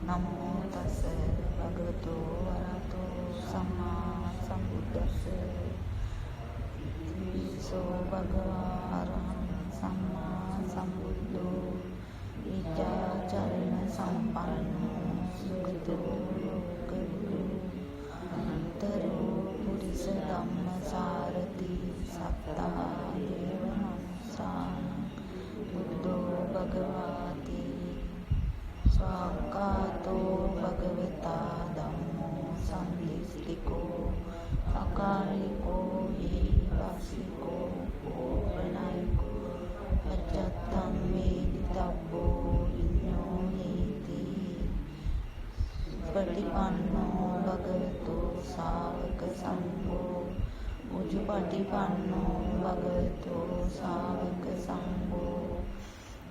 නමෝ තස් භගවතු වරහතෝ සම්මා සම්බුද්දස්ස සෝ භගවා අරහං සම්මා සම්බුද්ධෝ ඊචාචරණ සම්පන්නෝ සුඛිතෝ ලෝකවිදු අනන්තරෝ පුරිස ධම්මසාරති සත්තා දේව මනුස්සාන බුද්ධෝ භගවාති ස්වාක්ඛාතෝ භගවතා ධම්මෝ සම්දිස්තිකෝ අකාලිකෝ හිපස්සිකෝ ඕපනයිකෝ අච්චත්තං වේදිතබ්බෝ විඤ්ඤෝ නීති පටිපන්නෝ භගවතු ශාවක සංඝෝ උජුපටිපන්නෝ භගවතු ශාවක සංඝෝ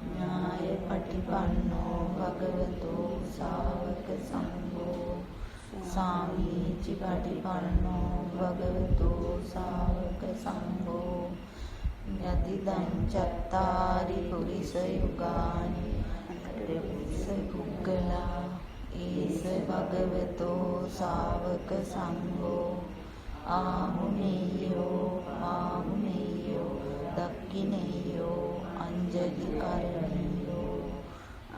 ඥාය පටිපන්නෝ භගවතු ශාවක සංඝෝ සාමීචි පටිපන්නෝ භගවතු ශාවක සංඝෝ යතිදං චත්තාරි පුරිස යුගානි පුරිස පුග්ගලා ඒස භගවතු ශාවක සංඝෝ ආහුනේයෝ දක්ඛිනේයෝ අංජලි කරණීයෝ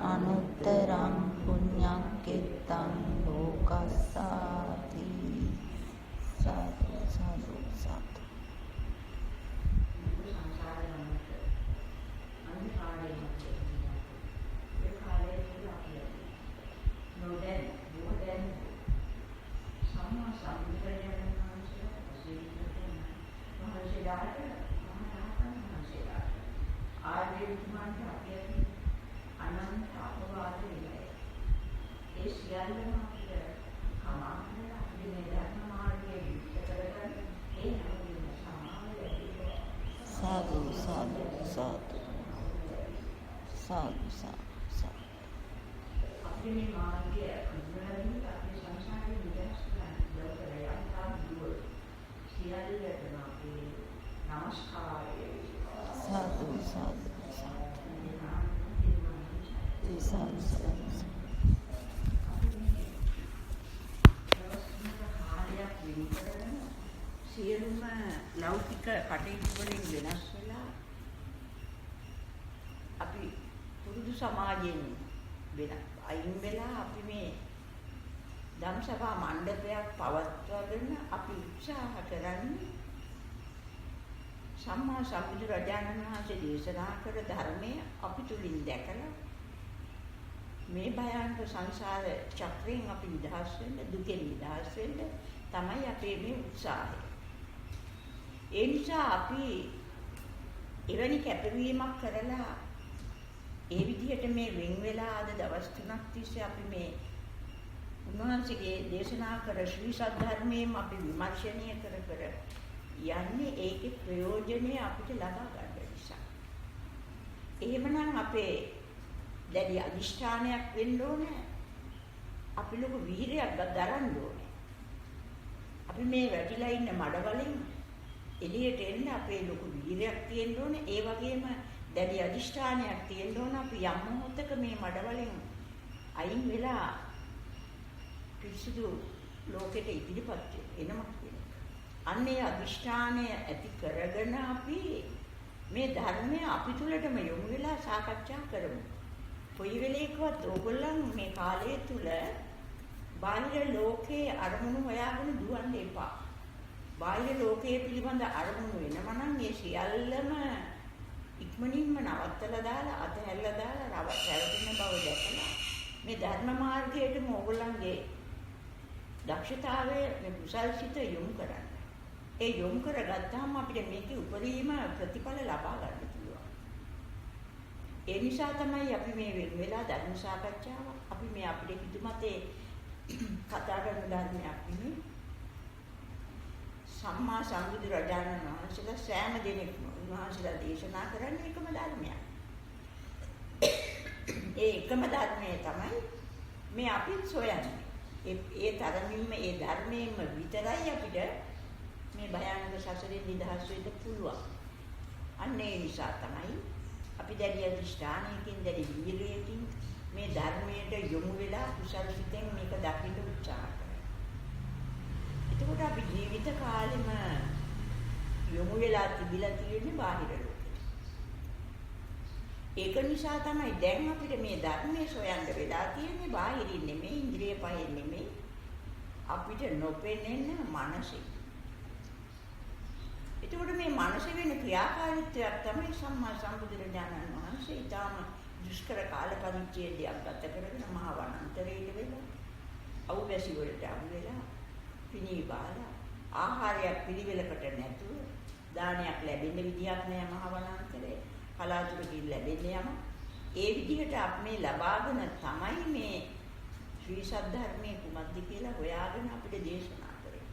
අනුත්තරං පුඤ්ඤක්ඛෙත්තං ලෝකස්සාති සාදු සාදු සාදු සාදු සාදු සාදු සාදු සාදු අපේ මේ මාර්ගය අනුරාධින් අපේ සංසාරේ නිදහස් කරන්න දවසට යම් දුර සියල්ලටම අපේ නමස්කාරය සාදු සාදු සාදු සාදු සියලුම ලෞකික කටයුතු වලින් වෙනස් වෙලා අපි පුරුදු සමාජයෙන් අයින් වෙලා අපි මේ ධම්සභා මණ්ඩපයක් පවත්වාගෙන අපි උත්සාහ කරන්නේ සම්මා සම්බුදු රජාණන් වහන්සේ දේශනා කර ධර්මයේ අපි තුලින් දැකලා මේ භයානක සංසාර චක්‍රයෙන් අපි නිදහස් වෙන්න, දුකෙන් නිදහස් වෙන්න තමයි අපේ මේ උත්සාහය. ඒ නිසා අපි එවැනි කැපවීමක් කරලා ඒ විදිහට මේ වෙන් වෙලා අද දවස් 3ක් තිස්සේ අපි මේ උන්වහන්සේගේ දේශනා කර ශ්‍රී සද්ධර්මයෙන් අපි විමර්ශනය කර යන්නේ ඒකේ ප්‍රයෝජනය අපිට ලබා ගන්න නිසා. එහෙමනම් අපේ දැඩි අදිෂ්ඨානයක් වෙන්න ඕනේ. අපි ලොකු වීරයක් දරන්න ඕනේ. අපි මේ වැටිලා ඉන්න මඩවලින් එළියට එන්න අපේ ලොකු වීරයක් තියෙන්න ඕනේ. ඒ වගේම දැඩි අදිෂ්ඨානයක් තියෙන්න ඕන. අපි යම් මොහොතක මේ මඩවලින් අයින් වෙලා පිරිසිදු ලෝකෙට ඉදිරිපත් වෙනවා. අන්නේ අදිෂ්ඨානය ඇති කරගෙන අපි මේ ධර්මය අපි තුලටම යොමු වෙලා සාකච්ඡා කරමු. කොයි වෙලේකවත් ඕගොල්ලන් මේ කාලය තුල බාහිර ලෝකයේ අරමුණු හොයාගෙන දුවන්න එපා. බාහිර ලෝකයේ පිළිබඳ අරමුණු වෙනම නම් ඒ සියල්ලම ඉක්මනින්ම නවත්තලා දාලා අතහැරලා දාලා රැවටෙන බව දැකලා මේ ධර්ම මාර්ගයටම ඕගොල්ලන්ගේ දක්ෂතාවය මේ කුසල්සිත යොමු කරන්න. ඒ යොමු කරගත්තාම අපිට මේකේ උපරිම ප්‍රතිඵල ලබා ගන්න පුළුවන්. ඒ නිසා තමයි අපි මේ වෙලා ධර්ම සාකච්ඡාවක් අපි මේ අපේ හිතුමතේ කතා කරන ධර්මයක් නෙමෙයි. සම්මා සම්බුදු රජාණන් වහන්සේලා සෑම දිනෙකම උන්වහන්සේලා දේශනා කරන්නේ එකම ධර්මයක්. ඒ එකම ධර්මයේ තමයි මේ අපි සොයන්නේ. ඒ තරමින්ම ඒ ධර්මයෙන්ම විතරයි අපිට මේ භයානක සසරෙන් නිදහස් වෙන්න පුළුවන්. අන්න ඒ නිසා තමයි අපි දැඩි අධිෂ්ඨානයකින් දැඩි වීර්යයකින් මේ ධර්මයට යොමු වෙලා කුසල සිතෙන් මේක දකින්න උත්සාහ කරනවා. එතකොට අපි ජීවිත කාලෙම යොමු වෙලා තිබිලා තියෙන්නේ බාහිර ලෝකෙට. ඒක නිසා තමයි දැන් අපිට මේ ධර්මයේ සොයන්න වෙලා තියෙන්නේ බාහිරින් නෙමෙයි, ඉන්ද්‍රිය පහෙන් නෙමෙයි. අපිට නොපෙනෙන මනසෙන්. එතකොට මේ මනස වෙන ක්‍රියාකාරීත්වයක් තමයි සම්මා සම්බුදුරජාණන් වහන්සේ ඊටම දුෂ්කර කාල පරිච්ඡේදයක් ගත කරගෙන මහා වනාන්තරයට වෙලා අවුබැසි වලට අහු වෙලා පිණී බාලා ආහාරයක් පිළිවෙලකට නැතුව දානයක් ලැබෙන්න විදියක් නෑ මහා වනාන්තරේ කලාතුරකින් ලැබෙන්නේ යම ඒ විදිහට අපි මේ ලබාගෙන තමයි මේ ශ්‍රී සද්ධර්මයේ කුමක්ද කියලා හොයාගෙන අපිට දේශනා කරේ.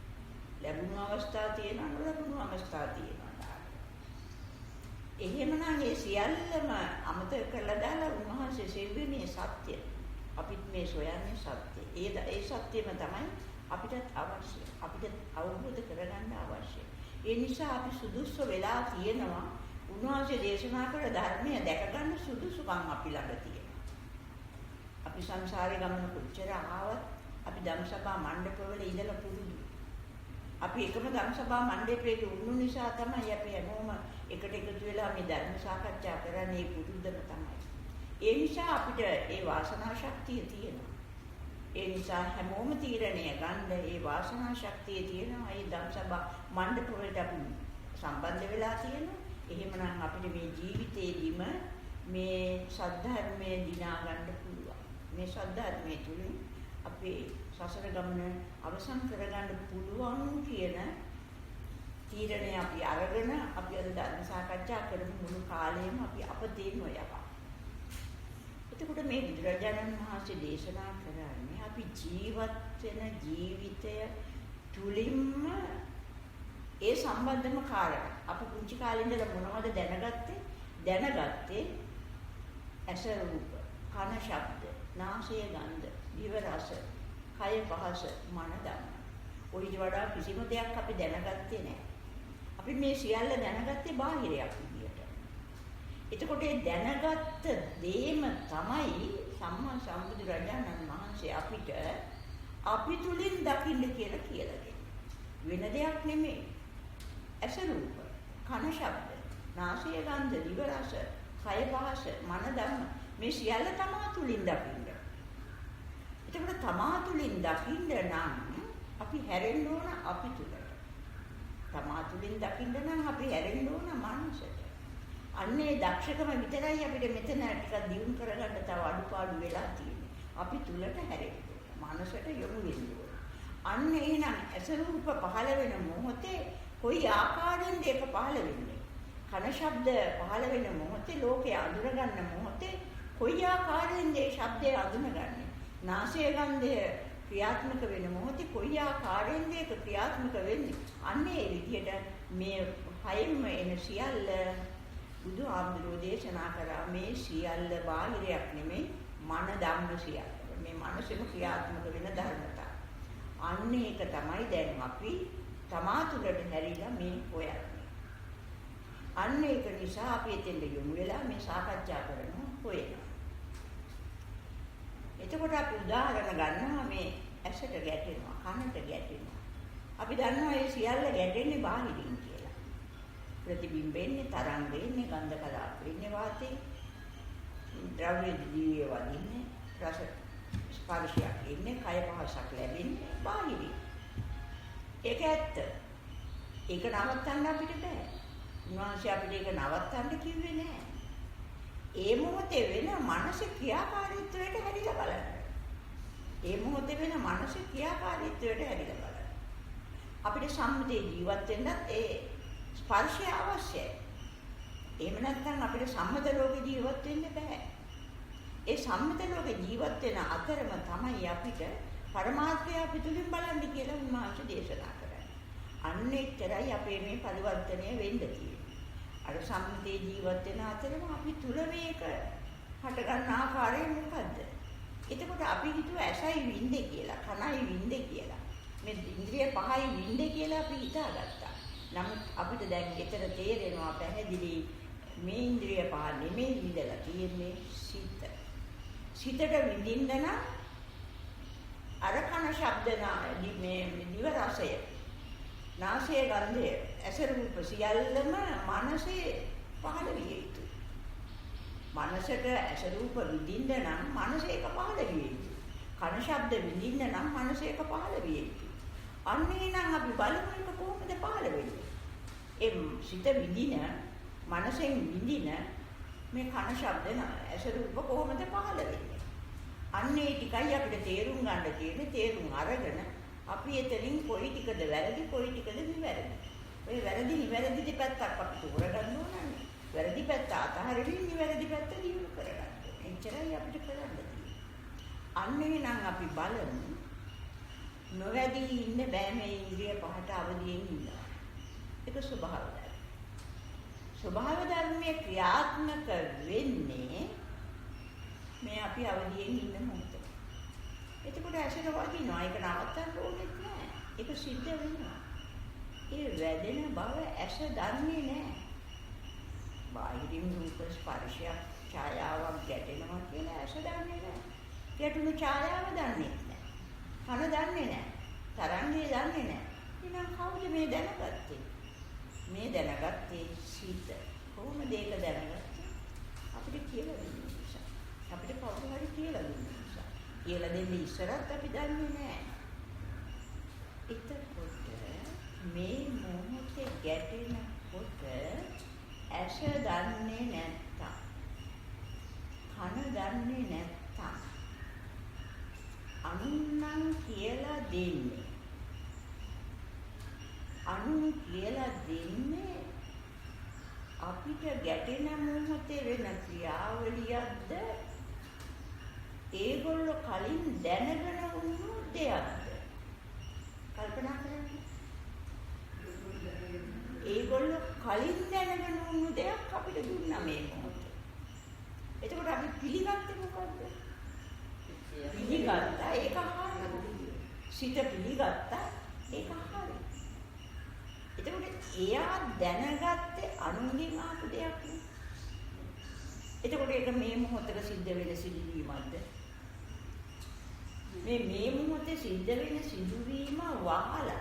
ලැබුණු අවස්ථා තියෙනවා නොලැබුණු අවස්ථා තියෙනවා. එහෙමනම් මේ සියල්ලම අමතක කරලා දාලා උන්වහන්සේ සෙව්වේ මේ සත්‍ය. අපිත් මේ සොයන්නේ සත්‍ය. ඒ සත්‍යෙම තමයි අපිට අවශ්‍ය. අපිට අවබෝධ කරගන්න අවශ්‍ය. ඒ නිසා අපි සුදුසු වෙලා තියෙනවා උන්වහන්සේ දේශනා කළ ධර්මය දැක ගන්න සුදුසුකම් අපි ළඟ තියෙනවා. අපි සංසාරේ ගමන කොච්චර ආවත් අපි ධම්සභා මණ්ඩපවල ඉඳලා පුරුදු. අපි එකම ධම්සභා මණ්ඩපයේ වුණු නිසා තමයි අපි හැමෝම එකට එකතු වෙලා මේ ධර්ම සාකච්ඡා කරන්නේ පුරුද්දම තමයි. ඒ නිසා අපිට ඒ වාසනා ශක්තිය තියෙනවා. ඒ නිසා හැමෝම තීරණය ගන්න ඒ වාසනා ශක්තිය තියෙනවා. ඒ ධම්සභා මණ්ඩපවලට අපි සම්බන්ධ වෙලා තියෙනවා. එහෙමනම් අපිට මේ ජීවිතේදීම මේ සද්ධර්මයේ දිනා ගන්න පුළුවන්. මේ සද්ධර්මයේ තුලින් අපේ සසර ගමන අවසන් කරගන්න පුළුවන් කියන තීරණය අපි අරගෙන අපි අද ධර්ම සාකච්ඡා කරමු මුළු කාලෙම අපි අපදීන් ඔයවා. එතකොට මේ බුදුරජාණන් වහන්සේ දේශනා කරන්නේ අපි ජීවත් වෙන ජීවිතය තුලින්ම ඒ සම්බන්ධම කාරණා. අපි පුංචි කාලේ ඉඳලා මොනවද දැනගත්තේ? ඇස රූප, කන ශබ්ද, නාසය ගන්ධ, දිව රස, කය පහස, මන ධම්ම. ඔයිට වඩා කිසිම දෙයක් අපි දැනගත්තේ නැහැ. අපි මේ සියල්ල දැනගත්තේ බාහිරයක් විදියට. එතකොට ඒ දැනගත්ත දේම තමයි සම්මා සම්බුදු රජාණන් වහන්සේ අපිට අපි තුලින් දකින්න කියලා දෙන්නේ. වෙන දෙයක් නෙමෙයි. ඇස රූප, කන ශබ්ද, නාසය ගන්ධ, දිව රස, කය පහස, මන ධම්ම මේ සියල්ල තමා තුලින් දකින්න. එතකොට තමා තුලින් දකින්න නම් අපි හැරෙන්න ඕන අපි තුලට. තමා තුලින් දකින්න නම් අපි හැරෙන්න ඕන මනසට. අන්නේ දක්ෂකම විතරයි අපිට මෙතන ටිකක් දියුණු කරගන්න තව අඩුපාඩු වෙලා තියෙන්නේ. අපි තුලට හැරෙන්න ඕන. මනසට යොමු වෙන්න ඕන. අන්න එහෙනම් ඇස රූප පහළ වෙන මොහොතේ කොයි ආකාරයෙන්ද ඒක පහළ වෙන්නේ? කන ශබ්ද පහළ වෙන මොහොතේ ලෝකේ අඳුරගන්න මොහොතේ කොයි ආකාරයෙන්ද ඒ ශබ්දය අඳුනගන්නේ? නාසය ගන්ධය ක්‍රියාත්මක වෙන මොහොතේ කොයි ආකාරයෙන්ද ඒක ක්‍රියාත්මක වෙන්නේ? අන්න ඒ විදිහට මේ හයෙම එන සියල්ල බුදුහාමුදුරෝ දේශනා කරා මේ සියල්ල බාහිරයක් නෙමෙයි මන ධම්ම සියල්ල. මේ මනසෙම ක්‍රියාත්මක වෙන ධර්මතා. අන්න ඒක තමයි දැන් අපි තමා තුළට හැරිලා මේ හොයන්නේ. අන්න ඒක නිසා අපි එතෙන්ද යොමු වෙලා මේ සාකච්ඡා කරනවා හොයනවා. එතකොට අපි උදාහරණ ගන්නවා මේ ඇසට ගැටෙනවා, කනට ගැටෙනවා. අපි දන්නවා මේ සියල්ල ගැටෙන්නේ බාහිරින් කියලා. ප්‍රතිබිම්බෙන්නේ, තරංගෙන්නේ, ගන්ධ කලාප වෙන්නේ වාතේ. ද්‍රව්‍ය දිවිය වදින්නේ, රස ස්පර්ශයක් ඉන්නේ, කය පහසක් ලැබෙන්නේ බාහිරින්. ඒක ඇත්ත. ඒක නවත්තන්න අපිට බෑ. උන්වහන්සේ අපිට ඒක නවත්තන්න කිව්වේ නෑ. ඒ මොහොතේ වෙන මානසික ක්‍රියාකාරීත්වයට හැරිලා බලන්න. ඒ මොහොතේ වෙන මානසික ක්‍රියාකාරීත්වයට හැරිලා බලන්න. අපිට සම්මුතිය ජීවත් වෙන්නත් ඒ ස්පර්ශය අවශ්‍යයි. එහෙම නැත්නම් අපිට සම්මත ලෝකේ ජීවත් වෙන්න බෑ. ඒ සම්මත ලෝකේ ජීවත් වෙන අතරම තමයි අපිට පරමාර්ථය පිටුලින් බලන්න කියලා උන්වහන්සේ දේශනා කරන්නේ. අන්න එච්චරයි අපේ මේ පරිවර්තනය වෙන්න තියෙන්නේ. අර සම්මුතිය ජීවත් වෙන අතරම අපි තුල මේක හට ගන්න ආකාරය මොකද්ද? එතකොට අපි හිතුවා ඇසයි විඳේ කියලා, කනයි විඳේ කියලා. මේ ඉන්ද්‍රිය පහයි විඳේ කියලා අපි හිතාගත්තා. නමුත් අපිට දැන් එතන තේරෙනවා පැහැදිලි මේ ඉන්ද්‍රිය පහ නෙමෙයි විඳලා තියෙන්නේ සිත. සිතට විඳින්න නම් අර කන ශබ්ද මේ දිව රසය, නාසයේ ගන්ධය, ඇස රූප සියල්ලම මනසේ පහළ විය යුතුයි. මනසට ඇස රූප විඳින්න නම් මනසේ එක පහළ විය යුතුයි. කන ශබ්ද විඳින්න නම් මනසේ එක පහළ විය යුතුයි. අන්නේ නම් අපි බලමු එක කොහොමද පහළ වෙන්නේ. සිත විඳින, මනසෙන් විඳින මේ කන ශබ්ද ඇස රූප කොහොමද පහළ වෙන්නේ. අන්නේ ටිකයි අපිට තේරුම් ගන්න තියෙන්නේ. තේරුම් අරගෙන අපි එතනින් කොයි ටිකද වැරදි, කොයි ටිකද නිවැරදි. ඔය වැරදි නිවැරදි දෙපැත්තක් අපි තෝරගන්න ඕනනේ. වැරදි පැත්ත අතහරින්න නිවැරදි පැත්ත දියුණු කරගන්න ඕනේ. එච්චරයි අපිට කරන්න තියෙන්නේ. අන්නේ නම් අපි බලමු නොවැදී ඉන්න බෑ මේ ඉන්ද්‍රිය පහට අවදියෙන් ඉන්නවා. ඒක ස්වභාව ධර්ම. ස්වභාව ධර්මයේ ක්‍රියාත්මක වෙන්නේ මේ අපි අවදියෙන් ඉන්න මොහොතේ. එතකොට ඇසට වදිනවා. ඒක නවත්තන්න ඕනෙත් නෑ. ඒක සිද්ධ වෙනවා. ඒ වැදෙන බව ඇස දන්නේ නෑ. බාහිරින් රූප ස්පර්ශයක් ඡායාවක් ගැටෙනවා කියලා ඇස දන්නේ නෑ. ගැටුණු ඡායාව දන්නේ නෑ. කන දන්නේ නෑ. තරංගය දන්නේ නෑ. එහෙනම් කවුද මේ දැනගත්තේ? මේ දැනගත්තේ සිත. කොහොමද ඒක දැනගත්තේ? අපිට කියලා දෙන්න නිසා. අපිට කවුරු හරි කියලා දෙන්න නිසා. කියලා දෙන්න ඉස්සරත් අපි දන්නේ නෑ. එතකොට මේ මොහොතේ ගැටෙනකොට ඇස දන්නේ නැත්තම්, කන දන්නේ නැත්තම්, අනුන්නම් කියලා දෙන්නේ. අනුන් කියලා දෙන්නේ අපිට ගැටෙන මොහොතේ වෙන ක්‍රියාවලියක්ද ඒගොල්ලෝ කලින් දැනගෙන වුණු දෙයක්ද? කල්පනා කරන්න. ඒගොල්ලෝ කලින් දැනගෙන වුණු දෙයක් අපිට දුන්නා මේ මොහොතේ. එතකොට අපි පිළිගත්තේ මොකද්ද? පිළිගත්තා ඒක හරියි. සිත පිළිගත්තා ඒක හරියි. එතකොට එයා දැනගත්තේ අනුන්ගෙන් ආපු දෙයක් නේ. එතකොට ඒක මේ මොහොතක සිද්ධ වෙන සිදුවීමක්ද? මේ මොහොතේ සිද්ධ වෙන සිදුවීම වහලා,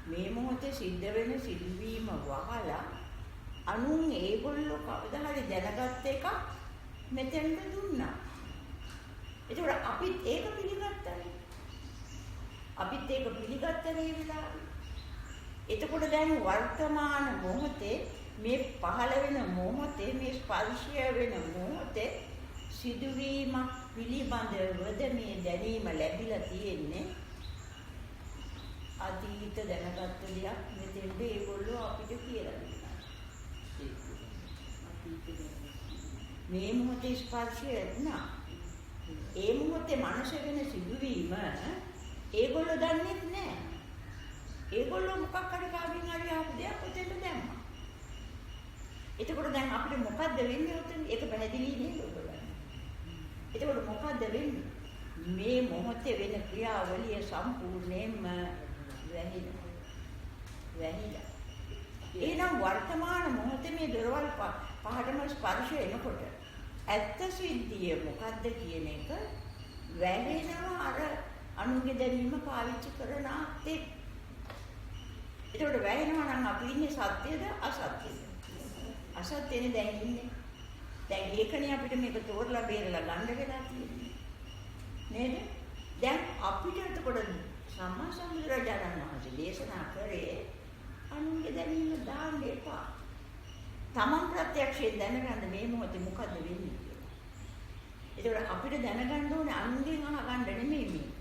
මේ මොහොතේ සිද්ධ වෙන සිදුවීම වහලා අනුන් ඒගොල්ලෝ කවදා හරි දැනගත්ත එක මෙතෙන්ට දුන්නා. එතකොට අපිත් ඒක පිළිගත්තානේ. අපිත් ඒක පිළිගත්තා මේ වෙලාවේ. එතකොට දැන් වර්තමාන මොහොතේ මේ පහළ වෙන මොහොතේ මේ ස්පර්ශය වෙන මොහොතේ සිදුවීමක් පිළිබඳවද මේ දැනීම ලැබිලා තියෙන්නේ. අතීත දැනගත්ත දෙයක් මෙතෙන්ද ඒගොල්ලෝ අපිට කියලා දෙනවා. මේ මොහොතේ ස්පර්ශය නා. ඒ මොහොතේ මනස වෙන සිදුවීම ඒගොල්ලෝ දන්නේ නැහැ. ඒගොල්ලෝ මොකක් හරි කාගෙන් හරි ආපු දෙයක් ඔතෙන්ට දැම්මා. එතකොට දැන් අපිට මොකද්ද වෙන්නේ ඔතන? ඒක පැහැදිලි නේද ඔයගොල්ලෝ? එතකොට මොකද්ද වෙන්නේ? මේ මොහොතේ වෙන ක්‍රියාවලිය සම්පූර්ණයෙන්ම වැහිලා. එහෙනම් වර්තමාන මොහොතේ මේ දොරවල් පහටම ස්පර්ශ එනකොට ඇත්ත සිද්ධිය මොකද්ද කියන එක වැහෙනවා අර අනුගේ දැනීම පාවිච්චි කරන ආත්තේ. ඒකට වැහෙනවා නම් අපි ඉන්නේ සත්‍යද අසත්‍යද? අසත්‍යනේ දැන් ඉන්නේ. දැන් ඒකනේ අපිට මේක තෝරලා බේරලා ගන්න වෙලා තියෙන්නේ. නේද? දැන් අපිට එතකොට සම්මා සම්බුදුරජාණන් වහන්සේ දේශනා කරේ අනුගේ දැනීම දාන්න එපා. තමන් ප්‍රත්‍යක්ෂයෙන් දැනගන්න මේ මොහොතේ මොකද්ද වෙන්නේ කියලා. ඒකට අපිට දැනගන්න ඕනේ අනුගෙන් අහගන්න නෙමෙයි මේක.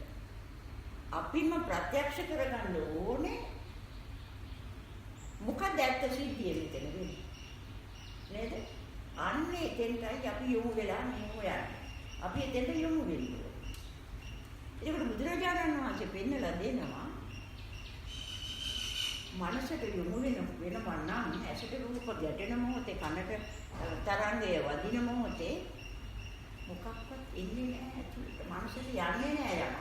අපිම ප්‍රත්‍යක්ෂ කරගන්න ඕනේ මොකක්ද ඇත්ත සිද්ධිය මෙතන වෙන්නේ. නේද? අන්නේ එතෙන්ටයි අපි යොමු වෙලා මේ හොයන්නේ. අපි එතෙන්ට යොමු වෙන්න ඕනේ. ඒකට බුදුරජාණන් වහන්සේ පෙන්නලා දෙනවා මනසට යොමු වෙනවා නම් ඇසට රූප ගැටෙන මොහොතේ කනට තරංගය වදින මොහොතේ මොකක්වත් එන්නේ නැහැ ඇතුළට. මනසට යන්නේ නැහැ යම.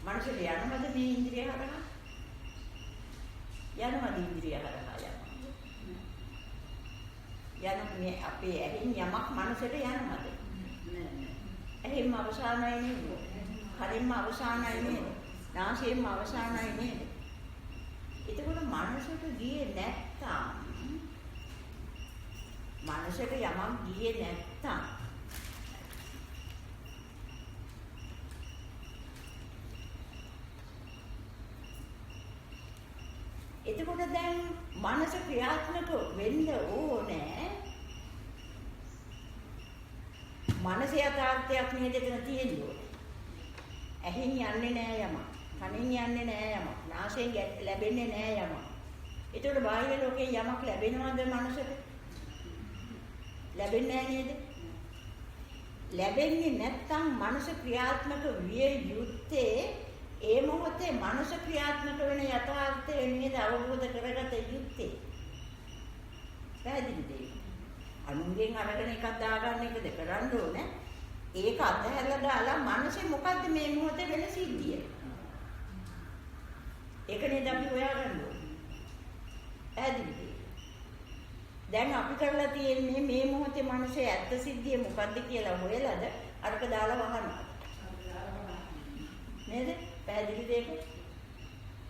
මනසට යනවද මේ ඉන්ද්‍රිය හරහා? යනවද ඉන්ද්‍රිය හරහා යම? යන මේ අපේ ඇහෙන් යමක් මනසට යනවද? ඇහෙන්ම අවසానයි නේද? කනින්ම අවසానයි නේද? නාසයෙන්ම අවසానයි නේද? එතකොට මනසට ගියේ නැත්තම් මනසට යමක් ගියේ නැත්තම් එතකොට දැන් මනස ක්‍රියාත්මක වෙන්න ඕනේ. මනස යථාර්ථයක් නේද එතන තියෙන්නේ. ඇහෙන් යන්නේ නෑ යමක්. කනෙන් යන්නේ නෑ යමක්. නාසයෙන් ලැබෙන්නේ නෑ යමක්. එතකොට බාහිර ලෝකේ යමක් ලැබෙනවද මනසට? ලැබෙන්නේ නෑ නේද? ලැබෙන්නේ නැත්තම් මනස ක්‍රියාත්මක විය යුත්තේ ඒ මොහොතේ මනස ක්‍රියාත්මක වෙන යථාර්ථය නේද අවබෝධ කරගත යුත්තේ. පැහැදිලිද? අනුන්ගෙන් අරගෙන එකක් දාගන්න එකද කරන්න ඕනේ. ඒක අතහැරලා දාලා මනසේ මොකද්ද මේ මොහොතේ වෙන සිද්ධිය? ඒක නේද අපි හොයාගන්න ඕනේ. පැහැදිලිද? දැන් අපි කරලා තියෙන්නේ මේ මොහොතේ මනසේ ඇත්ත සිද්ධිය මොකද්ද කියලා හොයලාද අරක දාලා වහනවා. නේද? පැහැදිලිද ඒක?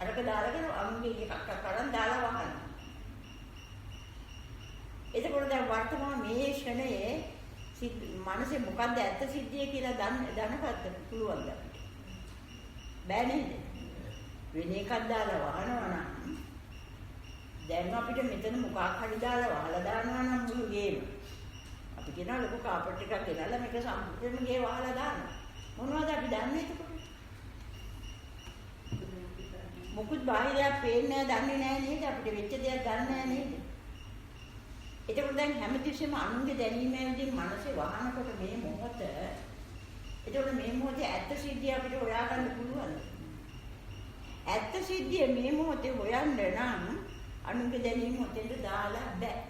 අරක දාලාගෙන අමුගේ එකක් අරන් දාලා වහන්න. එතකොට දැන් වර්තමාන මේ ක්ෂණයේ මනසේ මොකද්ද ඇත්ත සිද්ධිය කියලා දැනගන්න පුළුවන්ද අපිට? බෑ නේද? වෙන එකක් දාලා වහනවා නම් දැන් අපිට මෙතන මොකක් හරි දාලා වහලා දානවා නම් මුළු ගේම. අපි කියනවා ලොකු කාපට් එකක් ගෙනල්ලා මේක සම්පූර්ණ ගේ වහලා දානවා. මොනවද අපි දන්නේ එතකොට? මොකුත් බාහිරයක් පේන්නේ නැහැ, දන්නේ නැහැ නේද? අපිට වෙච්ච දෙයක් දන්නේ නැහැ නේද? එතකොට දැන් හැමතිස්සෙම අනුන්ගේ දැනීමෙන්දී මනසේ වහනකොට මේ මොහොත එතකොට මේ මොහොතේ ඇත්ත සිද්ධිය අපිට හොයාගන්න පුළුවන්ද? ඇත්ත සිද්ධිය මේ මොහොතේ හොයන්න නම් අනුන්ගේ දැනීම මොතෙන්ද දාලා බෑ.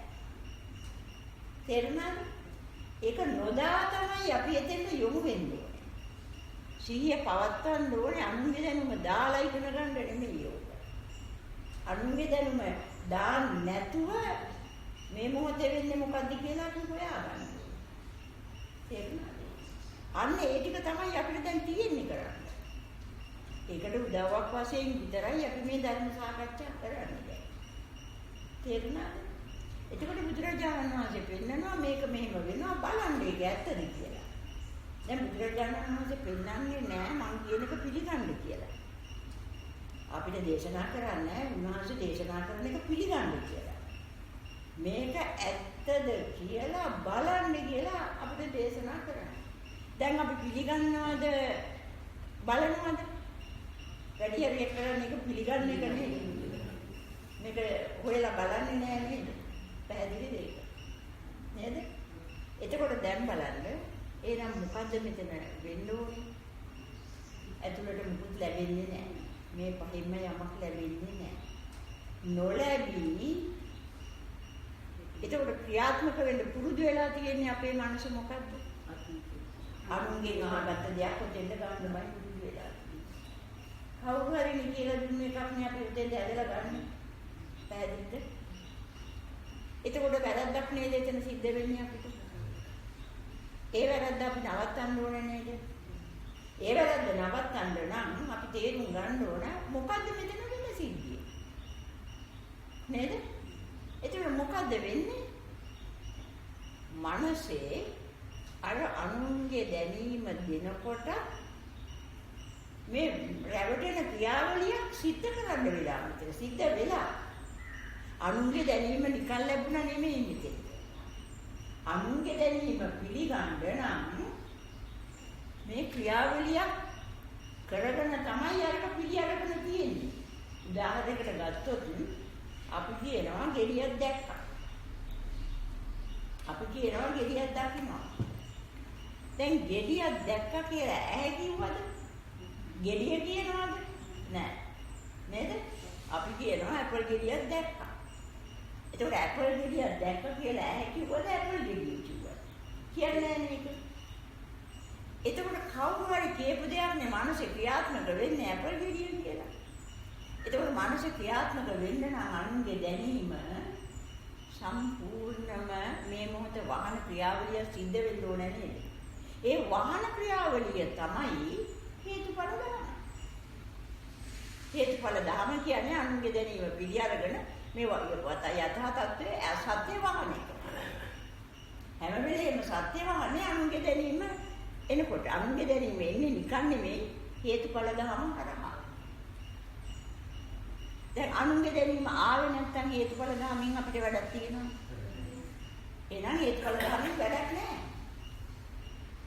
තේරුණාද? ඒක නොදා තමයි අපි එතෙන්ට යොමු වෙන්නේ. සිහිය පවත්වන්න ඕනේ අනුන්ගේ දැනුම දාලා ඉගෙන ගන්න නෙමෙයි ඕක. අනුන්ගේ දැනුම දාන්න නැතුව මේ මොහොතේ වෙන්නේ මොකද්ද කියලා අපි හොයාගන්න ඕනේ. තේරුණාද? අන්න ඒ ටික තමයි අපිට දැන් තියෙන්නේ කරන්න. ඒකට උදව්වක් වශයෙන් විතරයි අපි මේ ධර්ම සාකච්ඡා කරන්නේ. තේරුණාද? එතකොට බුදුරජාණන් වහන්සේ පෙන්නනවා මේක මෙහෙම වෙනවා බලන්න ඒක ඇත්තද කියලා. දැන් බුදුරජාණන් වහන්සේ පෙන්නන්නේ නෑ මං කියන එක පිළිගන්න කියලා. අපිට දේශනා කරන්නේ උන්වහන්සේ දේශනා කරන එක පිළිගන්න කියලා. මේක ඇත්තද කියලා බලන්න කියලා අපිට දේශනා කරන්නේ. දැන් අපි පිළිගන්නවද බලනවද? වැඩි හරියක් කරන එක පිළිගන්න එක නෙවෙයි. මේක හොයලා බලන්නේ නෑ නේද? පැහැදිලිද ඒක? නේද? එතකොට දැන් බලන්න එහෙනම් මොකද්ද මෙතන වෙන්න ඕනේ? ඇතුළට මුකුත් ලැබෙන්නේ නෑ. මේ පහින්ම යමක් ලැබෙන්නේ නෑ. නොලැබී එතකොට ක්‍රියාත්මක වෙන්න පුරුදු වෙලා තියෙන්නේ අපේ මනස මොකද්ද? අනුන්ගෙන් අහගත්ත දෙයක් ඔතෙන්ද ගන්න බයි පුරුදු වෙලා තියෙන්නේ. කවුරු හරි කියලා දුන්න එකක් නේ අපි ඔතෙන්ද ඇදලා ගන්න. පැහැදිලිද? එතකොට වැරද්දක් නේද එතන සිද්ධ වෙන්නේ අපිට? ඒ වැරද්ද අපි නවත්තන්න ඕනේ නේද? ඒ වැරද්ද නවත්තන්න නම් අපි තේරුම් ගන්න ඕන මොකද්ද මෙතන වෙන සිද්ධිය. නේද? එතකොට මොකද්ද වෙන්නේ? මනසේ අර අනුන්ගේ දැනීම දෙනකොට මේ රැවටෙන ක්‍රියාවලියක් සිද්ධ කරන්න වෙලා මෙතන සිද්ධ වෙලා අනුන්ගේ දැනීම නිකන් ලැබුණා නෙමෙයි මෙතන. අනුන්ගේ දැනීම පිළිගන්න නම් මේ ක්‍රියාවලියක් කරගෙන තමයි අරක පිළි අරගෙන තියෙන්නේ. උදාහරණයකට ගත්තොත් අපි කියනවා ගෙඩියක් දැක්කා. අපි කියනවා ගෙඩියක් දකින්නවා. දැන් ගෙඩියක් දැක්කා කියලා ඇහැ කිව්වද? ගෙඩිය කියනවාද? නෑ. නේද? අපි කියනවා ඇපල් ගෙඩියක් දැක්කා. එතකොට ඇපල් ගෙඩියක් දැක්කා කියලා ඇහැ කිව්වද ඇපල් ගෙඩිය කිව්වද? කියන්නේ නේද? එතකොට කවුරු හරි කියපු දෙයක් නේ මානසික ක්‍රියාත්මක වෙන්නේ ඇපල් ගෙඩිය කියලා. එතකොට මානසික ක්‍රියාත්මක වෙන්න නම් අනුන්ගේ දැනීම සම්පූර්ණම මේ මොහොත වහන ක්‍රියාවලිය සිද්ධ වෙන්න ඕනේ නේද? ඒ වහන ක්‍රියාවලිය තමයි හේතුඵල ධර්ම. හේතුඵල ධර්ම කියන්නේ අනුන්ගේ දැනීම පිළි අරගෙන මේ යථා තත්ත්වයේ සත්‍ය වහන එක. හැම වෙලේම සත්‍ය වහන්නේ අනුන්ගේ දැනීම එනකොට. අනුන්ගේ දැනීම එන්නේ නිකන් නෙමෙයි හේතුඵල ධර්ම කරා. දැන් අනුන්ගේ දැනීම ආවේ නැත්නම් හේතුඵල ධර්මයෙන් අපිට වැඩක් තියෙනවද? එහෙනම් හේතුඵල ධර්මයෙන් වැඩක් නැහැ.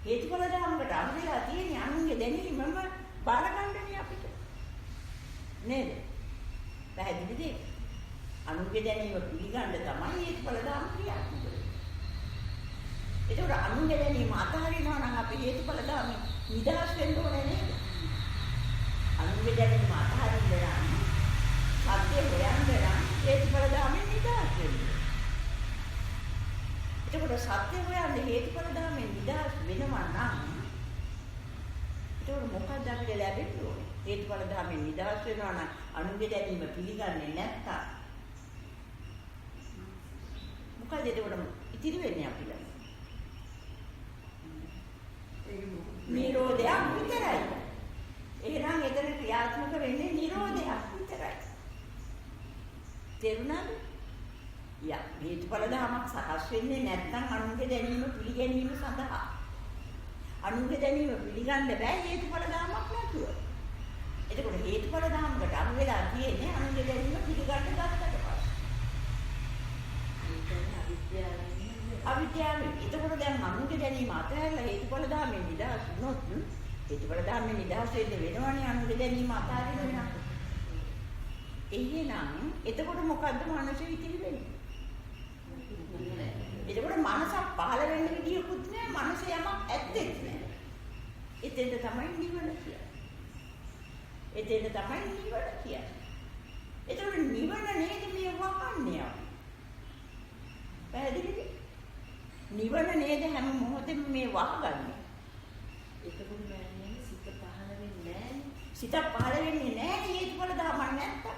හේතුඵල ධර්මකට අනුලා තියෙන්නේ අනුන්ගේ දැනීමම බාර ගන්නනේ අපිට. නේද? පැහැදිලිද? අනුන්ගේ දැනීම පිළිගන්න තමයි හේතුඵල ධර්ම ක්‍රියාත්මක වෙන්නේ. ඒතකොට අනුන්ගේ දැනීම අතහරිනවා නම් අපි හේතුඵල ධර්ම නිදහස් වෙන්න ඕනේ නේද? අනුන්ගේ දැනීම අතහරින්න නම් සත්‍ය හොයන්න නම් හේතුඵල ධර්මෙන් නිදහස් වෙන්න. එතකොට සත්‍ය හොයන්න හේතුඵල ධර්මෙන් නිදහස් වෙනවා නම් එතකොට මොකක්ද අපිට ලැබෙන්න ඕනේ? හේතුඵල ධර්මෙන් නිදහස් වෙනවා නම් අනුන්ගේ දැනීම පිළිගන්නේ නැත්තම් මොකද එතකොට ඉතිරි වෙන්නේ අපිට? නිරෝධයක් විතරයි. එහෙනම් එතන ක්‍රියාත්මක වෙන්නේ නිරෝධයක් විතරයි. තේරුණාද? යා හේතුඵල ධර්මයක් සකස් වෙන්නේ නැත්නම් අනුන්ගේ දැනීම පිළිගැනීම සඳහා. අනුන්ගේ දැනීම පිළිගන්න බෑ හේතුඵල ධර්මයක් නැතුව. එතකොට හේතුඵල ධර්මකට අනු වෙලා තියෙන්නේ අනුන්ගේ දැනීම පිළිගන්න ගත්තට පස්සේ. අවිද්‍යාවෙන්. එතකොට දැන් අනුන්ගේ දැනීම අතහැරලා හේතුඵල ධර්මයෙන් නිදහස් වුණොත් හේතුඵල ධර්මයෙන් නිදහස් වෙන්න වෙනවනේ අනුන්ගේ දැනීම අතහරින්න වෙනවා. එහෙනම් එතකොට මොකද්ද මනස ඉතිරි වෙන්නේ? එතකොට මනසක් පහළ වෙන්න විදියකුත් නෑ, මනස යමක් ඇත්තෙත් නෑ. එතෙන්ද තමයි නිවන කියන්නේ. එතෙන්ද තමයි නිවන කියන්නේ. එතකොට නිවන නේද මේ වහන්නේ අපි? පැහැදිලිද? නිවන නේද හැම මොහොතෙම මේ වහගන්නේ. එතකොට මෑණියන් සිත පහළ වෙන්නේ නැහැ. සිත පහළ වෙන්නේ නැහැ හේතුඵල ධර්මයක් නැත්තම්.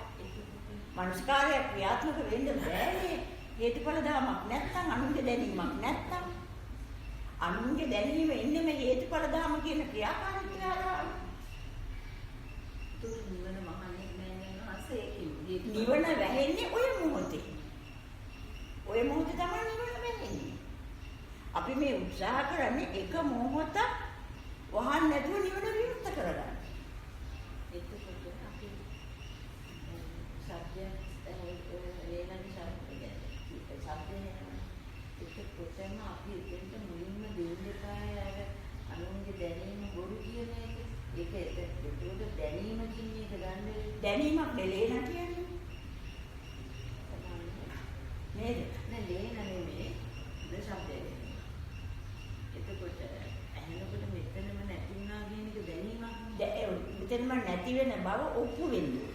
මනස්කාරය ක්‍රියාත්මක වෙන්න බෑනේ හේතුඵල ධර්මයක් නැත්තම්, අනුන්ගේ දැනීමක් නැත්තම්. අනුන්ගේ දැනීම එන්නේ මේ හේතුඵල ධර්ම කියන ක්‍රියාකාරීත්වය හරහා. ඒක නිවන මහන්නේ මෑණියන් වහන්සේ ඒකේ නිවන වැහෙන්නේ ඔය මොහොතේ. ඔය මොහොතේ තමයි නිවන වැහෙන්නේ. අපි මේ උත්සාහ කරන්නේ එක මොහොතක් වහන්න නැතුව නිවන විමුක්ත කරගන්න. එතකොට අපි සත්‍ය වේලනි එතකොටම අපි එතෙන්ට මුලින්ම දෙන්න එපායි අර අනුන්ගේ දැනීම බොරු කියන එක. ඒක එතකොට දැනීම කියන එක ගන්න දැනීමක් දෙලේන කියන්නේ නේද? නෑ ලේන නෙමෙයි දෙසබ්දේ. එතකොට ඇහෙනකොට මෙතනම නැති වුණා කියන එක දැනීමක්. මෙතනම නැති වෙන බව ඔප්පු වෙන්නේ.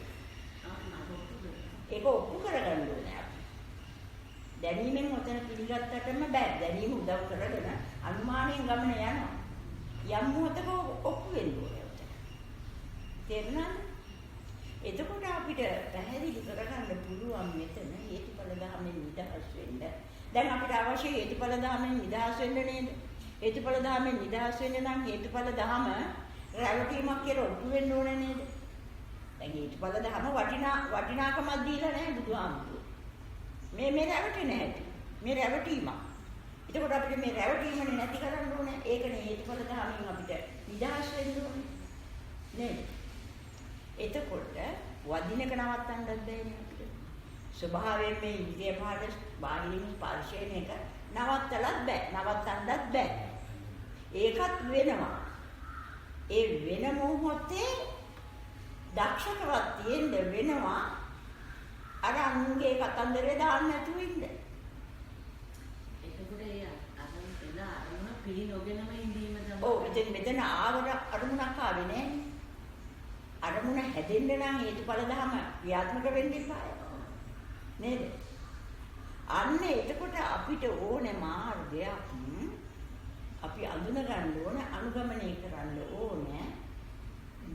ඒක ඔප්පු කරගන්න ඕනේ අපි. දැනීමෙන් ඔතන පිළිගත්තටම බෑ. දැනීම උදව් කරගෙන අනුමානයෙන් ගමන යනවා. යම් මොහොතක ඔප්පු වෙන්න ඕනේ ඔතන. තේරුණාද? එතකොට අපිට පැහැදිලි කරගන්න පුළුවන් මෙතන හේතුඵල ධර්මයෙන් නිදහස් වෙන්න. දැන් අපිට අවශ්‍ය හේතුඵල ධර්මයෙන් නිදහස් වෙන්න නේද? හේතුඵල ධර්මයෙන් නිදහස් වෙන්න නම් හේතුඵල ධර්ම රැවටීමක් කියලා ඔප්පු වෙන්න ඕනේ නේද? දැන් හේතුඵල ධර්ම වටිනාකමක් දීලා නැහැ බුදුහාමුදුරුවෝ. මේ රැවටෙන්නේ නැහැටි. මේ රැවටීමක්. එතකොට අපිට මේ රැවටීමනේ නැති කරන්න ඕනේ. ඒකනේ හේතුඵල ධර්මයෙන් අපිට නිදහස් වෙන්න ඕනේ. නේද? එතකොට වදිනක නවත්තන්නත් බැහැ අපිට. ස්වභාවයෙන් මේ ඉන්ද්‍රිය පහට බාහිරින් ස්පර්ශයෙන් එක නවත්තලත් බෑ. නවත්තන්නත් බෑ. ඒකත් වෙනවා. ඒ වෙන මොහොතේ දක්ෂකමක් තියෙන්න වෙනවා. අර අනුන්ගේ කතන්දරේ දාන්න නැතුව ඉන්න. එතකොට ඒ අරමුණ පිළි නොගෙනම ඉඳීම තමයි. ඔව් මෙතන අරමුණක් ආවේ නෑ. අරමුණ හැදෙන්න නම් හේතුඵල ධම ක්‍රියාත්මක වෙන්න ඉපාය. නේද? අන්න එතකොට අපිට ඕනේ මාර්ගයක් අපි අඳුන ගන්න ඕනේ, අනුගමනය කරන්න ඕනේ.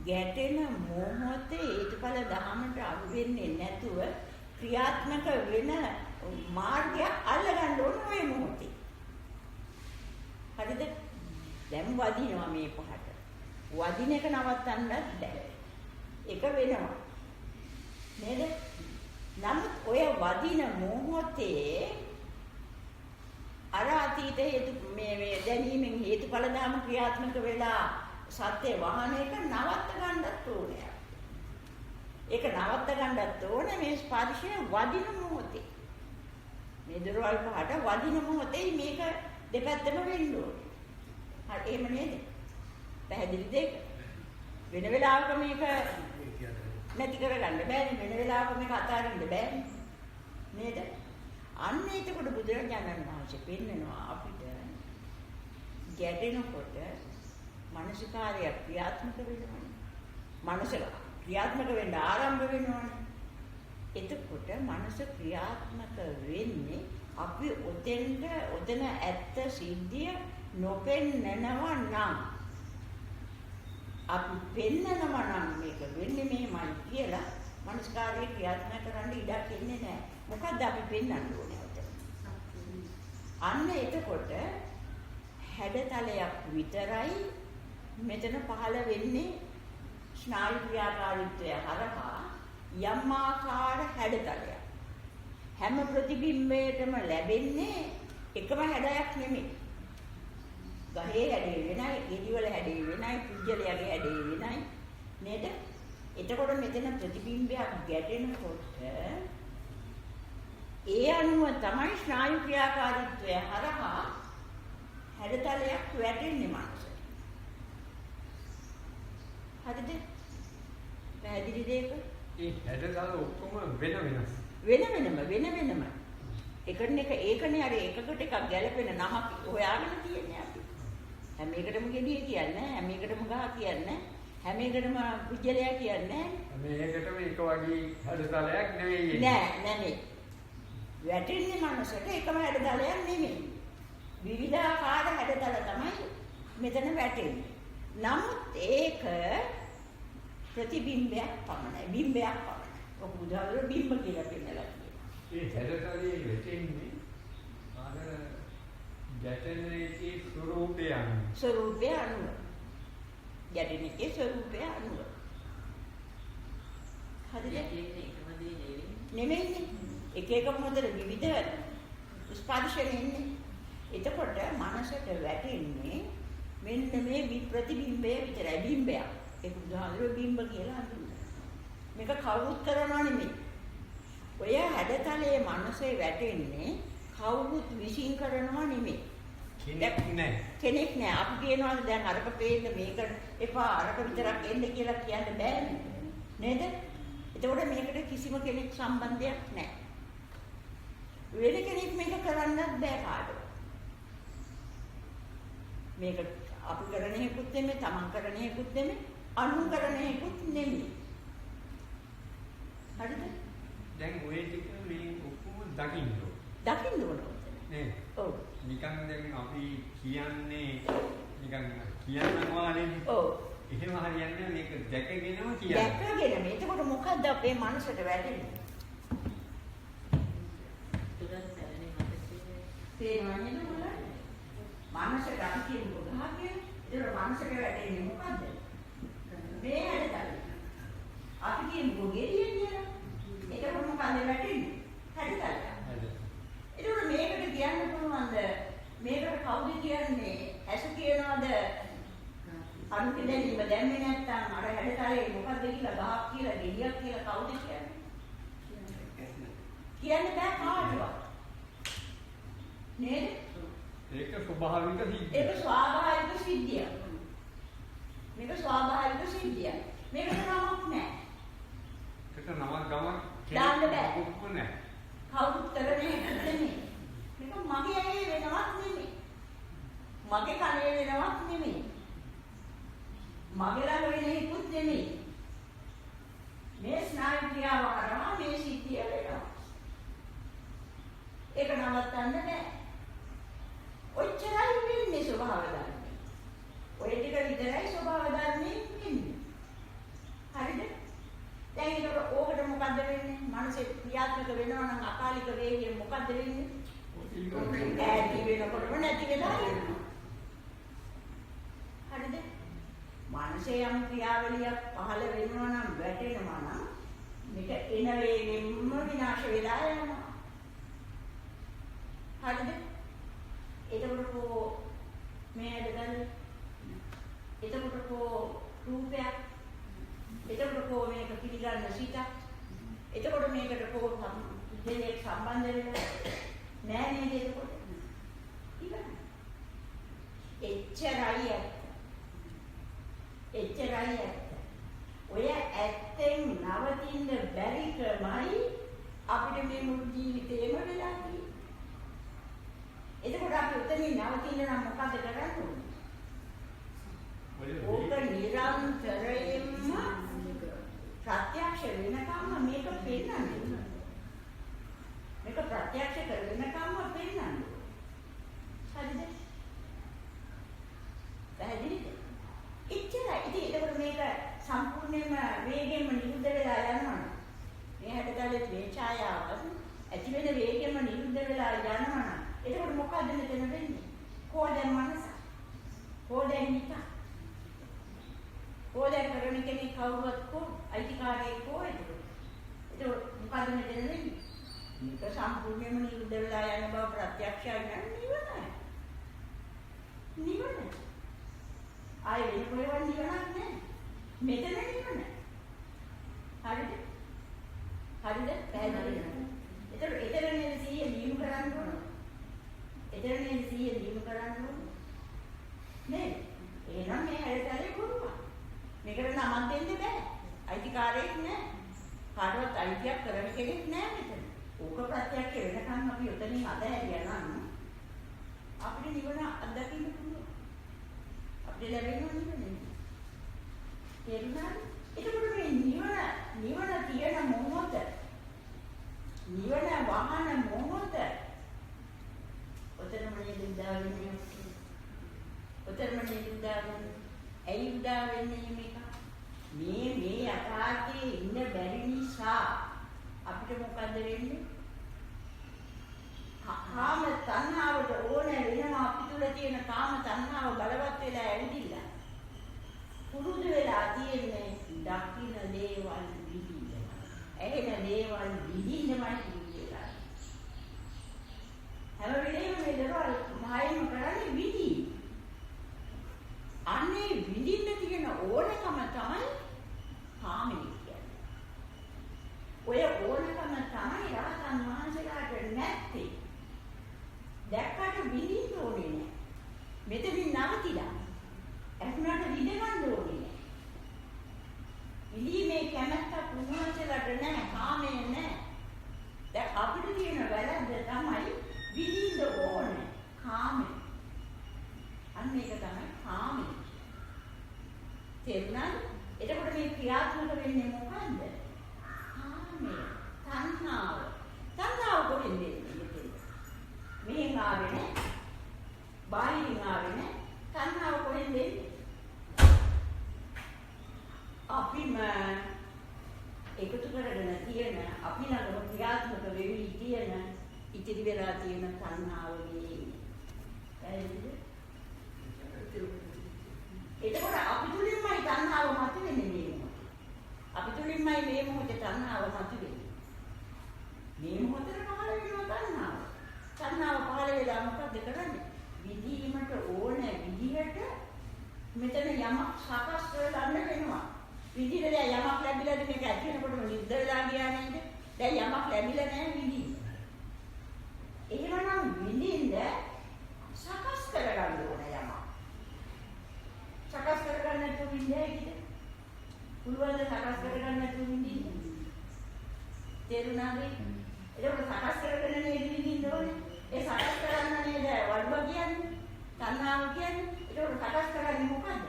ගැටෙන මොහොතේ හේතුඵල ධමයට අහු වෙන්නේ නැතුව ක්‍රියාත්මක වෙන මාර්ගය අල්ලගන්න ඕන ඔය මොහොතේ. හරිද? දැන් වදිනවා මේ පහට. වදින එක නවත්තන්නත් බැහැ. ඒක වෙනවා. නේද? නමුත් ඔය වදින මොහොතේ අර අතීත හේතු මේ දැනීමෙන් හේතුඵල ධර්ම ක්‍රියාත්මක වෙලා සත්‍ය වහන එක නවත්ත ගන්නත් ඕනේ. ඒක නවත්ත ගන්නත් ඕනේ මේ ස්පර්ශය වදින මොහොතේ. මේ දරවල් පහට වදින මොහොතේ මේක දෙපැත්තම වෙන්න ඕනේ. හරි එහෙම නේද? පැහැදිලිද ඒක? වෙන වෙලාවක මේක නැති කරගන්න බෑනේ. වෙන වෙලාවක මේක අතාරින්න බෑනේ. නේද? අන්න එතකොට බුදුරජාණන් වහන්සේ පෙන්නනවා අපිට ගැටෙනකොට මානසිකාර්ය ක්‍රියාත්මක වෙනවනේ. මනස ක්‍රියාත්මක වෙන්න ආරම්භ වෙනවනේ. එතකොට මනස ක්‍රියාත්මක වෙන්නේ අපි ඔතන ඇත්ත සිද්ධිය නොපෙන්නනවා නම් අපි පෙන්නනවා නම් මේක වෙන්නේ මෙහෙමයි කියලා මනස්කාරයේ ක්‍රියාත්මක කරන්න ඉඩක් ඉන්නේ නැහැ. මොකද්ද අපි පෙන්වන්න ඕනේ උතන? අන්න එතකොට හැඩතලයක් විතරයි මෙතන පහළ වෙන්නේ ස්නායු ක්‍රියාකාරීත්වය හරහා යම් ආකාර හැඩතලයක්. හැම ප්‍රතිබිම්බයකටම ලැබෙන්නේ එකම හැඩයක් නෙමෙයි. ගහේ හැඩය වෙනයි, ගෙඩිවල හැඩය වෙනයි, කුජලයේ හැඩය වෙනයි නේද? එතකොට මෙතන ප්‍රතිබිම්බයක් ගැටෙනකොට ඒ අනුව තමයි ස්නායු ක්‍රියාකාරීත්වය හරහා හැඩතලයක් වැටෙන්නේ මනසට. හරිද? පැහැදිලිද ඒක? ඒ හැඩතල ඔක්කොම වෙනස්. වෙනම. ඒකනේ අර එකකට එකක් ගැලපෙන නමක් හොයාගෙන තියෙන්නේ අපි. හැම එකටම ගෙඩිය කියන්නේ, හැම එකටම ගහ කියන්නේ, හැම එකටම කුජලයා කියන්නේ. හැම එකටම එක වගේ හැඩතලයක් නෙවෙයි. නෑ. වැටෙන්නේ මනසට එකම හැඩතලයක් නෙමෙයි. විවිධාකාර හැඩතල තමයි මෙතන වැටෙන්නේ. නමුත් ඒක ප්‍රතිබිම්බයක් පමණයි. බිම්බයක් පමණයි. ඔක උදාහරණ බිම්බ කියලා පෙන්නලා තියෙනවා. ඒ හැඩතලයේ වැටෙන්නේ අර ගැටෙන එකේ ස්වરૂපය අනුව. ස්වરૂපය අනුව. ගැටෙන එකේ ස්වરૂපය අනුව. හරිද? එකම දේ නෙමෙයි. එක මොහොතේ විවිධ ස්පර්ශ වෙන්නේ. එතකොට මනසට වැටෙන්නේ මෙන්න මේ ප්‍රතිබිම්බය විතරයි. බිම්බයක්. ඒක උදාහරණ බිම්බ කියලා හඳුන්වනවා. මේක කවුරුත් කරනවා නෙමෙයි. ඔය හැඩතලයේ මනසේ වැටෙන්නේ කවුරුත් විශ්ින් කරනවා නෙමෙයි. කෙනෙක් නෑ. අපි කියනවා දැන් අරක පේන්න මේක එපා අරක විතරක් එන්න කියලා කියන්න බෑනේ. නේද? එතකොට මේකට කිසිම කෙනෙක් සම්බන්ධයක් නෑ. වෙන කෙනෙක් මේක කරන්නත් බෑ කාටවත්. මේක අපි කරන හේකුත් නෙමෙයි, තමන් කරන හේකුත් නෙමෙයි, අනුන් කරන හේකුත් නෙමෙයි. හරිද? දැන් ඔය ටික මේ ඔක්කොම දකින්න ඕන. දකින්න ඕන. නේ? ඔව්. නිකන් දැන් අපි කියන්නේ නිකන් කියන්නවානේ. ඔව්. එහෙම හරියන්නේ මේක දැකගෙනම කියන්නේ. දැකගෙන එතකොට මොකද්ද අපේ මනසට වැටෙන්නේ? තේරෙන්නේ නැහැ. මනසට අපි කියනකොට ගහ කියන්නේ ඒක මනසට වැටෙන්නේ මොකද්ද? මේ හැඩතල. අපි කියනකොට ගෙඩිය කියලා. ඒකට මොකද්ද වැටෙන්නේ? හැඩතල. ඒකට මේකට කියන්න පුළුවන්ද? මේකට කවුද කියන්නේ? ඇස කියනවාද? අනුක දැනීම දැම්මේ නැත්නම් අර හැඩතලේ මොකද්ද කියලා ගහක් කියලා ගෙඩියක් කියලා කවුද කියන්නේ? කියන්න බෑ කාටවත්. නේද? ඒක ස්වභාවික සිද්ධිය. ඒක ස්වාභාවික සිද්ධිය. මේක ස්වාභාවික සිද්ධිය. මේකට නමක් නැහැ. ඒක නමක් ගමක් දාන්න බෑ. ඔක්කොම නැහැ. කවුරුත් කරන්නේ නෙමෙයි. මේක මගේ ඇයේ වෙනවත් නෙමෙයි. මගේ කනේ වෙනවත් නෙමෙයි. මගේ ළඟ වෙන එකකුත් නෙමෙයි. මේ ස්නායු ක්‍රියාව කරනවා මේ සිද්ධිය වෙනවා. ඒක නවත්තන්න බෑ. ඔච්චරයි වෙන්නේ ස්වභාව ධර්ම. ඔය ටික විතරයි ස්වභාව ධර්මයෙන් වෙන්නේ. හරිද? දැන් ඒක ඕකට මොකද්ද වෙන්නේ? මනසේ ක්‍රියාත්මක වෙනවා නම් අකාලික වේගයෙන් මොකද්ද වෙන්නේ? ඇති වෙනකොටම නැති වෙලා යනවා. හරිද? මනසේ යම් ක්‍රියාවලියක් පහළ වෙනවා නම් වැටෙනවා නම් මේක එන වේගෙන්ම විනාශ වෙලා යනවා. හරිද? එතකොට මේ ඇදගන්නේ එතකොට රූපයක් එතකොට මේක පිළිගන්න සිතක් එතකොට මේකට දෙයක් සම්බන්ධ වෙලා නෑ නේද එතකොට ඉතින් එච්චරයි ඔය ඇත්තෙන් නවතින්න බැරි ක්‍රමයි අපිට මේ මුළු ජීවිතේම වෙලා තියෙන්නේ. එතකොට අපි උතනින් නවතින්න නම් මොකද කරන්න ඕනේ? ඕක නිරන්තරයෙන්ම ප්‍රත්‍යක්ෂ වෙනකම්ම මේක පෙන්නන්නේ. මේක ප්‍රත්‍යක්ෂ කරගෙනකම්ම පෙන්නන්නේ. හරිද? පැහැදිලිද? එච්චරයි. ඉතින් ඒකට මේක සම්පූර්ණයෙන්ම වේගෙන්ම නිරුද්ධ වෙලා යනවා. මේ හැඩතලේ මේ ඡායාව ඇති වෙන වේගෙන්ම නිරුද්ධ වෙලා යනවා. එතකොට මොකද මෙතන වෙන්නේ? කොහෙන් මනස? කොහෙන් හිත? කොහෙන් කරන කෙනෙක් කවුරුත් අයිතිකාරයෙක් කොහෙද? එතකොට මොකද මෙතන වෙන්නේ? මේක සම්පූර්ණයෙන්ම නිරුද්ධ වෙලා යන බව ප්‍රත්‍යක්ෂයි නම් නිවන. ආයෙ වෙන කොහෙවත් නිවනක් නැහැ. මෙතන නිවන. හරිද? පැහැදිලිද? එතන නේද සිහිය දියුණු කරන්න ඕන. නේද? එහෙනම් මේ හැඩතලේ බොරුවක්. මේකට නමක් දෙන්න බෑ. අයිතිකාරයෙක් නැහැ. කාටවත් අයිතියක් කරන කෙනෙක් නැහැ මෙතන. ඕක ප්‍රත්‍යක්ෂ වෙනකන් අපි උතනින් අදහැරියා නම් අපිට නිවන අත්දකින්න පුළුවන්. අපිට ලැබෙන්නේ නිවන. තේරුණාද? එතකොට මේ නිවන තියෙන මොහොත නිවන වහන මොහොත ඔතනම නේද උදාවෙන්නේ. ඇයි උදා වෙන්නේ මේක? මේ යථාර්ථයේ ඉන්න බැරි නිසා අපිට මොකද වෙන්නේ? කාම තණ්හාවට ඕන වෙනවා. අපි තුල තියෙන කාම තණ්හාව බලවත් වෙලා ඇවිදිලා පුරුදු වෙලා තියෙන්නේ දකින්න දේවල් විඳින්න. ඇහෙන දේවල් විඳින්නමයි කියලා. හැම වෙලේම මේ දේවල් මායිම කරන්නේ විඳින්න. අනේ විඳින්න තියෙන ඕනකම තමයි කාමී කියන්නේ. ඔය ඕනකම තමයි රහතන් වහන්සේලාට නැත්තේ. දැක්කට විඳින්න ඕනේ නෑ. මෙතනින් නවතිලා. ඇතුළට විඳ ගන්න ඕනේ නෑ. විඳීමේ කැමැත්තක් උන්වහන්සේලාට නෑ. කාමය නෑ. දැන් අපිට තියෙන වැරද්ද තමයි විඳින්න ඕනේ. කාමය. අන්න ඒක තමයි කාමය. තේරුණාද? එතකොට මේ ක්‍රියාත්මක වෙන්නේ මොකන්ද? කාමය, තණ්හාව. තණ්හාව කොහෙන්ද එන්නේ? මෙහෙන් ආවේ නෑ. බාහිරින් ආවේ නෑ. තණ්හාව කොහෙන්ද එන්නේ? අපිම එකතු කරගෙන තියෙන අපි ළඟම ක්‍රියාත්මක වෙවි තියෙන ඉතිරි වෙලා තියෙන තණ්හාවගේ එන්නේ. එතකොට අපි තුලින්මයි තණ්හාව මතුවෙන්නේ මේ මොහොතේ. අපි තුලින්මයි මේ මොහොතේ තණ්හාව මතුවෙන්නේ. මේ මොහොතේ පහළ වෙන තණ්හාව. තණ්හාව පහළ වෙලා මොකද කරන්නේ? විදීමට ඕන විදිහට මෙතන යමක් සකස් කරගන්න වෙනවා. විදිහට යමක් ලැබිලාද මේක ඇති වෙනකොටම නිද්ද වෙලා ගියා නේද? දැන් යමක් ලැබිලා නැහැ විදිහ. එහෙමනම් විඳින්න සකස් කරගන්න ඕන යමක්. සකස් කරගන්න නැතුව විඳින්නේ කිද? පුළුවන් ද සකස් කරගන්න නැතුව විඳින්න? තේරුණාද? ඒක සකස් කරගෙන නේද විඳින්න ඕනේ. ඒ සකස් කරන්න නේද වඩුව කියන්නේ? තණ්හාව කියන්නේ. ඒක සකස් කරන්නේ මොකද්ද?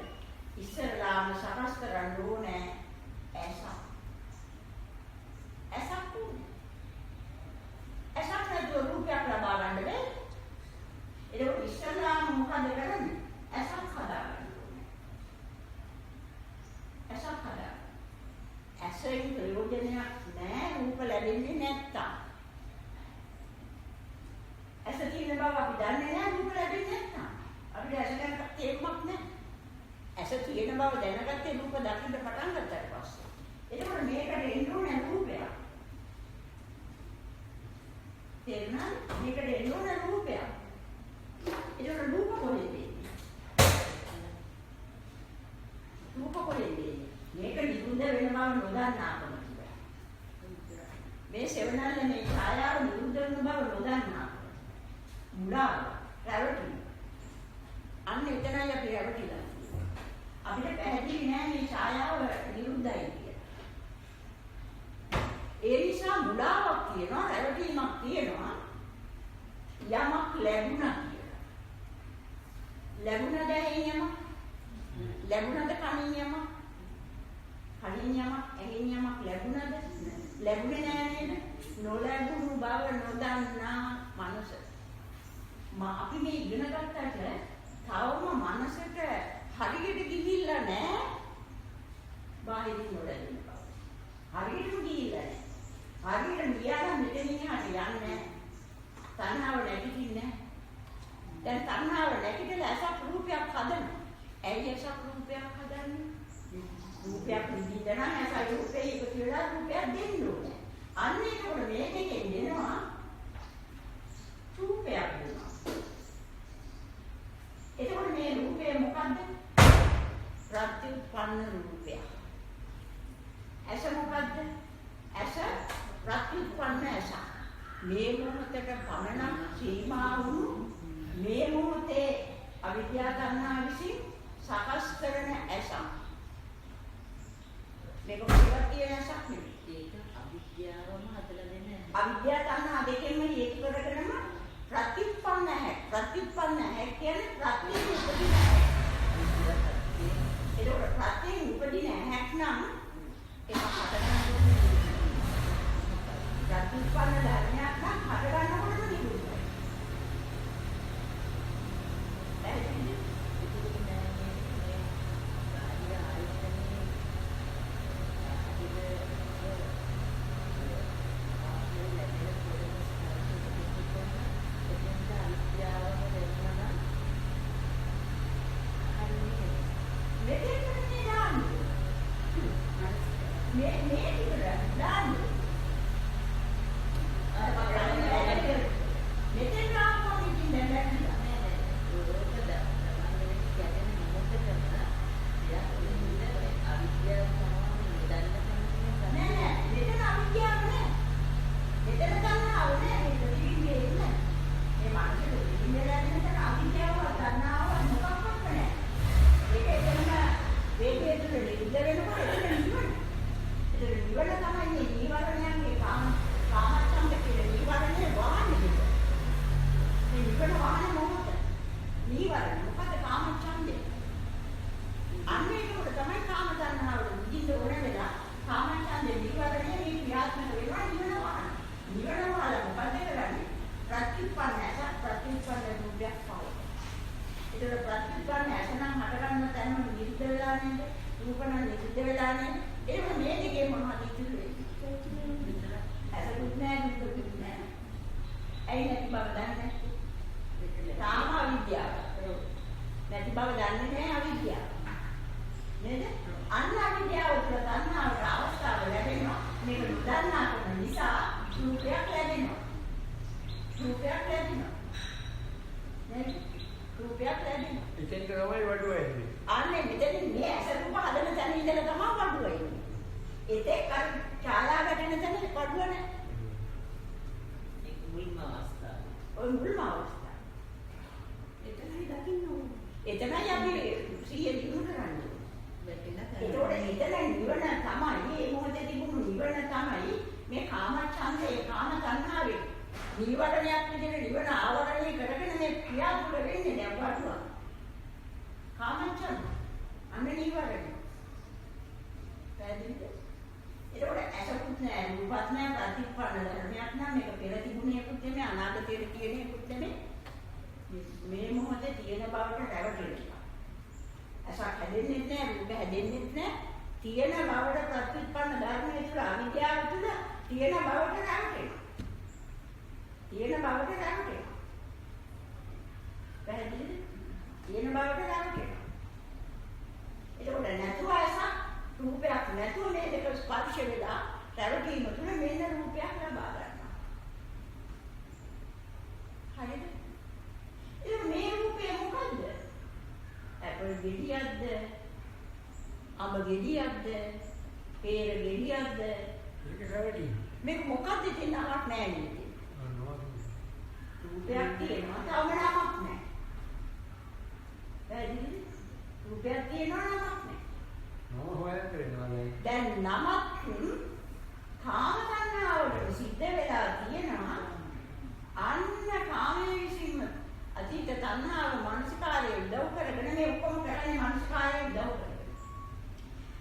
ඉස්සරලාම සකස් කරන්න ඕනේ ඇසක්. ඇසක් උනේ. ඇසක් නැතුව රූපයක් ලබා ගන්න බැහැ. ඒක ඉස්සරලාම මොකද කරන්නේ? ඇසක් හදාගන්න ඕනේ. ඇසක් හදා. ඇසෙන් ප්‍රයෝජනයක් නැහැ රූප ලැබෙන්නේ නැත්තම්. බව දැනගත්තේ රූප දකින්න පටන් ගත්තට පස්සේ. එතකොට මේකට එන්න ඕනේ රූපයක්. තේරුණාද? මේකට එන්න ඕනේ රූපයක්. ඒකට රූප කොහෙද එන්නේ? රූප කොහෙද එන්නේ? මේක නිරුද්ධ වෙන බව නොදන්නාකම කියලා. මේ සෙවණල්ල මේ ඡායාව නිරුද්ධ වෙන බව නොදන්නාකම. මුලාව, රැවටිලි. අන්න එතනයි අපි රැවටිලා. අපිට පැහැදිලි නෑ මේ ඡායාව නිරුද්ධයි කියලා. ඒ නිසා මුලාවක් තියෙනවා, රැවටීමක් තියෙනවා. යමක් ලැබුණා කියලා. ලැබුණද ඇහෙන් යමක්? ලැබුණද කනින් යමක්? කනින් යමක්, ඇහෙන් යමක් ලැබුණද? ලැබුණේ නෑ නේද? නොලැබුණු බව නොදන්නා මනස. අපි මේ ඉගෙන ගත්තට තවම මනසට හරියට ගිහිල්ලා නෑ බාහිරින් නොලැබෙන බව. හරියටම ගිහිල්ලා නෑ. හරියට ගියාම මෙතනින් එහාට යන්නේ නෑ. තණ්හාව නැගිටින්නේ නෑ. දැන් තණ්හාව නැගිටලා අසක් රූපයක් හදනවා. ඇයි අසක් රූපයක් හදන්නේ? රූපයක් නිදිදන නැසයි රූපේ එකතු වෙලා රූපයක් දෙන්න ඕනේ. අන්න ඒකවල මේකෙන් දෙනවා රූපයක් දෙනවා. එතකොට මේ රූපය මොකද්ද? ප්‍රත්‍යুৎপন্ন රූපයක්. ඇස මොකද්ද? ඇස ප්‍රත්‍යুৎপন্ন ඇස. මේ මොහොතට පමණක් සීමා වූ මේ මොහොතේ අවිද්‍යා තණ්හා විසින් සකස් කරන ඇස. මේක මොකක්ද කියන ඇසක් නෙවෙයි. ඒක අවිද්‍යාවම හදලා දෙන. අවිද්‍යා තණ්හා දෙකෙන්ම හේතු කරගෙනම ප්‍රත්‍යুৎপন্ন හැ. ප්‍රත්‍යুৎপন্ন හැ කියන්නේ ප්‍රත්‍යයෙන් උපදින හැ. ඒක ප්‍රත්‍යයෙන් උපදින හැක් නම් ඒක හදගන්න ප්‍රත්‍යুৎপন্ন ධර්මයක් නම් හදගන්නකොටම නිරුද්ධයි. පැහැදිලිද? ගෙඩියක්ද? පෙර ගෙඩියක්ද? ඒක රැවටි. මේක මොකක්ද කියන නමක් නෑ නේද? රූපයක් තියෙනවා තව නමක් නෑ. පැහැදිලිද? රූපයක් තියෙනවා නමක් නෑ. නම හොයන්න වෙනවා නේද? දැන් නමක් කාම තණ්හාවට සිද්ධ වෙලා තියෙනවා. අන්න කාමයේ විසින්ම අතීත තණ්හාව මානසිකාරයේ උදව් කරගෙන මේ ඔක්කොම කරන්නේ මානසිකාරයේ උදව් කරගෙන.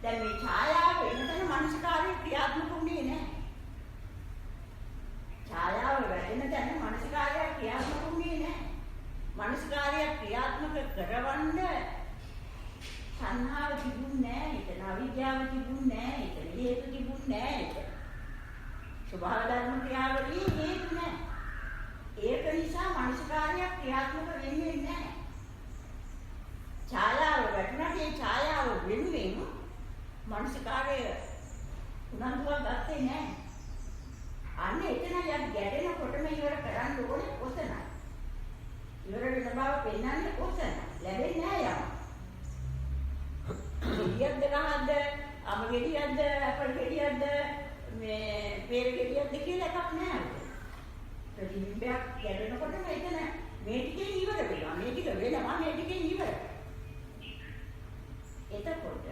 දැන් මේ ඡායාව වෙනතන මානසිකාරයේ ක්‍රියාත්මක වුණේ නැහැ. ඡායාව වෙන තැන මානසිකාරය ක්‍රියාත්මක වුණේ නැහැ. මානසිකාරය ක්‍රියාත්මක කරවන්න තණ්හාව තිබුණේ නැහැ. ඒක අවිද්‍යාව තිබුණේ නැහැ. ඒක හේතු තිබුණේ නැහැ. ස්වභාව ධර්ම ක්‍රියාවලියේ හේතු නැහැ. ඒක නිසා මානසිකාරය ක්‍රියාත්මක වෙන්නේ නැහැ. ඡායාව වැටුණාට ඒ ඡායාව වෙනුවෙන් මානසිකාරය උනන්දුවක් ගත්තේ නැහැ. අන්න එතන යත් ගැටෙනකොටම ඉවර කරන්න ඕනේ ඔතනයි. ඉවර වෙන බව පෙන්වන්නේ ඔතන. ලැබෙන්නේ නැහැ යම. ගෙඩියක්ද ගහක්ද, අම ගෙඩියක්ද, අපල් ගෙඩියක්ද, මේ පෙර ගෙඩියක්ද කියලා එකක් නැහැ. ප්‍රතිබිම්බයක් ගැටෙනකොටම එතන මේ ටිකෙන් ඉවර වෙනවා. මේ ටික වෙනවා මේ ටිකෙන් ඉවර. එතකොට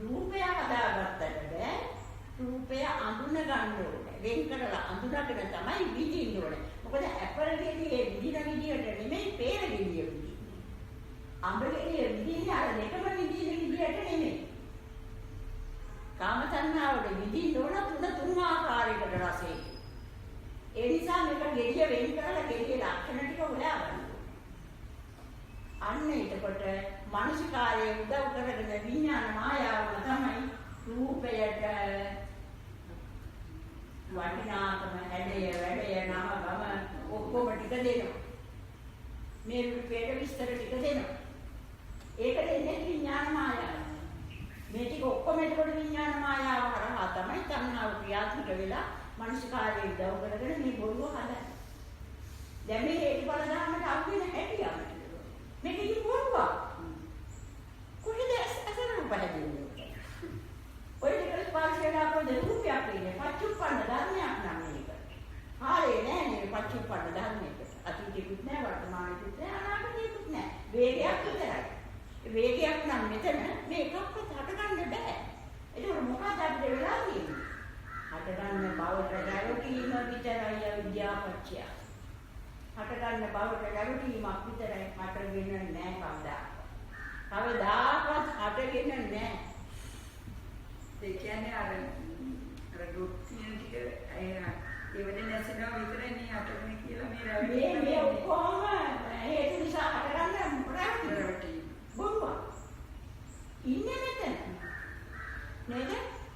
රූපය හදාගත්තට බෑ. රූපය අඳුන ගන්න ඕනේ. වෙන් කරලා අඳුනගෙන තමයි විඳින්න ඕනේ. මොකද ඇපල් ගෙඩියේ විඳින විදියට නෙමෙයි පෙර ගෙඩිය විඳින්නේ. අඹ ගෙඩිය විඳින්නේ අර දෙකම විඳින විදියට නෙමෙයි. කාම තණ්හාවට විඳින්න ඕන තුන් ආකාරයකට රසෙයි. ඒ නිසා මේක ගෙඩිය වෙන් කරලා ගෙඩියේ ලක්ෂණ ටික හොයා ගන්න. අන්න එතකොට මානසිකාරයේ උදව් කරගෙන විඥාන මායාවම තමයි රූපයට වටිනාකම හැඩය වැඩය නම ගම ඔක්කොම ටික දෙනවා. මේ රූපයට විස්තර ටික දෙනවා. ඒක දෙන්නේ විඥාන මායාව. මේ ටික ඔක්කොම එතකොට විඥාන මායාව හරහා තමයි තණ්හාව ක්‍රියාත්මක වෙලා මානසිකාරයේ උදව් කරගෙන මේ බොරුව හදන්නේ. දැන් මේ හේතුඵල ධර්මයට අහු වෙන හැටියක්. මේක ඉතින් බොරුවක්. කොහෙද අසරණ රූප හැදෙන්නේ? ඔය ටික ස්පර්ශයලා පොද රූපයක් ඉන්නේ පච්චුප්පන්න ධර්මයක් නම් මේක. හරිය නෑ නේ පච්චුප්පන්න ධර්මයක. අතීතෙකුත් නෑ වර්තමානෙකුත් නෑ අනාගතෙකුත් නෑ. වේගයක් විතරයි. වේගයක් නම් මෙතන මේකක්වත් හටගන්න බෑ. ඒක මොකක්ද අපිට වෙලා තියෙන්නේ? හටගන්න බවට ගැළපීම විතරයි විද්‍යාපච්චය. හටගන්න බවට ගැළපීමක් විතරයි හටගෙන නෑ කවදා. කවදාවත් හටගෙන නෑ. ඒ කියන්නේ අර ඩොට් කියන ටික ඒවලේ නැසෙනවා විතරයි මේ හටගන්නේ කියලා මේ රැවටි. මේ ඔක්කොම හේතු නිසා හටගන්න රැවටි. බොරුවක්. ඉන්නේ මෙතන. නේද?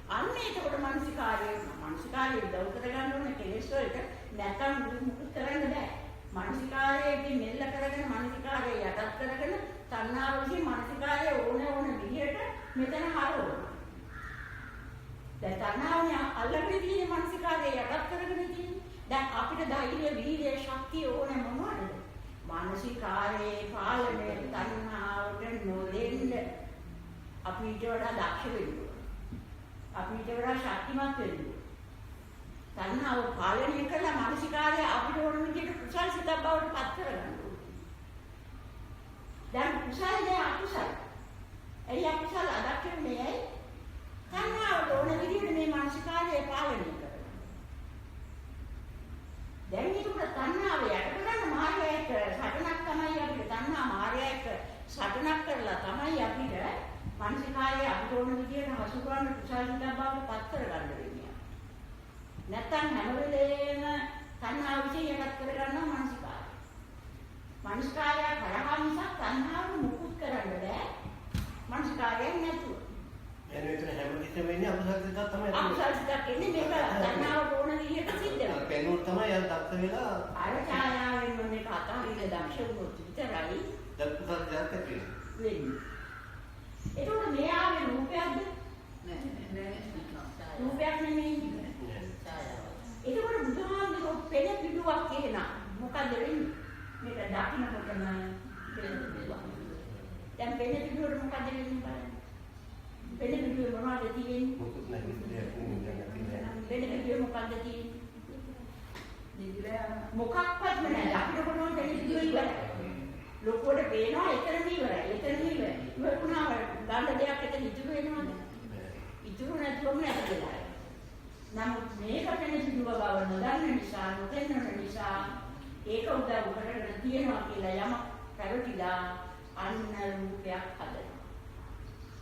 අන්න ඒකට මානසිකාරයේ උදව් කරගන්න ඕනේ කෙලෙස් වලට නැත්නම් මුකුත් කරන්න බෑ. මානසිකාරයේ මෙල්ල කරගෙන මානසිකාරයේ යටත් කරගෙන තණ්හාව විසින් මානසිකාරයේ ඕන විදියට මෙතන හරවනවා. දැන් තණ්හාවනේ අල්ලගෙන තියෙන මානසිකාරයේ යටත් කරගෙන තියෙන්නේ. දැන් අපිට ධෛර්ය, වීර්ය, ශක්තිය ඕනේ මොනවද? මානසිකාරයේ පාලනය තණ්හාවට නොදෙන්න අපිට වඩා දක්ෂ වෙන්න ඕනේ. අපිට වඩා ශක්තිමත් වෙන්න ඕනේ. තණ්හාව පාලනය කරලා මානසිකාරය අපිට ඕන විදිහට කුසල් සිතක් බවට පත් කරගන්න ඕනේ. දැන් කුසල්නේ අකුසල්. එයි අකුසල් අදක්ෂනේ ඇයි? තණ්හාවට ඕන විදිහට මේ මානසිකාරය පාලනය කරනවා. දැන් මේක තණ්හාව යට කරන්න මාර්ගයක සටනක් තමයි අපිට තණ්හා මාර්ගයක සටනක් කරලා තමයි අපිට මානසිකාරය අපිට ඕන විදිහට හසු කරන්න කුසල් සිතක් බවට පත් කරගන්න වෙන්නේ. නැත්තම් හැම වෙලේම තණ්හාව විසින් යටත් කරගන්නවා මානසිකාරය. මානසිකාරය කරහා නිසා තණ්හාව මුකුත් කරන්න බෑ. මානසිකාරයෙන් නැතුව. එන විතර හැමතිස්සෙම වෙන්නේ අකුසල් සිතක් තමයි. අකුසල් සිතක් එන්නේ මේක තණ්හාවට ඕන විදිහට සිද්ධ වෙනවා. පෙනුත් තමයි යන් දක්ෂ වෙලා අර ඡායාවෙන් මේක අතහරින දක්ෂ වුණොත් විතරයි දක්ෂ ජාතක වෙන්නේ. ඒකෝට මේ ආවේ රූපයක්ද? නෑ රූපයක් නෙමෙයි. ඒකෝට බුදුහාමුදුරුවෝ පෙළ පිටුවක් කියනවා. මොකද වෙන්නේ? මේක දකින්නකොටම පෙළ පිටුවක්. දැන් පෙළ පිටුවට මොකද වෙන්නේ බලන්න. වෙන පිටුවේ මොනවද තියෙන්නේ? මොකුත් නැහැ. වෙන පිටුවේ මොකක්ද තියෙන්නේ? නිදිලා මොකක්වත් නැහැ. අපිට කොහොමද වෙන පිටුවේ ඉවරයි. ලොකුවට පේනවා එතනම ඉවරයි. එතනම ඉවරයි. ඉවරුණාම ගන්න දෙයක් එතන ඉතුරු වෙනවද? ඉතුරු නැතුවම නැතිලා. නමුත් මේකට නිදුව බව නොදන්න නිසා නොදන්න නිසා ඒක උදව් කරගෙන තියනවා කියලා යම පැවතිලා අන්න රූපයක් හදනවා.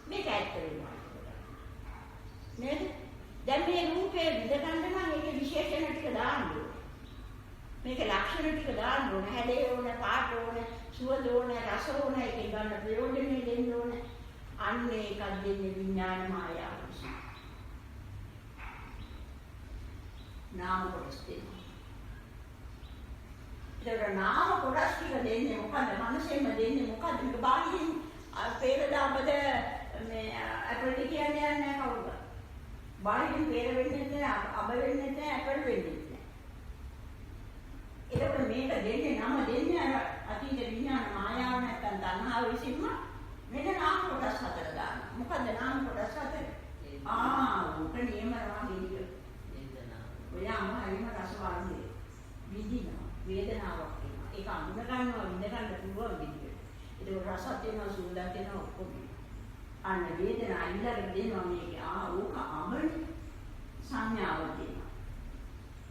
මේක ඇත්ත වෙනවා. නේද? දැන් මේ රූපේ විඳගන්න නම් ඒකේ විශේෂණ ටික දාන්න ඕනේ. මේකේ ලක්ෂණ ටික දාන්න ඕනේ. හැඩය ඕනේ, පාට ඕනේ, සුවඳ ඕනේ, රස ඕනේ, ඒකෙන් ගන්න ප්‍රයෝජනෙ දෙන්න ඕනේ. අන්න ඒකක් දෙන්නේ විඥාන මායාව නිසා. නාම කොටස් දෙනවා. ඒක නාම කොටස් ටික දෙන්නේ මොකද්ද? මනසෙම දෙන්නේ මොකද්ද? මේක බාහිරින් පේරදාමද මේ අපිට කියන්නේ නැහැ කවුරුද? බාහිරින් පේර වෙන්නේ නැහැ, අබ වෙන්නේ නැහැ, අපල් වෙන්නේ නැහැ. ඒක මේක දෙන්නේ නම දෙන්නේ අර අතීත විඥාන මායාව නැත්තම් තණ්හාව විසින්ම මෙන්න නාම කොටස් හතර දානවා. මොකද්ද නාම කොටස් හතර? උක නියම රාගීය. ඔයාම හරිම රසවාදී විඳිනවා වේදනාවක් වෙනවා ඒක අඳුන ගන්නවා විඳ ගන්න පුළුවන් විදිහට ඒක රසත් වෙනවා සුවඳත් වෙනවා ඔක්කොම අන්න වේදනාව ඉල්ලගෙන දෙනවා මේක ඕක අමරණ සංඥාවක් දෙනවා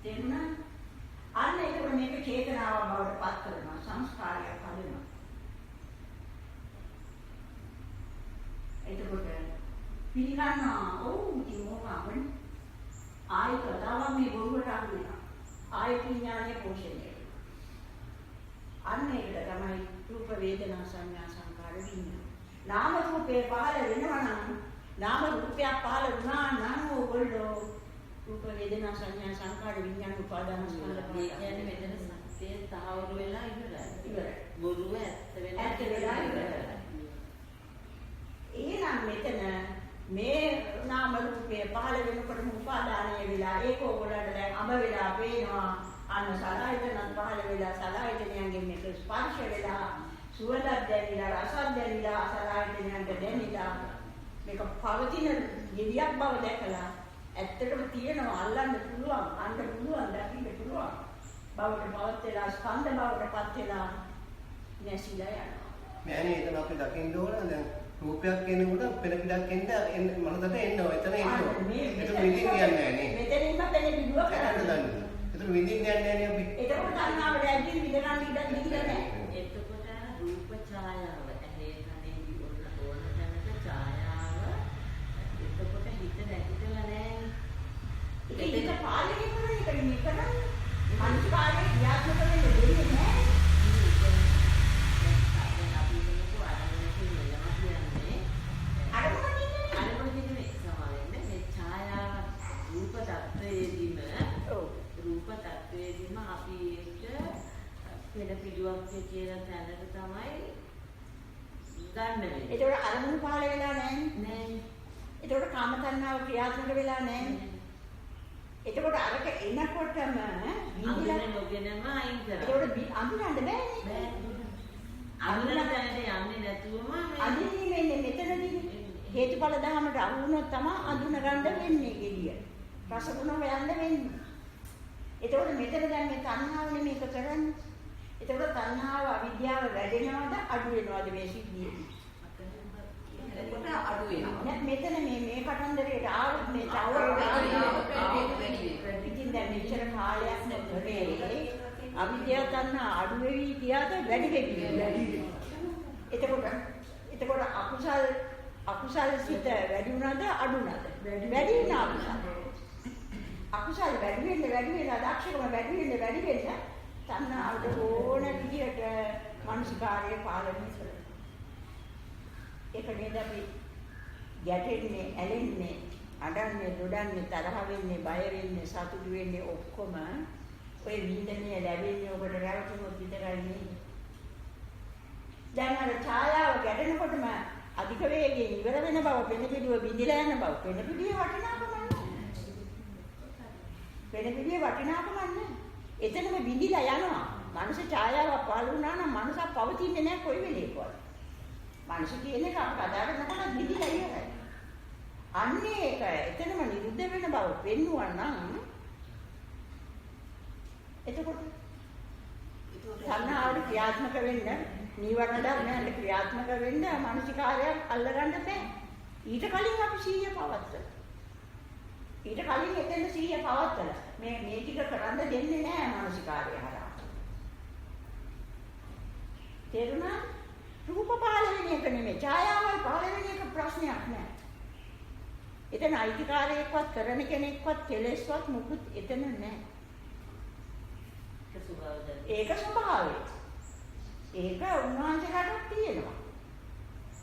තේරුණා අන්න ඒක මේක චේතනාවක් බවට පත් කරනවා සංස්කාරයක් හදනවා එතකොට පිළිගන්නවා ඉතින් ඕක අමරණ ආයි කතාවක් මේ බොරුවට අහු වෙනවා. ආයි විඥානයේ පෝෂණය වෙනවා. අන්න ඒකට තමයි රූප වේදනා සංඥා සංකාර විඥාන. නාම රූපේ පහළ වෙනවා නම් නාම රූපයක් පහළ වුණා නම් ඕගොල්ලෝ රූප වේදනා සංඥා සංකාර විඥාන උපාදාන ස්කන්ධ කියන්නේ මෙතන සත්‍යය තහවුරු වෙලා ඉවරයි. බොරුව ඇත්ත වෙලා ඉවරයි. එහෙනම් මෙතන මේ නාම රූපේ පහළ වෙනකොටම උපාදානය වෙලා ඒක ඕගොල්ලන්ට දැන් අඹ වෙලා පේනවා අන්න සලආයතනත් පහළ වෙලා සලආයතනයන්ගෙන් මේක ස්පර්ශ වෙලා සුවඳක් දැනෙලා රසක් දැනෙලා සලආයතනයන්ට දැනෙලා මේක පවතින යෙදියක් බව දැකලා ඇත්තටම තියෙනවා අල්ලන්න පුළුවන් අන්න පුළුවන් දකින්න පුළුවන් බවට පවත් වෙලා ස්කන්ධ බවට පත් වෙලා නැසිලා යනවා මෑණි එතන අපි දකින්න ඕන දැන් රූපයක් කියනකොට පෙළ පිටක් එන්න මනසට එනවා. එතන එනවා. ඒක විඳින්න යන්නේ නැහැ නේ. මෙතනින්ම පෙළ පිටුව කරන්නේ. එතන විඳින්න යන්නේ නැහැ අපි. එතකොට තණ්හාවට ඇවිත් විඳගන්න ඉඩ නැහැ. එතකොට රූප ඡායාව ඇහි කනේ ඕන තැනක ඡායාව එතකොට හිත නැතිදලා නැහැ. ඒක පාලනය කරන එක නිකන් මනස්කාරයේ ක්‍රියාත්මක වෙන්නේ දෙන්නේ නැහැ. පිළිවක් කියලා තැනට තමයි ගන්න වෙන්නේ. ඒතකොට අරමුණු පහළ වෙලා නැහැ. නෑ. ඒතකොට කාම තණ්හාව ක්‍රියාත්මක වෙලා නැහැ. එතකොට අරක එනකොටම විඳින්න නොගෙනම අයින් කරා. ඒතකොට අඳුරන්න බෑනේ. අඳුරන තැනට යන්නේ නැතුවම අඳින්නේ වෙන්නේ මෙතනදී. හේතුඵල ධර්මයට අහු වුණොත් තමයි අඳුන ගන්න වෙන්නේ gediya. රසගුණ හොයන්න වෙන්නේ. එතකොට මෙතන දැන් මේ තණ්හාවනේ මේක කරන්නේ. එතකොට තණ්හාව අවිද්‍යාව වැඩෙනවද අඩු වෙනවද මේ සිද්ධියේදී? එතකොට අඩු වෙනවා. දැන් මෙතන මේ කතන්දරේට ආවොත් මේ තවරේ ඉතින් දැන් මෙච්චර කාලයක් නැතරේ අවිද්‍යාව තණ්හා අඩු වෙවි කියාද වැඩි වෙවි. එතකොට අකුසල් සිත වැඩි වුණාද අඩු වුණාද? වැඩි වුණා අකුසල් වැඩි වෙන්න දක්ෂකම වැඩි වෙන්න තණ්හාවට ඕන විදියට මානසිකාර්යය පාලනය කරනවා. ඒක නේද අපි ගැටෙන්නේ, ඇලෙන්නේ, අඬන්නේ, දොඩන්නේ, තරහ වෙන්නේ, බය වෙන්නේ, සතුටු වෙන්නේ ඔක්කොම ඔය විඳින්නේ ලැබෙන්නේ ඔබට රැවටුනොත් විතරයි නේ. දැන් අර ඡායාව ගැටෙනකොටම අධික වේගයෙන් ඉවර වෙන බව පෙන පිළිව විඳිලා යන බව පෙන පිළිවේ වටිනාකම නැහැ. එතනම විඳිලා යනවා. මනස ඡායාවක් පාළු වුණා නම් මනසක් පවතින්නේ නැහැ කොයි වෙලේකවත්. මනස කියන එක අපට අදාළ නැකත් විඳිලා ඉවරයි. අන්නේ ඒක එතනම නිරුද්ධ වෙන බව පෙන්වුවා නම් එතකොට තණ්හාවට ක්‍රියාත්මක වෙන්න නීවරණ ධර්මයන් ක්‍රියාත්මක වෙන්න මානසිකාරයක් අල්ලගන්න බෑ. ඊට කලින් අපි සීය පවත්තලා. ඊට කලින් එතෙන් සීය පවත්තලා. මේ ටික කරන්න දෙන්නේ නෑ මානසිකාරය හරහා. තේරුණා? රූප පහළ වෙන එක නෙමෙයි. ඡායාවල් පහළ වෙන එක ප්‍රශ්නයක් නෑ. එතන අයිතිකාරයෙක්වත් කරන කෙනෙක්වත් කෙලෙස්වත් මුකුත් එතන නෑ. ඒක ස්වභාවය. ඒක උන්වහන්සේලාට තියෙනවා.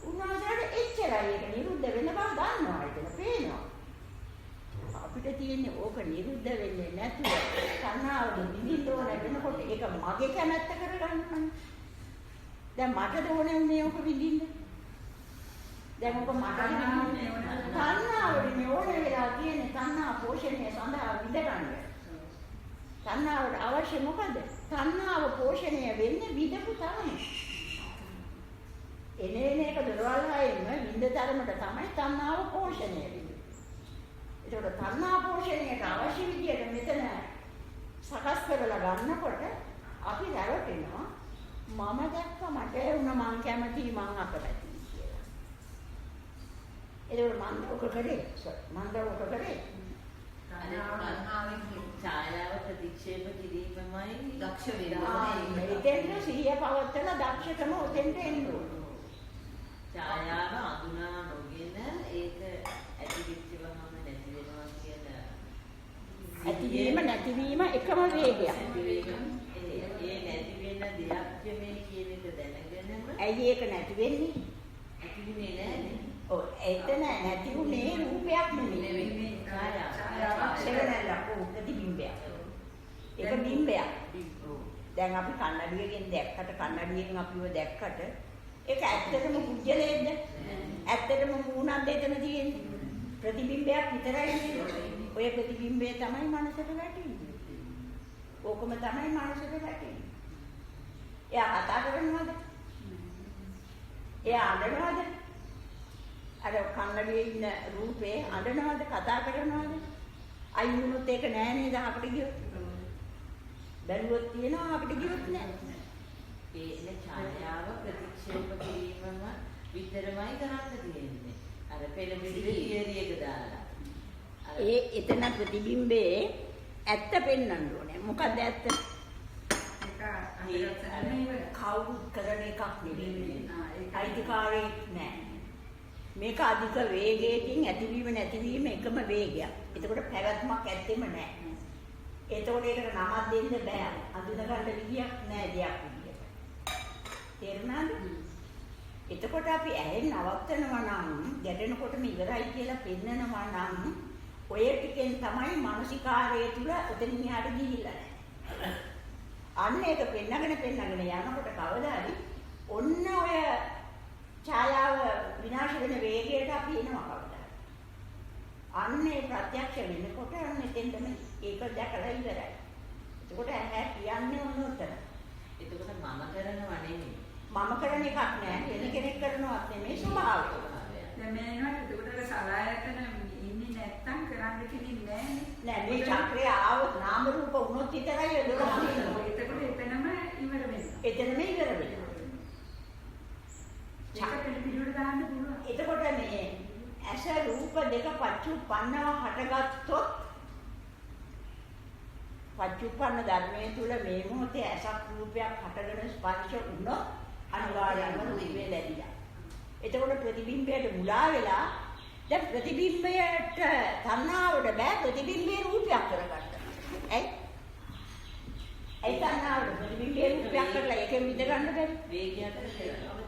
උන්වහන්සේලාට එච්චරයි ඒක නිරුද්ධ වෙන බව දන්නවා. එතන පේනවා. අපිට තියෙන්නේ ඕක නිරුද්ධ වෙන්නේ නැතුව තණ්හාව නිවින්න ඕන වෙනකොට ඒක මගේ කැමැත්ත කරගන්න. දැන් මට ඕනේ උනේ ඕක විඳින්න. දැන් ඔක මට තණ්හාවට ඕනේ වෙලා තියෙන්නේ තණ්හා පෝෂණය සඳහා විඳ ගන්න. තණ්හාවට අවශ්‍ය මොකද? තණ්හාව පෝෂණය වෙන්නේ විදපු තමයි. එනේන එක දරවල් හයෙම විඳ ධර්මයට තමයි තණ්හාව පෝෂණය වෙන්නේ. ඒකට තණ්හා පෝෂණයට අවශ්‍ය විදියට මෙතන සකස් කරලා ගන්නකොට අපි රැවටෙනවා. මම දැක්ක මට වුණ මං කැමති මං අකමැති කියලා. ඒක මම ඔක කරේ. තණ්හාවෙන් ඡායාව ප්‍රතික්ෂේප කිරීමමයි දක්ෂ වෙන්නේ. එතෙන්ට සිහිය පවත්තලා දක්ෂකම උතෙන්ට එන්න ඕන. ඡායාව අඳුනා නොගෙන ඒක ඇතිවෙච්චවම නැති වෙනවා කියලා. ඇතිවීම නැතිවීම එකම වේගයක්. ඒ නැති වෙන දෙයක් මේ කියන එක දැනගෙනම ඇයි ඒක නැති වෙන්නේ? ඇතිවෙන්නේ නැහැ. ඔව් එතන නැති උනේ රූපයක් නෙමෙයි. ඡායාව. ප්‍රතිබිම්බයක්. ඒක බිම්බයක්. දැන් අපි කන්නඩියකින් දැක්කට කන්නඩියෙන් අපිව දැක්කට ඒක ඇත්තටම කුජලයේද? ඇත්තටම මූණක් දෙතන තියෙන්නේ. ප්‍රතිබිම්බයක් විතරයි නේද? ඔය ප්‍රතිබිම්බය තමයි මනසට වැටෙන්නේ. ඕකම තමයි මනසට වැටෙන්නේ. එයා කතා කරනවද? එයා අඬනවද? අර කන්නඩියේ ඉන්න රූපේ අඬනවද? කතා කරනවද? අයිනුනොත් ඒක නෑ නේද අපිට ගියොත්? බැලුවොත් තියෙනවා අපිට ගියොත් නෑ. ඒ ඡායාව ප්‍රතික්ෂේප කිරීමම විතරමයි කරන්න තියෙන්නේ. අර පෙළඹිලි තියරි එක දාලා. ඒ එතන ප්‍රතිබිම්බේ ඇත්ත පෙන්වන්න ඕනේ. මොකක්ද ඇත්ත? කවුරුත් කරන එකක් නෙවෙයි. අයිතිකාරයෙක් නෑ. මේක අධික වේගයකින් ඇතිවීම නැතිවීම එකම වේගයක්. එතකොට පැවැත්මක් ඇත්තෙම නෑ. එතකොට ඒකට නමක් දෙන්න බෑ. අඳුන ගන්න විදියක් නෑ දෙයක් විදියට. තේරුණාද? එතකොට අපි ඇහෙන් නවත්තනවා නම් ගැටෙනකොටම ඉවරයි කියලා පෙන්නනවා නම් ඔය ටිකෙන් තමයි මානසිකාරය තුල උතනින් යාට ගිහිල්ලා නැහැ. අන්න ඒක පෙන්නගෙන යනකොට කවදාද ඔන්න ඔය ඡායාව විනාශ වෙන වේගයට අපි එනවා කවදාද. අන්නේ ප්‍රත්‍යක්ෂ වෙනකොට අන්න එතෙන්දම ඒක දැකලා ඉවරයි. එතකොට ඇහැ කියන්නේ මොනවද? එතකොට මම කරනවා නෙමෙයි. මම කරන එකක් නෑ. වෙන කෙනෙක් කරනවත් නෙමෙයි ස්වභාවය. දැන් මේ නේද ඒකට සලආයතන ඉන්නේ නැත්තම් කරන්න කෙනෙක් නෑනේ. නෑ මේ චක්‍රය ආවොත් නාම රූප වුණොත් විතරයි එදොලහ තියෙන්නේ. එතකොට එතනම ඉවර වෙනවා. එතනම ඉවර වෙනවා. චක්‍රෙ පිළිවෙල දාන්න පුළුවන්. එතකොට මේ ඇස රූප දෙක පච්චුප්පන්නව හටගත්තොත් පච්චුප්පන්න ධර්මයේ තුල මේ මොහොතේ ඇසක් රූපයක් හටගෙන ස්පර්ශ වුණොත් අනිවාර්යයෙන්ම රූපේ ලැබිලා. එතකොට ප්‍රතිබිම්බයට මුලා වෙලා දැන් ප්‍රතිබිම්බයට තණ්හාවට බෑ ප්‍රතිබිම්බේ රූපයක් කරගන්න. ඇයි? ඒ තණ්හාවට ප්‍රතිබිම්බේ රූපයක් කරලා ඒකෙන් විඳ ගන්න බැරි. වේගයක් කරලා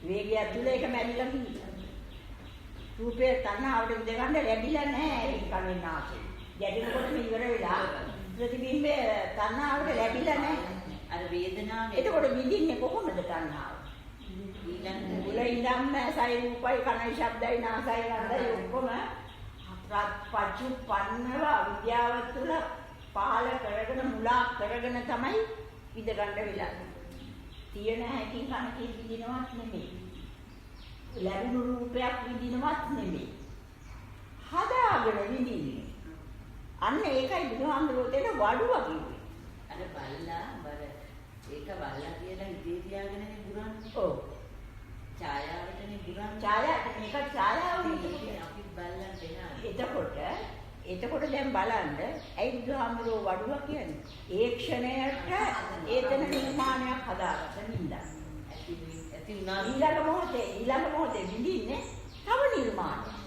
වේගය තුල ඒක මැරිලා ගිහින්. රූපේ තණ්හාවට විඳ ගන්න ලැබිලා නැහැ ඒක කලින් ආසේ. ගැටෙනකොටම ඉවර වෙලා ප්‍රතිබිම්බය තණ්හාවට ලැබිලා නැහැ. අර වේදනාව එතකොට විඳින්නේ කොහොමද තණ්හාව? ඊළඟ මුල ඉඳන්ම සයි රූපයි කනයි ශබ්දයි නාසයි ගන්ධයි ඔක්කොම පච්චුප්පන්නව විද්‍යාව තුළ පහල කරගෙන මුලා කරගෙන තමයි විඳ ගන්න වෙලා. තියෙන හැකින් කනකින් විඳිනවත් නෙමෙයි. ලැබුණු රූපයක් විඳිනවත් නෙමෙයි. හදාගෙන විඳින්නේ. අන්න ඒකයි බුදුහාමුදුරුවෝ දෙන වඩුව කිව්වේ. අර බල්ලා බර ඒක බල්ලා කියලා ඉතේ තියාගෙනනේ බුරන්නේ. ඔව්. ඡායාවටනේ බුරන්නේ. මේක ඡායාව නෙමෙයි. අපි බල්ලන් දෙනවා. එතකොට දැන් බලන්න ඇයි බුදුහාමුදුරුවෝ වඩුව කියන්නේ? ඒ ක්ෂණයට ඒතන නිර්මාණයක් හදාගන්න නින්දා. ඇති උනා ඊළඟ මොහොතේ විඳින්නේ තව නිර්මාණයක්.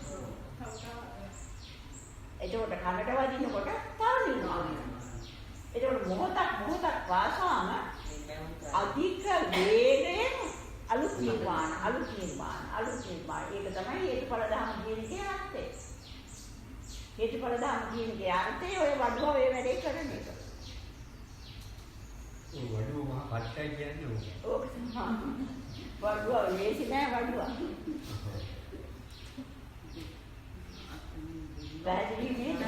එතකොට කනට වදිනකොට තව නිර්මාණයක්. එතකොට මොහොතක් වාසාම අධික වේගයෙන් අලුත් නිර්මාණ. ඒක තමයි හේතුඵල ධර්ම කියන එකේ අර්ථය. හේතුඵල ධර්ම කියන එකේ අර්ථය ඔය වඩුව ඔය වැඩේ කරන එක. ඒ වඩුව මහා කට්ටයි කියන්නේ ඕක වඩුව ලේසි නෑ වඩුව. පැහැදිලි නේද?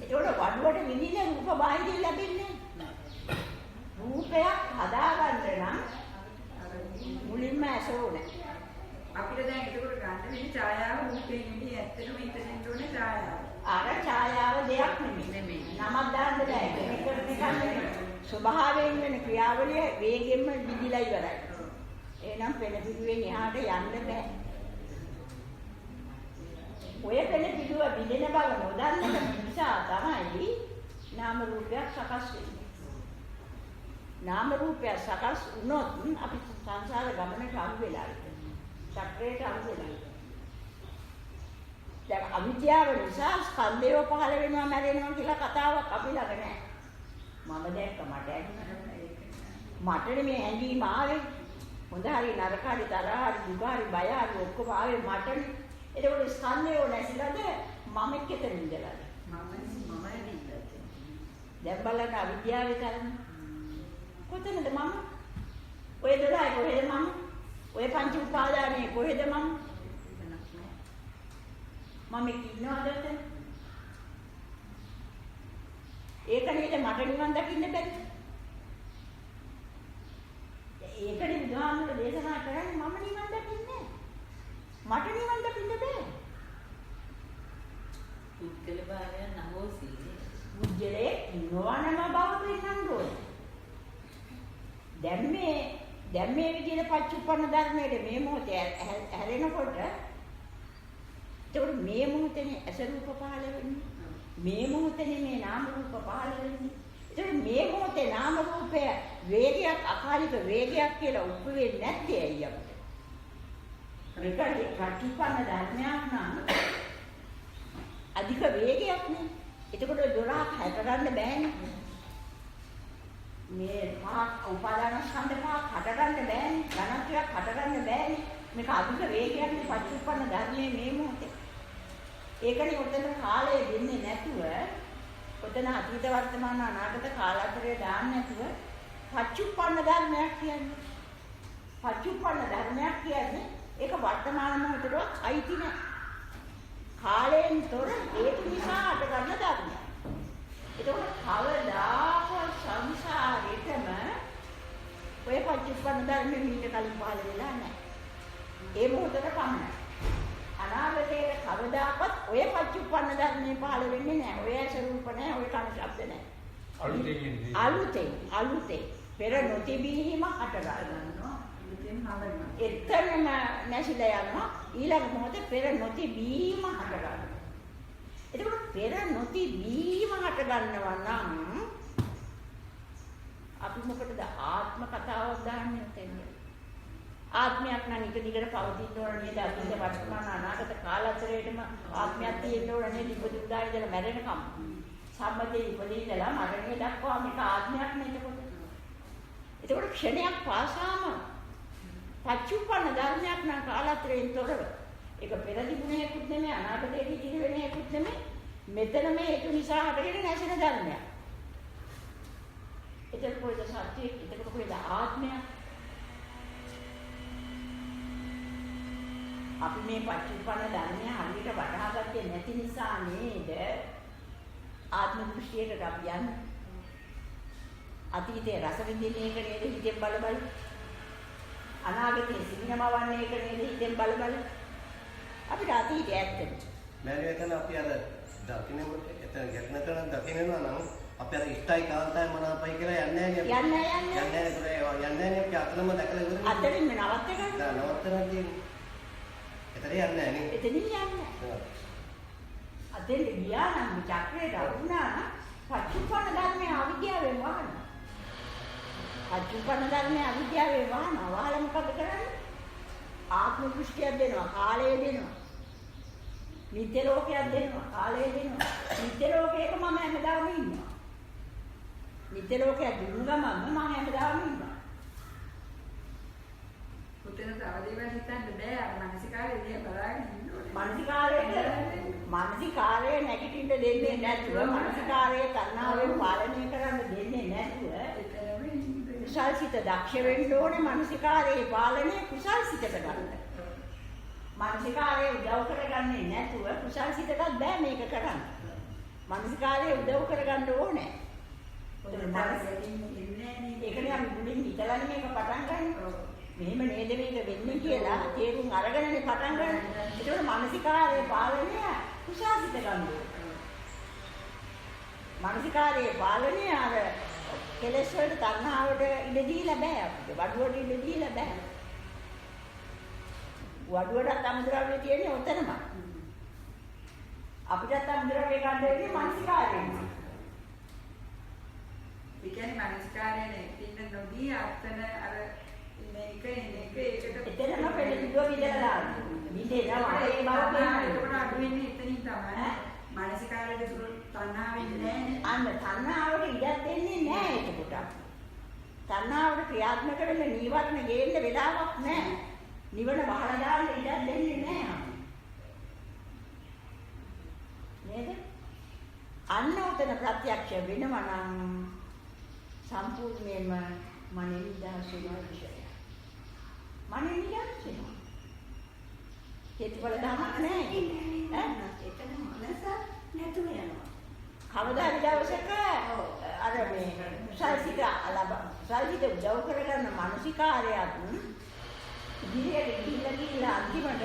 ඒකට වඩුවට විඳින රූප බාහිරින් ලැබෙන්නේ රූපයක් හදාගන්න නම් මුලින්ම ඇස ඕනේ. අපිට දැන් ඒකට ගන්න වෙන්නේ ඡායාව රූපේ නෙමෙයි ඇත්තටම හිතෙන්න ඕනේ ඡායාව. අර ඡායාව දෙයක් නෙමෙයි. නමක් දාන්න බෑ. මේක නෙමෙයි. ස්වභාවයෙන් වෙන ක්‍රියාවලිය වේගෙන්ම විදිලා ඉවරයි. එහෙනම් පෙළ පිටුවෙන් එහාට යන්න බෑ. ඔය පෙළ පිටුව විදින බව නොදන්න නිසා තමයි නාම රූපයක් සකස් වෙන්නේ. නාම රූපයක් සකස් වුණොත් අපි සංසාර ගමනට අහු වෙලා ඉන්නේ. චක්‍රයට අහු වෙලා ඉන්නේ. දැන් අවිද්‍යාව නිසා ස්කන්ධය පහළ වෙනවා මැරෙනවා කියලා කතාවක් අපි ළඟ නැහැ. මම දැක්ක මට නෙමෙයි ඇඟීම ආවේ. හොඳ හරි නරක හරි තරහ හරි දුක හරි බය හරි ඔක්කොම ආවේ මටනේ. එතකොට ස්කන්ධය නැසිලාද මම එක්කෙතන ඉඳලාද? මමයි ඉඳලා. දැන් බලන්න අවිද්‍යාවේ තරම. කොතනද මම? ඔය 12 කොහෙද මම? ඔය පංච උපාදානයේ කොහෙද මම? මම ඉන්නවද එතන? ඒක නේද මට නිවන් දකින්න බැරි. ඒකනේ බුදුහාමුදුරුවෝ දේශනා කරන්නේ මම නිවන් දකින්නේ. මට නිවන් දකින්න බෑ. පුද්ගල භාවය නහෝසි. බුද්ධලේ නොවනම බව පෙන්වන්න ඕනේ. දැන් මේ විදිහට පච්චුප්පන්න ධර්මයේ මේ මොහොතේ හැරෙනකොට ඒකට මේ මොහොතේ ඇස රූප පහළ වෙන්නේ. මේ මොහොතේ මේ නාම රූප පහළ වෙන්නේ. ඒක මේ මොහොතේ නාම රූපය වේගයක් අකාලික වේගයක් කියලා උපු වෙන්නේ නැත්තේ ඇයි අපිට? ඒකට පච්චුප්පන්න ධර්මයක් නම් අධික වේගයක් නේ. එතකොට 12ක් හැටගන්න බෑනේ. මේ පහ උපාදාන ස්කන්ධ පහ හටගන්න බෑනේ. ධනත්වයක් හටගන්න බෑනේ. මේක අධික වේගයක් නේ පච්චුප්පන්න ධර්මයේ මේ මොහොතේ. ඒකනේ උතන කාලය දෙන්නේ නැතුව උතන අතීත වර්තමාන අනාගත කාලාන්තරය දාන්න නැතුව පච්චුප්පන්න ධර්මයක් කියන්නේ. පච්චුප්පන්න ධර්මයක් කියන්නේ ඒක වර්තමාන මොහොතේවත් අයිති නැහැ. කාලයෙන් තොර හේතු නිසා හටගන්න ධර්මයක්. ඒකෝට කවදාකවත් සංසාරෙටම ඔය පච්චුප්පන්න ධර්මෙ මීට කලින් පහළ වෙලා නැහැ. ඒ මොහොතට පමණයි. අනාගතයේ කවදාකවත් ඔය පච්චුප්පන්න ධර්මයේ පහළ වෙන්නේ නැහැ. ඔය ඇස රූප නැහැ, ඔය කන ශබ්ද නැහැ. අලුතෙන් පෙර නොතිබීම හට ගන්නවා. එතනම නැසිලා යනවා. ඊළඟ මොහොතේ පෙර නොතිබීම හට ගන්නවා. එතකොට පෙර නොතිබීම හට ගන්නවා නම් අපි මොකටද ආත්ම කතාවක් දාන්නේ තේන්නේ? ආත්මයක් නම් එක දිගට පවතින්න ඕන නේද? අතීත වර්තමාන අනාගත කාලාන්තරයේම ආත්මයක් තියෙන්න ඕන නේද? ඉපදි උදා ඉඳලා මැරෙනකම්. සම්මතයේ ඉපදී ඉඳලා මරණය දක්වා මේක ආත්මයක් නේ එතකොට. එතකොට ක්ෂණයක් පාසාම පච්චුප්පන්න ධර්මයක් නම් කාලාන්තරයෙන් තොරව. ඒක පෙර තිබුණේකුත් නෙමෙයි අනාගතයේ ඉතිරි වෙන්නේකුත් නෙමෙයි. මෙතන මේ හේතු නිසා හටගෙන නැසෙන ධර්මයක්. එතකොට කොයිද සත්‍යය? එතකොට කොයිද ආත්මය? අපි මේ පච්චුප්පන්න ධර්මය හරියට වටහා ගත්තේ නැති නිසා නේද ආත්ම දෘෂ්ටියකට අපි යන්නේ. අතීතයේ රස විඳින එක නේද හිතෙන් බල බල. අනාගතයේ සිහිනමවන්නේ එක නේද හිතෙන් බල බල. අපිට අතීතය ඇත්තද? මෑණියෝ එතන අපි අර දකින්නකොට එතන ගැටන කරන දකින්නවා නම් අපි අර ඉෂ්ටයි කාන්තයි මනාපයි කියලා යන්නේ නැහැ නේ. යන්නේ නැහැ අපි අතනම දැකලා ඉවරනේ. අතරින්ම නවත්ත ගන්න. නවත්තනවා කියන්නේ. එතන යන්නේ නැහැ නේ. එතනින් යන්නේ. අතෙන් ගියා නම් චක්‍රයට අරුණා නම් පච්චුප්පන්න ධර්මයේ අවිද්‍යාවෙන් වහන. පච්චුප්පන්න ධර්මයේ අවිද්‍යාවෙන් වහන. වහල මොකද කරන්නේ? ආත්ම දෘෂ්ටියක් දෙනවා, කාලය දෙනවා. නිත්‍ය ලෝකයක් දෙනවා, කාලය දෙනවා. නිත්‍ය ලෝකයක මම හැමදාම ඉන්නවා. නිත්‍ය ලෝකයක් දුන්නු ගමන් මම හැමදාම ඉන්නවා. පුතේන තව දේවල් හිතන්න බෑ. අර මානසිකාරය දිහා බලාගෙන ඉන්න ඕනේ. මානසිකාරය නැගිටින්න දෙන්නේ නැතුව, මානසිකාරය තණ්හාවෙන් පාලනය කරන්න දෙන්නේ නැතුව කුසල්සිත දක්ෂ වෙන්න ඕනේ. මානසිකාරයේ පාලනය කුසල්සිතට ගන්න. මානසිකාරයේ උදව් කරගන්නේ නැතුව කුසල්සිතට බෑ මේක කරන්න. මානසිකාරයේ උදව් කරගන්න ඕනේ. ඒකනේ අපි මුලින් හිතලා මේක පටන් ගන්න. මෙහෙම නේද මේක වෙන්නේ කියලා තේරුම් අරගෙනනේ පටන් ගන්න. ඒකවල මානසිකාරයේ පාලනය කුසල්සිත ගන්න ඕනේ. මානසිකාරයේ පාලනය අර කෙලෙස් වලට තණ්හාවට ඉඩ දීලා බෑ අපිට. වඩුවට ඉඩ දීලා බෑ. වඩුවට අමුද්‍රව්‍ය තියෙන්නේ ඔතනම. අපිටත් අමුද්‍රව්‍ය ගන්න වෙන්නේ මානසිකාරයෙන්. ඒ කියන්නේ මානසිකාරයනේ ඉන්න නොදී අත්තන අර මේක ඒකට එතනම පෙළඹුව විදලා දාන්න. විදේනවා ඒ බව කියනවා. අඩු වෙන්නේ එතනින් තමයි. මානසිකාරයේ දුර තණ්හාව වෙන්නේ නැහැ. අන්න තණ්හාවට ඉඩක් දෙන්නේ නැහැ ඒකට. තණ්හාවට ක්‍රියාත්මක වෙන්න නීවරණ ගේන්න වෙලාවක් නැහැ. නිවන වහලා දාන්න ඉඩක් දෙන්නේ නැහැ. නේද? අන්න උතන ප්‍රත්‍යක්ෂ වෙනවා නම් සම්පූර්ණයෙන්ම මනෙන් නිදහස් වෙනවා විශ්ය. මනෙන් නිදහස් වෙනවා. හේතුඵල ධර්මයක් නැහැ. එතන මනස නැතුව යනවා. කවදා හරි දවසක අර මේ කුසල්සිත උදව් කරගන්න මානසිකාරයත් ඉදිරියට ගිහිල්ලා අන්තිමට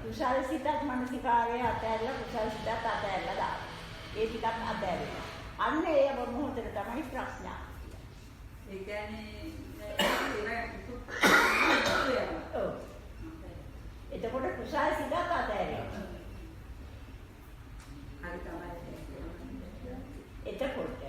කුසල්සිතත් මානසිකාරය අතහැරලා කුසල්සිතත් අතහැරලා දානවා. ඒ ටිකත් අතහැරෙනවා. අන්න ඒ මොහොතේ තමයි ප්‍රශ්න. ඒ කියන්නේ එතකොට කුසල්සිතත් අතහැරෙනවා. හරි තමයි. එතකොට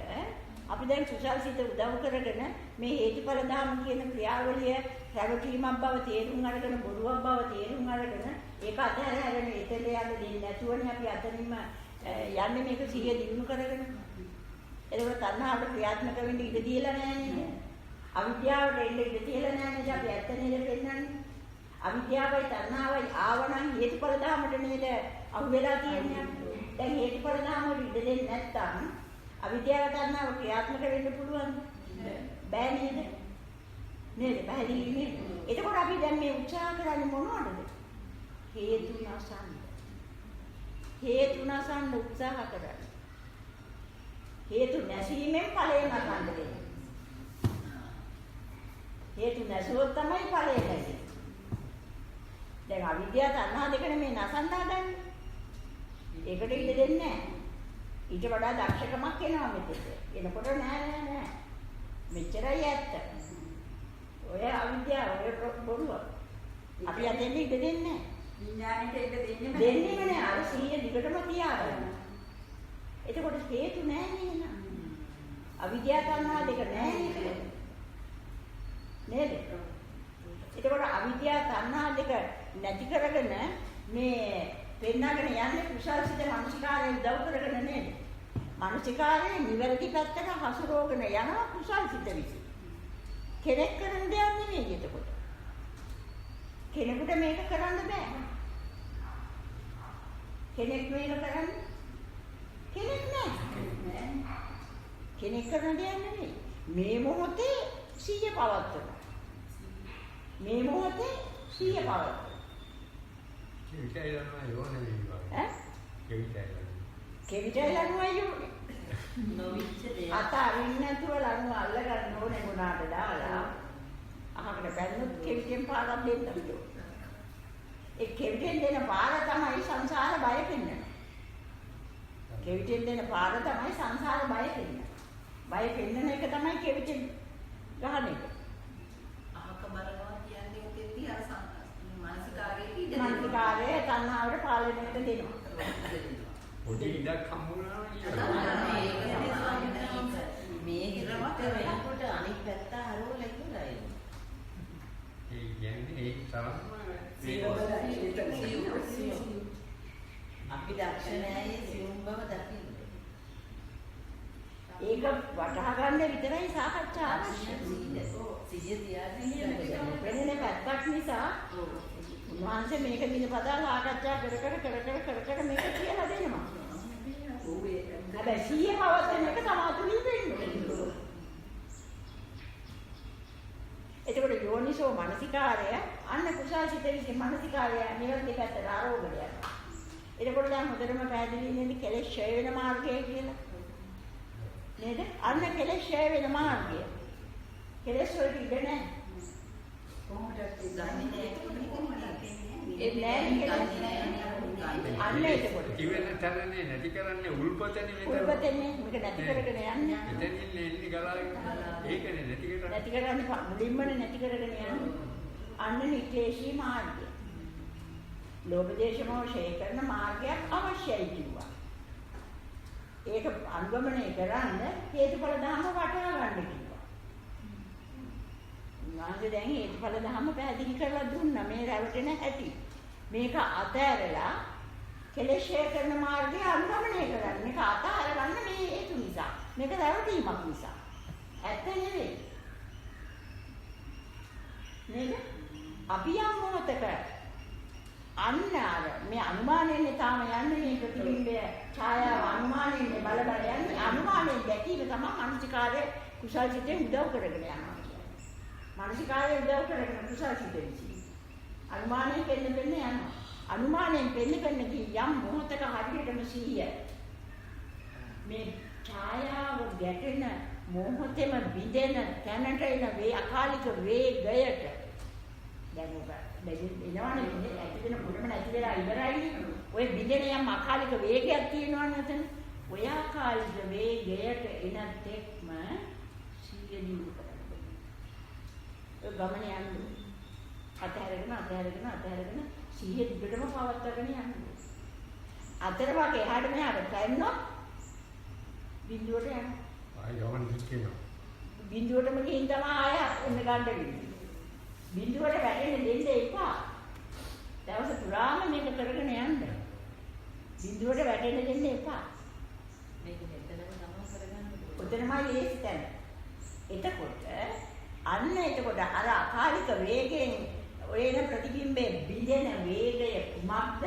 අපි දැන් කුසල්සිත උදව් කරගෙන මේ හේතුඵල ධර්ම කියන ක්‍රියාවලිය රැවටීමක් බව තේරුම් අරගෙන බොරුවක් බව තේරුම් අරගෙන ඒක අතහැරගෙන එතෙන් යන්න දෙන්නේ නැතුවනේ අපි අතනින්ම යන්නේ මේක සිහිය දිනු කරගෙන. එතකොට තණ්හාවට ක්‍රියාත්මක වෙන්න ඉඩ දීලා නැහැ නේද? අවිද්‍යාවට එන්න ඉඩ දීලා නැහැ නේද? අපි ඇත්ත නේද පෙන්නන්නේ? අවිද්‍යාවයි තණ්හාවයි ආවනම් හේතුඵල ධර්මයට නේද අහු වෙලා තියෙන්නේ. දැන් හේතුඵල ධර්ම වල ඉඩ දෙන්නේ නැත්තම් අවිද්‍යාව තණ්හාව ක්‍රියාත්මක වෙන්න පුළුවන්ද? බෑ නේද? නේද? පැහැදිලි නේද? එතකොට අපි දැන් මේ උත්සාහ කරන්නේ මොනවටද? හේතු නැසන්න. හේතු නැසන්න උත්සාහ කරන්නේ. හේතු නැසීමෙන් ඵලය නැසන්න දෙන්නේ. හේතු නැසුවොත් තමයි ඵලය ලැබෙන්නේ. දැන් අවිද්‍යාව තණ්හා දෙකනේ මේ නැසන්න හදන්නේ. ඒකට ඉඩ දෙන්නේ නැහැ. ඊට වඩා දක්ෂකමක් එනවා මෙතෙට. එනකොට නෑ. මෙච්චරයි ඇත්ත. ඔය අවිද්‍යාව ඔය බොරුව. අපි යන්නේ ඉඳ දෙන්නේ නෑ. විඥාණයට ඉඳ දෙන්නේ නෑ. අර සීය දිගටම තියාගන්න. එතකොට හේතු නෑ නේද? අවිද්‍යාව තණ්හා දෙක නෑ නේද? එතකොට අවිද්‍යාව තණ්හා දෙක නැති කරගෙන මේ පෙන්නගෙන යන්නේ කුසල්සිත මානසිකාරයෙන් උදව් කරගෙන නේද? මානසිකාරයේ නිවැරදි පැත්තට හසුරවගෙන යන කුසල්සිත විසි. කෙනෙක් කරන දෙයක් නෙමෙයි එතකොට. කෙනෙකුට මේක කරන්න බෑ. කෙනෙක් මේක කරන්නේ කෙනෙක් නෑ. කෙනෙක් කරන දෙයක් නෙමෙයි. මේ මොහොතේ සිහිය පවත්වනවා. මේ මොහොතේ සිහිය පවත්වනවා. කෙවිතයි ලනුවයි යෝනේ. නොවිච්ච දෙයක්. අත අරින්න නැතුව ලනුව අල්ල ගන්න ඕනේ ගුණාට දාලා. අහකට බැලුවොත් කෙවිතෙන් පාරක් දෙන්න ඕනේ. ඒ කෙවිතෙන් දෙන පාර තමයි සංසාර බය පෙන්නන්නේ. කෙවිතෙන් දෙන පාර තමයි සංසාර බය දෙන්නේ. බය පෙන්නන එක තමයි කෙවිතෙන් ගහන එක. අහක බලනවා කියන්නේ ඔතෙන්දී අර මානසිකාරයේ මානසිකාරයේ තණ්හාවට පාලනයට දෙනවා. පොඩි ඉඩක් හම්බුනා මේ හිරමත වෙනකොට අනිත් පැත්ත හරවල ඉවරයි. ඒ කියන්නේ ඒ තරම්ම අපි දක්ෂණයයි සියුම් බව දකින්න. ඒක වටහා ගන්න විතරයි සාකච්ඡා අවශ්‍ය. සිහිය තියාගෙන වෙන පැත්තක් නිසා උන්වහන්සේ මේක දිනපතා සාකච්ඡා කර කර මේක කියලා දෙනවා. හැබැයි සිහිය පවත්වන එක තමයි වෙන්නේ. එතකොට යෝනිසෝ මනසිකාරය අන්න කුසාසිතේ මනසිකාරය නිවන් දෙකට ආරෝගණය යනවා. එතකොට දැන් හොඳටම පැහැදිලි වෙන්නේ කෙලෙස් ඡය වෙන මාර්ගය කියලා. නේද? අන්න කෙලෙස් ඡය වෙන මාර්ගය. කෙලෙස් වලට ඉඩ නැහැ. කොහොමද දන්නේ ඒ නෑ අන්න එතකොට කිවෙන තරන්නේ නැති කරන්නේ උල්පතනේ මෙතන. උල්පතනේ මේක නැති කරගෙන යන්නේ. මෙතනින් එන්නේ ගලාගෙන. ඒකනේ නැති කරන්නේ. නැති කරන්නේ මුලින්මනේ නැති කරගෙන යන්නේ. අන්න නික්ලේශී මාර්ගය. ලෝභ දේශ මොහ ඡය කරන මාර්ගයක් අවශ්‍යයි කිව්වා. ඒක අනුගමනය කරන්න හේතුඵල ධර්ම වටහා ගන්න කිව්වා. නාමයෙන් දැන් හේතුඵල ධර්ම පැහැදිලි කරලා දුන්නා මේ රැවටෙන හැටි. මේක අතහැරලා කෙලෙස් ඡය කරන මාර්ගය අනුගමනය කරන්න. මේක අතහැරගන්න මේ හේතු නිසා. මේක රැවටීමක් නිසා. ඇත්ත නෙවෙයි. නේද? අපි යම් මොහතක අන්න අර මේ අනුමානයෙන් තාම යන්නේ මේ ප්‍රතිබිම්බය ඡායාව අනුමානයෙන් බල බල යන්නේ අනුමානයෙන් දැකීම තමයි මානසිකාරයේ කුසල් සිතේ උදව් කරගෙන යනවා කියන්නේ. මානසිකාරයේ උදව් කරගෙන කුසල් සිතේ විසි. අනුමානයෙන් පෙන්න යනවා. අනුමානයෙන් පෙන්න යම් මොහතක හරියටම සිහිය මේ ඡායාව ගැටෙන මොහොතේම බිඳෙන තැනට එන වේ අකාලික වේගයට දැන් ඔබ එනවනේ ඇතිවෙන මුලම නැති වෙලා ඉවරයි. ඔය බිඳෙන යම් අකාලික වේගයක් තියෙනවනේ නැතන. ඔය අකාලික වේගයට එන තෙක්ම සිහිය දිනු කරගන්න. ඒ ගමන යන්නේ. අතහැරගෙන සිහිය දිගටම පවත්වාගෙන යන්නේ. අතර වාගේ එහාට මෙහාට ගන්නොත් බිඳුවට යනවා. ආයි යවන්න කිව්වා. බිඳුවටම ගිහින් තමයි ආය එන්න ගන්න වෙන්නේ. බිඳුවට වැටෙන්න දෙන්න එපා. දවස පුරාම මේක කරගෙන යන්න. බිඳුවට වැටෙන්න දෙන්න එපා. මේක මෙතනම තමයි කරගන්න ඕනේ. උතනමයි ලේසි තැන. එතකොට අර අකාලික වේගයෙන් ඔයන ප්‍රතිබිම්බයේ බිඳෙන වේගය කුමක්ද?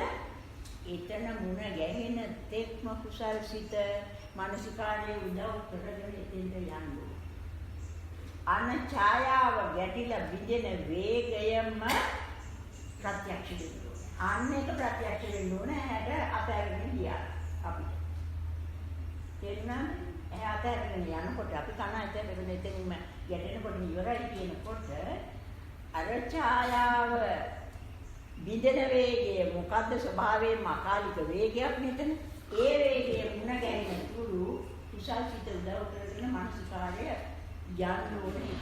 එතන මුණ ගැහෙන තෙක්ම කුසල් සිත මානසිකාරයේ උදව් කරගෙන එතෙන්ට යන්න. අන ඡායාව ගැටිලා බිඳෙන වේගයම ප්‍රත්‍යක්ෂ වෙනවා. අන්න ඒක ප්‍රත්‍යක්ෂ වෙන්න ඕනේ. හැට අතහැරගෙන ගියා අපිට. තේරුණාද? ඒ අතහැරගෙන යනකොට අපි කන අතහැරගෙන එතනින්ම ගැටෙනකොට ඉවරයි කියනකොට අර ඡායාව බිඳෙන වේගය මොකද්ද ස්වභාවයෙන්ම අකාලික වේගයක් මෙතන. ඒ වේගය මුණ ගැහෙන තුරු කුසල් සිත උදව් කරගෙන මානසිකාරය යන්න ඕනේ.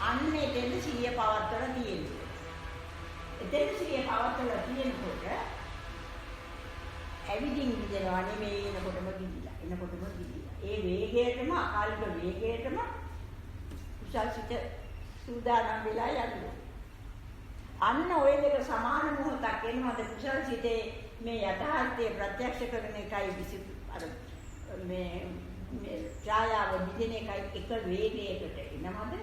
අන්න එතෙන් සිහිය පවත්වලා තියෙනවා. එතෙන් සිහිය පවත්වලා තියෙනකොට ඇවිදින් විදෙනවා නෙමෙයි එනකොටම ගිහිලා. ඒ වේගයටම අකාලික වේගයටම කුසල් සිත සූදානම් වෙලා යනවා. අන්න ওই දෙක සමාන මොහොතක් එනවාද කුසල් සිතේ මේ යථාර්ථය ප්‍රත්‍යක්ෂ කරන එකයි විසිතු අර මේ ඡායාව බිඳින එකයි එක වේගයකට එනවද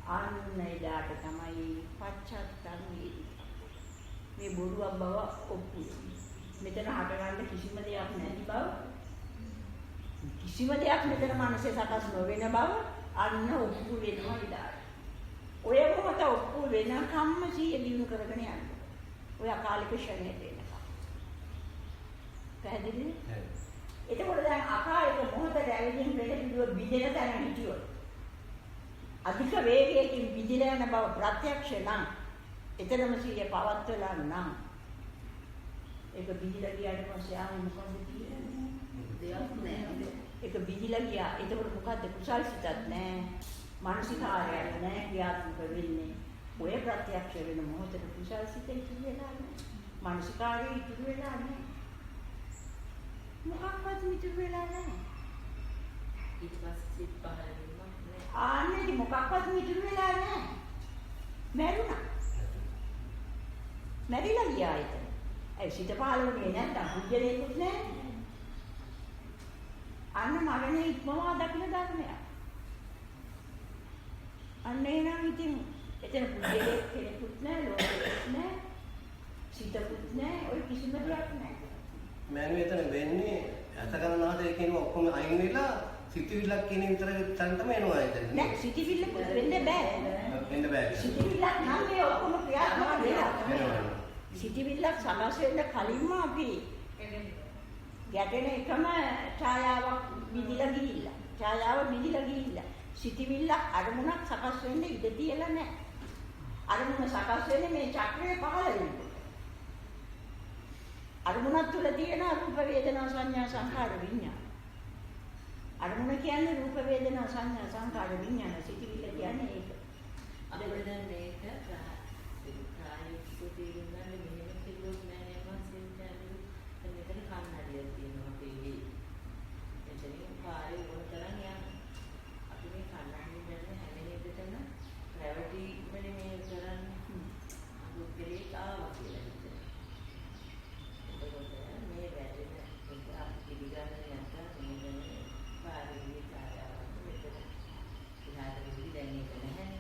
අන්න එදාට තමයි පච්චත්තං මේ බොරුවක් බව ඔප්පු මෙතන හටගන්න කිසිම දෙයක් නැති බව කිසිම දෙයක් මෙතන මනසේ සකස් නොවන බව අන්න ඔප්පු වෙනවා ඉදාට. ඔය මොහොත ඔප්පු වෙනකම්ම සිය දිනු කරගෙන යන්න. ඔය අකාලික ක්ෂණයට එනකම්. පැහැදිලිද? එතකොට දැන් අකාලික මොහොතට ඇවිදින් පිළිබිදුව බිඳෙන තැන හිටියොත් අධික වේගයකින් බිඳිලා යන බව ප්‍රත්‍යක්ෂ නම් එතරම් සිය පවත්වලා නම් ඒක බිඳිලා ගියාට පස්සේ ආයෙ මොකද කියන්නේ? දෙයක් නෑ. ඒක බිහිලා ගියා. ඒකවල මොකද්ද කුසල් සිතක් නෑ. මානසිකාරයක් නෑ ක්‍රියාත්මක වෙන්නේ. ඔය ප්‍රත්‍යක්ෂ වෙන මොහොතේ කුසල් සිත ඉතුරු වෙලා නෑ. මානසිකාරය ඉතුරු වෙලා නෑ. මොකක්වත් ඉතුරු වෙලා නෑ. ඊට පස්සේ සිත් පහළ වෙනවා නෑ. ආන්නේ මොකක්වත් ඉතුරු වෙලා නෑ. මැරුණා. මැරිලා ගියා ඒක. ඒ සිත පහළ වුණේ නැත්නම් පුජ්‍යලේකුත් නෑ. අන්න මරණය ඉක්මවා දකින්න ධර්මයක්. අන්න එනම් ඉතින් එතන පුජ්‍යලේක කෙනෙකුත් නෑ, ලෝකෙකුත් නෑ, සිතකුත් නෑ, ඔය කිසිම දෙයක් නෑ. මෑණි එතන වෙන්නේ අතකරනාතේ කියන ඔක්කොම අයින් වෙලා සිතිවිල්ලක් කියන විතර තැනටම එනවා එතන. නෑ සිතිවිල්ල වෙන්න බෑ. වෙන්න බෑ. සිතිවිල්ලක් නම් මේ ඔක්කොම ක්‍රියාත්මක වෙලා. සිතිවිල්ලක් සකස් වෙන්න කලින්ම අපි ගැටෙන එකම ඡායාවක් විදිලා ගිහිල්ලා. ඡායාව විදිලා ගිහිල්ලා. සිතිවිල්ල අරමුණක් සකස් වෙන්න ඉඩ තියලා නැහැ. අරමුණ සකස් වෙන්නේ මේ චක්‍රය පහළ වෙනකොට. අරමුණක් තුල තියෙන රූප වේදනා සංඥා සංකාර විඥාන. අරමුණ කියන්නේ රූප වේදනා සංඥා සංකාර විඥාන. සිතිවිල්ල කියන්නේ ඒක. අපිට දැන් මේක ප්‍රායෝගිකව තේරුම් ගන්න මෙහෙම කිව්වොත් නෑ මම සින්තන්නේ මෙතන කන්නඩියක් තියෙනවා අපේ. එතනින් පාරේ වුණ තරම් යන අපි මේ කන්නඩිය දැන් හැම එකටම ග්‍රැවිටි වලින් මේ කරන්නේ අනුකරේ ආවා කියලා හිතනවා. එතකොට මේ වැටෙන එක අපි පිළිගන්නේ නැත්නම් මේ පාරේ ඡායාවක් මෙතන ඉහළට ගිහින් දැන් ඒක නැහැ.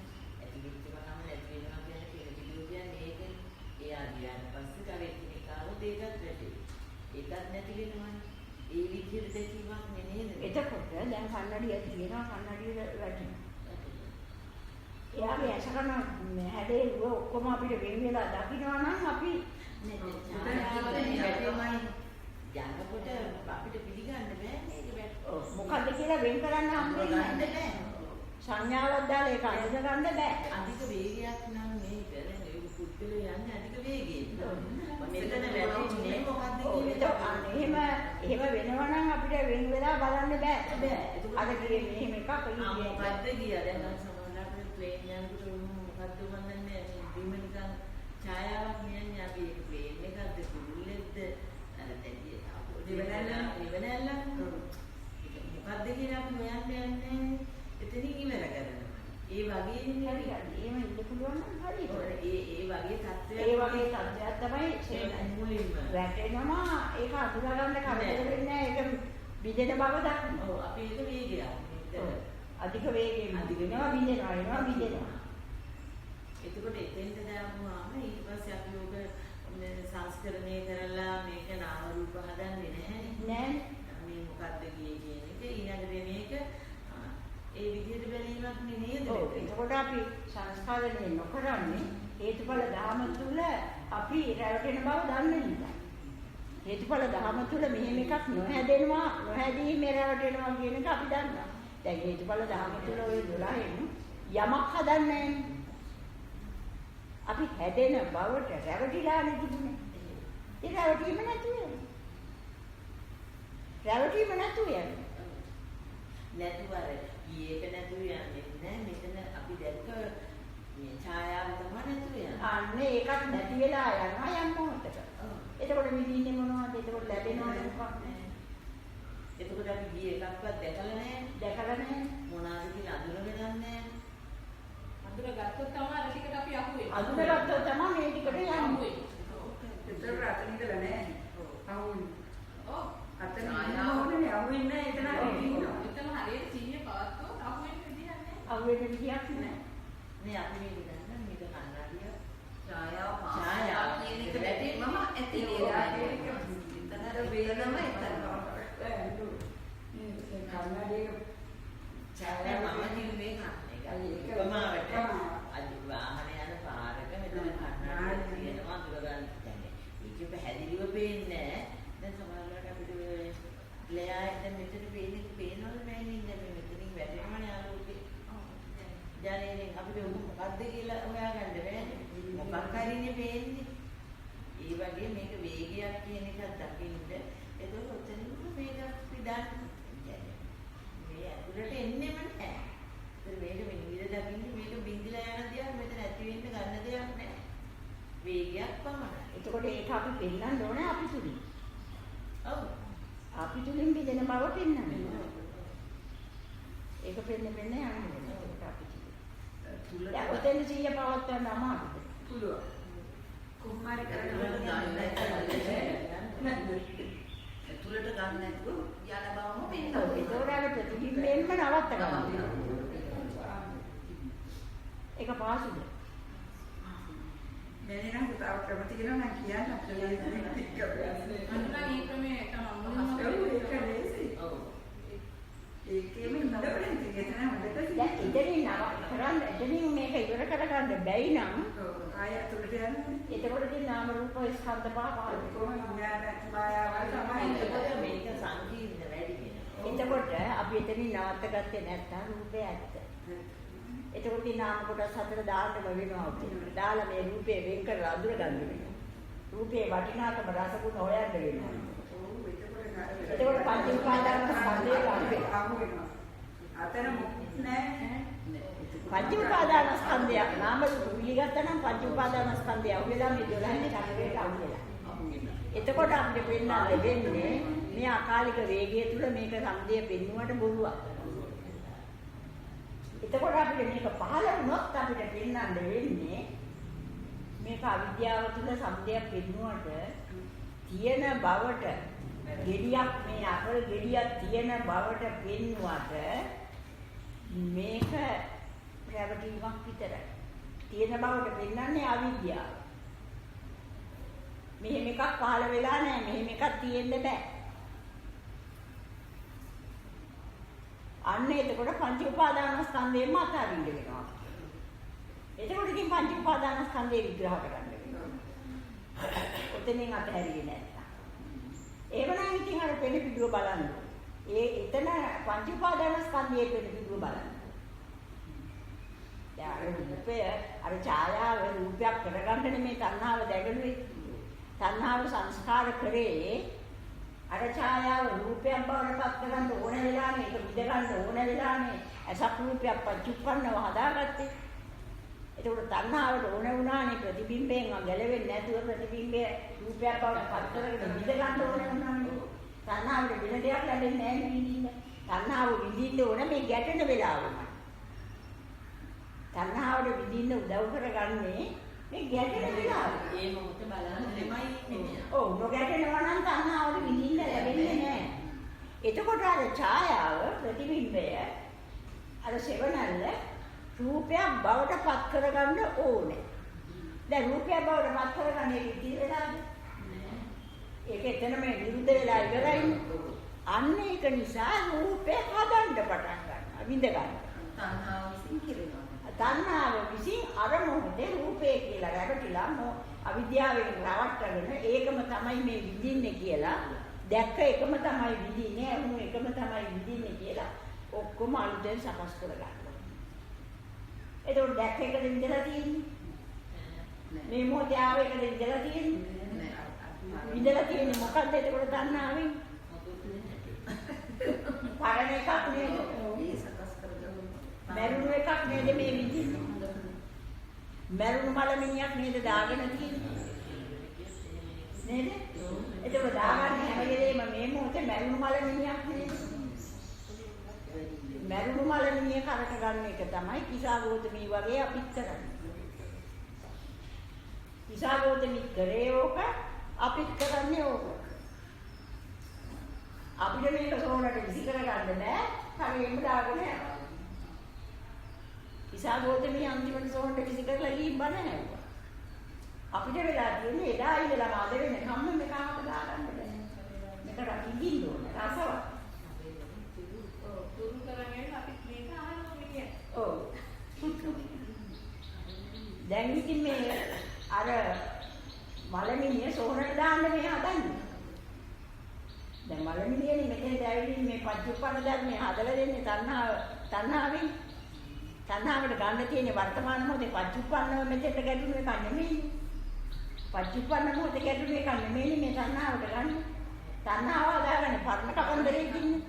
ඒකත් නැති වෙනවනේ. ඒ විදිහට දැකීමක් නෙමෙයි. එතකොට දැන් කන්නඩිය තියෙනවා කන්නඩිය වැටෙනවා. එයාගේ ඇසකන හැඩේ ඔක්කොම අපිට වෙන වෙලා දකින්නවා නම් අපි යනකොට අපිට පිළිගන්න බෑ නේද? මොකද්ද කියලා වෙන් කරන්න හම්බෙන්නේ නැහැ. සංඥාවක් දාලා ඒක අඳුර ගන්න බෑ. අධික වේගයක් නම් මේක නේ පුද්ගලයා යන්නේ අධික වේගයෙන්. මෙතන වැටෙන්නේ මොකද්ද කියලා. එහෙම වෙනවා නම් අපිට වෙන් වෙලා බලන්න බෑ. අර කියේ මෙහෙම එකක් මොකද්ද කියලා දැන් සමහරවිට ප්ලේන් යනකොට මොකද්ද වන්නන්නේ බිම නිකන් ඡායාවක් නියන්නේ අපි ප්ලේන් එකක්ද කුරුල්ලෙක්ද අර දෙවිය ඉවනැල්ලක් මොකද්ද කියලා අපි හොයන්නේ එතනින් ඉවර කරනවා. ඒ වගේ හරි එහෙම ඉන්න පුළුවන් නම් හරි. ඒ වගේ තත්ත්වයක් තමයි මුලින්ම වැටෙනවා ඒක අඳුර ගන්න කරදර වෙන්නේ නැහැ. ඒක බිඳෙන බව දක්වන. ඔව් අපි ඒක වේගයක්. අධික වේගයෙන් බිඳෙනවා බිඳෙනවා බිඳෙනවා. එතකොට එතෙන්ට දාමුවාම ඊට පස්සේ අපි ඔබ සංස්කරණය කරලා මේක නාම රූප හදන්නේ නැහැ. නෑ. මේ මොකද්ද කියන එක ඊළඟට මේක ඒ විදිහට බැලීමක් නෙමෙයිද? ඔව් එතකොට අපි සංස්කාරණය නොකරන්නේ හේතුඵල ධර්ම තුල අපි රැවටෙන බව දන්නේ නැහැ. හේතුඵල ධර්ම තුල මෙහෙම එකක් නොහැදෙනවා නොහැදී මේ රැවටෙනවා කියන එක අපි දන්නවා. දැන් හේතුඵල ධර්ම තුල ওই 12න් යමක් හදන්නේ අපි හැදෙන බවට රැවටිලා නෙතිනේ. ඒ රැවටීම නැති වෙනවා. රැවටීම නැතු වෙනවා. නැතුව අර ඊයේක නැතුව යන්නේ නැහැ. මෙතන අපි දැක්ක මේ ඡායාව තමයි නැතුව යන්නේ. අන්නේ ඒකත් නැති වෙලා යනවා යම් මොහොතක. එතකොට විඳින්නේ මොනවද? එතකොට ලැබෙනවද මොකක්ද? එතකොට අපි ගියේ එකක්වත් දැකලා නැහැ. දැකලා නැහැ. මොනවාද කියලා අඳුරගෙන නැහැ. අඳුරගත්තොත් තමයි අර ටිකට අපි අහුවෙන්නේ. අඳුරගත්තොත් තමයි මේ ටිකට යන්නේ. ඒතර අතන ඉඳලා නැහැ. අහුවෙන්නේ. ඔව්. අතන ඉන්නවනේ අහුවෙන්නේ නැහැ. එතන ඉන්නවා. එතන හරියට සිහිය පවත්වුවොත් අහුවෙන්න විදියක් නැහැ. අහුවෙන්න විදියක් නැහැ. මේ අපි මේ විදිහට මේක කන්නාඩිය ඡායාව ඡායාව කියන එක වැටීමම ඇති වෙනවා. එතනට වේදම එතන. කන්නඩියක ඡායාව මම කිව්වේ කන්නේ. උපමාවට අදි වාහන යන පාරක මෙතන කන්නාඩිය තියෙනවා අඳුරගන්න දැනේ. ඒක පැහැදිලිව පේන්නේ නැහැ. දැන් සමහරවිට අපිට ලෑයන් මෙතන පේනවද නැහැ නේද? මෙතනින් වැටෙනවනේ ආලෝකේ. දැනෙන්නේ අපිට මොකද්ද කියලා හොයාගන්න බෑනේ. මොකක් හරිනේ පේන්නේ. ඒ වගේ මේක වේගයක් කියන එකක් දකින්න. ඒක ඔතනින්ම වේගයක් දාන්න. මේ ඇතුළට එන්නෙම නැහැ. ඒත් මේක විනිවිද දකින්නේ මේක බින්දිලා යන දෙයක් මෙතන ඇති වෙන්න ගන්න දෙයක් නැහැ. වේගයක් පමණයි. එතකොට ඒක අපි පෙන්නන්න ඕනේ අපි තුලින්. ඔව්. අපි තුලින් බෙදෙන බව පෙන්නන්න. ඒක පෙන්න යන්නේ එතකොට අපි තුලින්. දැන් ඔතෙන් 100 පවත්වන්න අමාරුද? පුළුවන්. කුමාරි ඇතුළට කරගෙන ගන්න නැතුව යන බවම පේනවා. ඒතකොට ප්‍රතිබිම්බයෙන්ම නවත්ත ගන්නවා. ඒක පාසුද? මෙන්න නම් තව ක්‍රම තියෙනවා නම් කියන්න අපිට අන්න ඒ ක්‍රමේ තමයි ඔව්. ඒකෙම නඩවලින් තියෙන හොඳට දැන් ඉතින් කරන්න එතනින් මේක ඉවර කරගන්න බැයි නම් ආය අතුලට යන්නේ එතකොට ඉතින් නාම රූප ස්කන්ධ පහ පාඩු. කොහොම විඥාන මායාවල් තමයි එතකොට මේක සංකීර්ණ වැඩි වෙනවා. එතකොට අපි එතනින් නවත්ත ගත්තේ නැත්නම් රූපය ඇත්ත. එතකොට ඉතින් නාම කොටස් හතර දාන්නම වෙනවා අපිට. දාලා මේ රූපේ වෙන් කරලා අඳුර ගන්න වෙනවා. රූපේ වටිනාකම රසගුණ හොයන්න වෙනවා. එතකොට පංච උපාදාන ස්කන්ධය ගන්න. ආමු වෙනවා. අතන මොකුත් නැහැ. පංච උපාදාන ස්කන්ධයක් නාම රූප පිළිගත්තා නම් පංච උපාදාන ස්කන්ධය අවුලලා මේ 12න්නේ කතරේට අවුලලා. එතකොට අපිට පෙන්වන්න වෙන්නේ මේ අකාලික වේගය තුල මේක සම්දේ පෙන්නුවට බොරුවක්. එතකොට අපිට මේක පහළ වුණොත් අපිට පෙන්වන්න වෙන්නේ මේක අවිද්‍යාව තුල සම්දයක් පෙන්නුවට තියෙන බවට ගෙඩියක් මේ අකල් ගෙඩියක් තියෙන බවට පෙන්නුවට මේක රැවටීමක් විතරයි. තියෙන බවට පෙන්වන්නේ අවිද්‍යාව. මෙහෙම එකක් පහළ වෙලා නැහැ. මෙහෙම එකක් තියෙන්න බෑ. අන්න එතකොට පංච උපාදානස්කන්ධයෙන්ම අතාරින්න වෙනවා. එතකොට ඉතින් පංච උපාදානස්කන්ධය විග්‍රහ කරන්න වෙනවා. ඔතනින් අතහැරියේ නැත්තම්. ඒවනම් ඉතින් අර පෙළ පිටුව බලන්න. එතන පංච උපාදානස්කන්ධයේ පෙළ පිටුව බලන්න. දැන් රූපය අර ඡායාව රූපයක් කරගන්න මේ තණ්හාව දැගලුවේ. තණ්හාව සංස්කාර කරේ අර ඡායාව රූපයක් බවට පත් කරගන්න ඕන වෙලානේ ඒක විඳ ගන්න ඕන වෙලානේ අසක් රූපයක් පච්චුප්පන්නව හදාගත්තේ. ඒකට තණ්හාවට ඕන වුණානේ ප්‍රතිබිම්බයෙන් ගැලවෙන්නේ නැතුව ප්‍රතිබිම්බය රූපයක් බවට පත් කරගෙන විඳ ගන්න ඕන වුණානේ. තණ්හාවට වෙන දෙයක් ලැබෙන්නේ නැහැ විඳින්න. තණ්හාව විඳින්න ඕන මේ ගැටෙන වෙලාවම. තණ්හාවට විඳින්න උදව් කරගන්නේ මේ ගැටෙන වෙලාව. ඒ මොහොත බලන්නෙමයි ඉන්නේ. ඔව් නොගැටෙනවා නම් තණ්හාවට විඳින්න ලැබෙන්නේ නැහැ. එතකොට අර ඡායාව ප්‍රතිබිම්බය අර සෙවණල්ල රූපයක් බවට පත් කරගන්න ඕනේ. දැන් රූපයක් බවට පත් කරගන්න ඒක ඉතිරි වෙලාද? ඒක එතනම විරුද්ධ වෙලා ඉවරයිනේ. අන්න ඒක නිසා රූපේ හදන්න පටන් ගන්නවා. විඳ ගන්න. තණ්හාව විසින් කිරෙනවා. තණ්හාව විසින් අර මොහොතේ රූපේ කියලා රැවටිලා අවිද්‍යාවෙන් රවට්ටගෙන ඒකම තමයි මේ විඳින්නේ කියලා දැක්ක එකම තමයි විඳින්නේ අනු එකම තමයි විඳින්නේ කියලා ඔක්කොම අලුතෙන් සකස් කරගන්නවා. එතකොට දැක්ක එකද ඉඳලා තියෙන්නේ මේ මොහොතේ ආව එකද ඉඳලා තියෙන්නේ ඉඳලා තියෙන්නේ මොකද්ද එතකොට තණ්හාවෙන් පරණ එකක් නේද ඒ සකස් කරගන්න. මරුණු එකක් නේද මේ විදිහට මරුණු මලමිණියක් නේද දාගෙන තියෙන්නේ නේද ඒක දාගන්න හැම වෙලේම මේ මොහොතේ මරුණු මලමිණියක් නේද මරුණු මලමිණිය කරට ගන්න එක තමයි කිසాగෝතමී වගේ අපිත් කරන්නේ කිසాగෝතමී කරේ ඕක අපිත් කරන්නේ ඕක අපිට මේක සෝනට විසි කරගන්න බෑ කලින්ම දාගෙන යනවා කිසాగෝතමී අන්තිමට සෝන්ට විසි කරලා ගිහින් බන නැවුවා. අපිට වෙලා තියෙන්නේ එදා ඉඳලා අද වෙනකම්ම මේකකට දාගන්න බෑ. මේක රකින්න ඕනේ රසවත්. තුරු කරගෙන අපි මේක අහනවා කියන්නේ. ඔව්. දැන් ඉතින් මේ අර මලමිණිය සෝනට දාන්න මේ හදන්නේ. දැන් මලමිණියනේ මෙතෙන් දැවිලින් මේ පච්චුප්පන්න ධර්මයේ හදලා දෙන්නේ තණ්හාවෙන්. තණ්හාවට ගන්න තියෙන වර්තමාන මොහොතේ පච්චුප්පන්නව මෙතෙන්ට ගැටුණු එක නෙමෙයි. පච්චුප්පන්න මොහොතේ ගැටුණු එක නෙමෙයි මේ තණ්හාවට ගන්න. තණ්හාව හදාගන්නේ පරණ කතන්දරේ ඉන්නේ.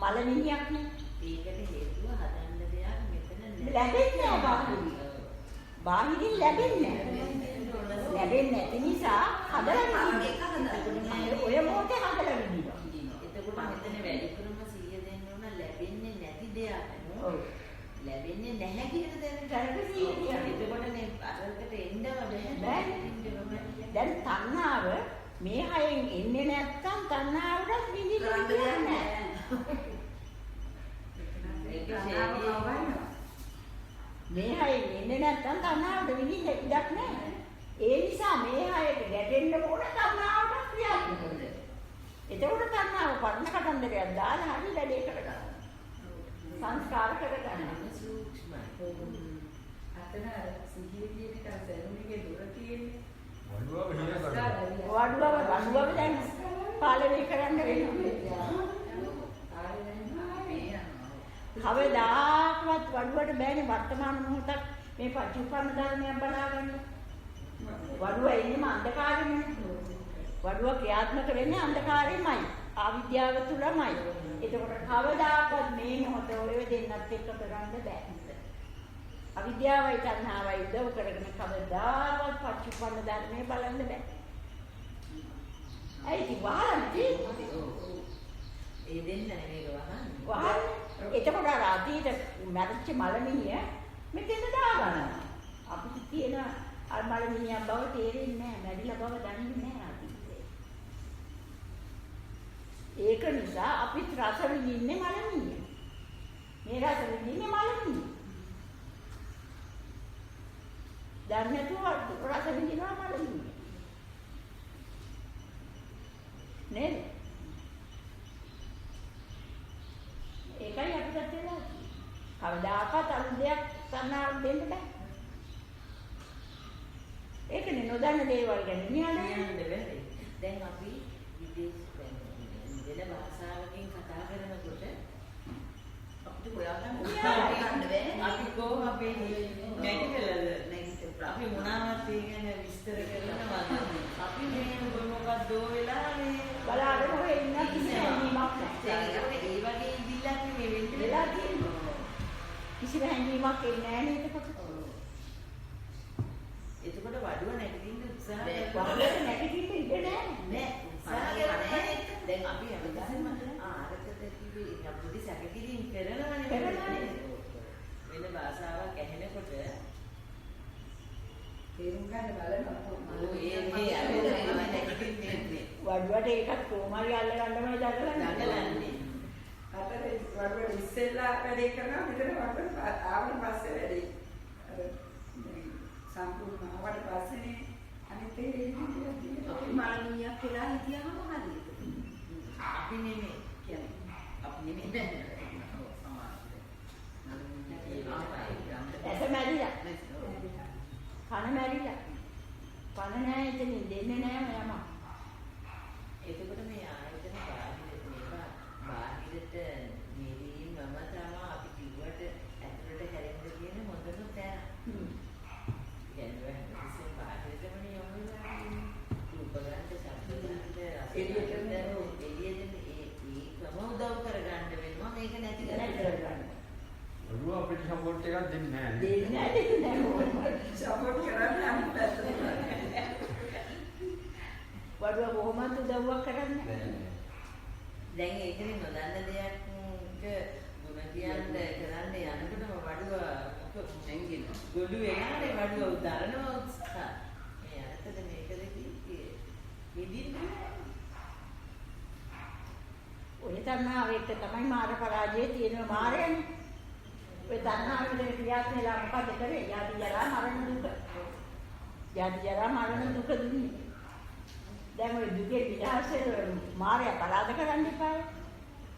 මලමිණියක් නේ. ඒකට හේතුව හදන්න දෙයක් මෙතන ලැබෙන්නේ නැහැ බාහිරින්. බාහිරින් ලැබෙන්නේ නැහැ. ලැබෙන්නේ නැති නිසා හදලා විඳිනවා. ඔය මොහොතේ හදලා විඳිනවා. එතකොට මෙතන වැඩිපුරම 100 දෙන්න ඕන ලැබෙන්නේ නැති දෙයක්. ඔව්. ලැබෙන්නේ නැහැ කියන දැනට දැනට 100 කියනවා. එතකොට මේ අරකට එන්නව බෑ. දැන් තණ්හාව මේ හයෙන් එන්නේ නැත්තම් තණ්හාවට විඳින්න දෙයක් නැහැ. මේ හයෙන් එන්නේ නැත්තම් තණ්හාවට විඳින්න ඉඩක් නැහැ. ඒ නිසා මේ හයට ගැටෙන්න ඕන තණ්හාවට ක්‍රියාත්මක වෙන්න. එතකොට තණ්හාව පරණ කතන්දරයක් දාලා හරි වැඩේ කරගන්න. සංස්කාර කරගන්න. සූක්ෂමයි. අතන සිහියේ කියන කසරුණිගේ දුර තියෙන්නේ. වඩුවව හිර කරනවා. වඩුවව දැන් පාලනය කරන්න වෙනවා. කවදාකවත් වඩුවට බෑනේ වර්තමාන මොහොතක් මේ පටිච්චසමුප්පාද ධර්මයක් බලාගන්න. වඩුව එන්නේම අන්ධකාරෙමනේ. වඩුව ක්‍රියාත්මක වෙන්නේ අන්ධකාරෙමයි. අවිද්‍යාව තුලමයි. එතකොට කවදාකවත් මේ මොහොත ඔය දෙන්නත් එක්ක කරන්න බෑ. අවිද්‍යාවයි තණ්හාවයි උදව් කරගෙන කවදාකවත් පටිච්චසමුප්පාද ධර්මයේ බලන්න බෑ. ඇයි වහන්නේ? ඒ දෙන්න නෙමෙයි වහන්නේ. වහන්නේ. එතකොට අර අතීත මැරිච්ච මලමිණිය මෙතන දාගන්නවා. අපිට තියෙන අර මලමිණියක් බව තේරෙන්නේ නැහැ. මැරිලා බව දන්නේ නැහැ අතීතේ. ඒක නිසා අපිත් රස විඳින්නේ මලමිණිය. මේ රස විඳින්නේ මලමිණිය. දැන් නැතුව රස විඳිනවා මලමිණිය. නේද? ඒකයි අපිට තියෙනවා. කවදාකවත් අලුත් දෙයක් සන්නාවක් දෙන්න බෑ. ඒකනේ නොදන්න දේවල් ගැන නියන්නේ. දැන් අපි විදේශ වෙන භාෂාවකින් කතා කරනකොට අපිට හොයාගන්න බෑ. අපි කොහොම අපේ නැගිටලද අපි මොනවද කියන විස්තර කරනවා. අපි මේ මොකක්ද වෙලා මේ බලාගෙන ඔය ඉන්න කිසි හැඟීමක් නැහැ. ඒ වගේ ඉදිල්ලක් මේ වෙන්න වෙලා තියෙනවා. කිසි හැඟීමක් එන්නේ නැහැ නේද කොට? එතකොට වඩුව නැගිටින්න උත්සාහ වහලට නැගිටින්න ඉඩ නැහැ. නෑ උත්සාහ කරන්නේ. දැන් අපි හැමදාම අරකට කිව්වේ අපිට සැකකිරීම කරනවනේ. වෙන භාෂාවක් ඇහෙනකොට තේරුම් ගන්න බලනවා. වඩුවට ඒකත් කොහොමයි අල්ල ගන්නමයි දඟලන්නේ. අතට වඩුව ඉස්සෙල්ලා වැඩේ කරනවා මෙතන වඩුව ආවට පස්සේ වැඩේ. සම්පූර්ණ ආවට පස්සේනේ අනිත් ඒ අපි මානියක් කියලා හිතියම හරියට. අපි නෙමෙයි කියන්නේ. අපි නෙමෙයි බැහැ. ඇස මැරිලා. කන මැරිලා. කන නැහැ එතනින් දෙන්නේ නැහැ මම. එතකොට මේ ආයතන බාහිරට නිරීම මම තමයි අපි කිව්වට ඇතුළට හැරෙන්න කියන මොඳුන තැන. කියන්නේ ඉතින් බාහිරටම යොමු වෙලා රූප ගන්න, ශබ්ද ගන්න, එළියට ඒකම උදව් කරගන්න වෙනවා මේක නැති කරගන්න. වඩුව අපිට සපෝට් එකක් දෙන්නේ නැහැ. දෙන්නේ නැහැ. සපෝට් කරන්නේ අනිත් පැත්තට. වඩුව කොහොමද උදව්වක් කරන්නේ? දැන් ඒකනේ නොදන්න දෙයක් ගුණ කියන්න කරන්න යනකොටම වඩුව නැංගිනවා. ගොළු වෙනානේ වඩුව උදාරනවා උත්සාහ. මේ අරතද මේකද කිව්වේ? විදින්නේ. ඔය තණ්හාවෙත් තමයි මාර පරාජයේ තියෙන මාරයනේ. ඔය තණ්හාවෙන් ක්‍රියාත්මක වෙලා මොකද කරේ? යටි ජරා මරණ දුක. යටි ජරා මරණ දුක දුන්නේ. දැන් ඔය දුකේ විලාසෙ මාරය පරාද කරන්න එපා.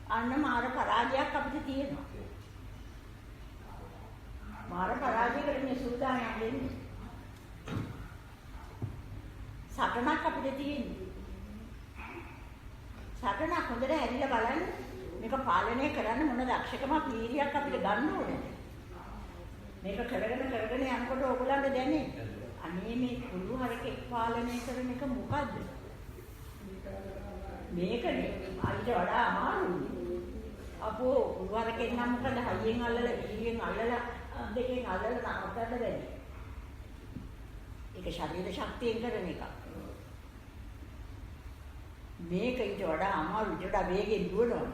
අන්න මාර පරාජයක් අපිට තියෙනවා. මාර පරාජය කරන්නේ සූදානම් වෙන්නේ. සටනක් අපිට තියෙන්නේ. සටනක් හොඳට හැරිලා බලන්න. මේක පාලනය කරන්න මොන දක්ෂකමක් වීර්යයක් අපිට ගන්න ඕනේ. මේක කරගෙන යනකොට ඕගොල්ලන්ට දැනේ. අනේ මේ කුළු හරකෙක් පාලනය කරන එක මොකද්ද? මේකනේ අයිට වඩා අමාරුයි. අපෝ උවරකෙන් නම් මොකද හයියෙන් අල්ලලා වීර්යෙන් අල්ලලා දෙකෙන් අල්ලලා නවත්තන්න බැරි. ඒක ශරීර ශක්තියෙන් කරන එක. මේක ඊට වඩා අමාරු ඊට වඩා වේගෙන් දුවනවා.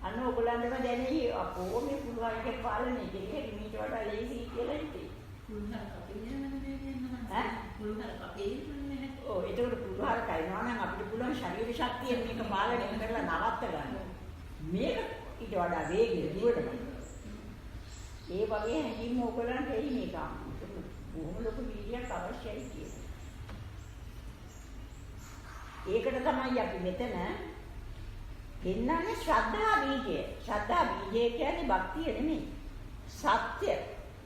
අන්න ඔයගොල්ලන්ටම දැනෙයි අපෝ මේ පුළුවන් එක පාලනය කෙරේ ඊට වඩා ලේසි කියලා හිතේ. පුළුවන් කපේ නෑ පුළුවන් කපේ නෑ. ඔව් ඒකට පුළුවන් කයිනවා නම් අපිට පුළුවන් ශරීර ශක්තියෙන් මේක පාලනය කරලා නවත්ත ගන්න. මේක ඊට වඩා වේගෙන් දුවනවා. ඒ වගේ හැඟීම් ඔයගොල්ලන්ට එයි මේක. බොහොම ලොකු වීර්යයක් අවශ්‍යයි කියන්නේ. ඒකට තමයි අපි මෙතන දෙන්නන්නේ ශ්‍රද්ධා බීජය. ශ්‍රද්ධා බීජය කියන්නේ භක්තිය නෙමෙයි. සත්‍ය.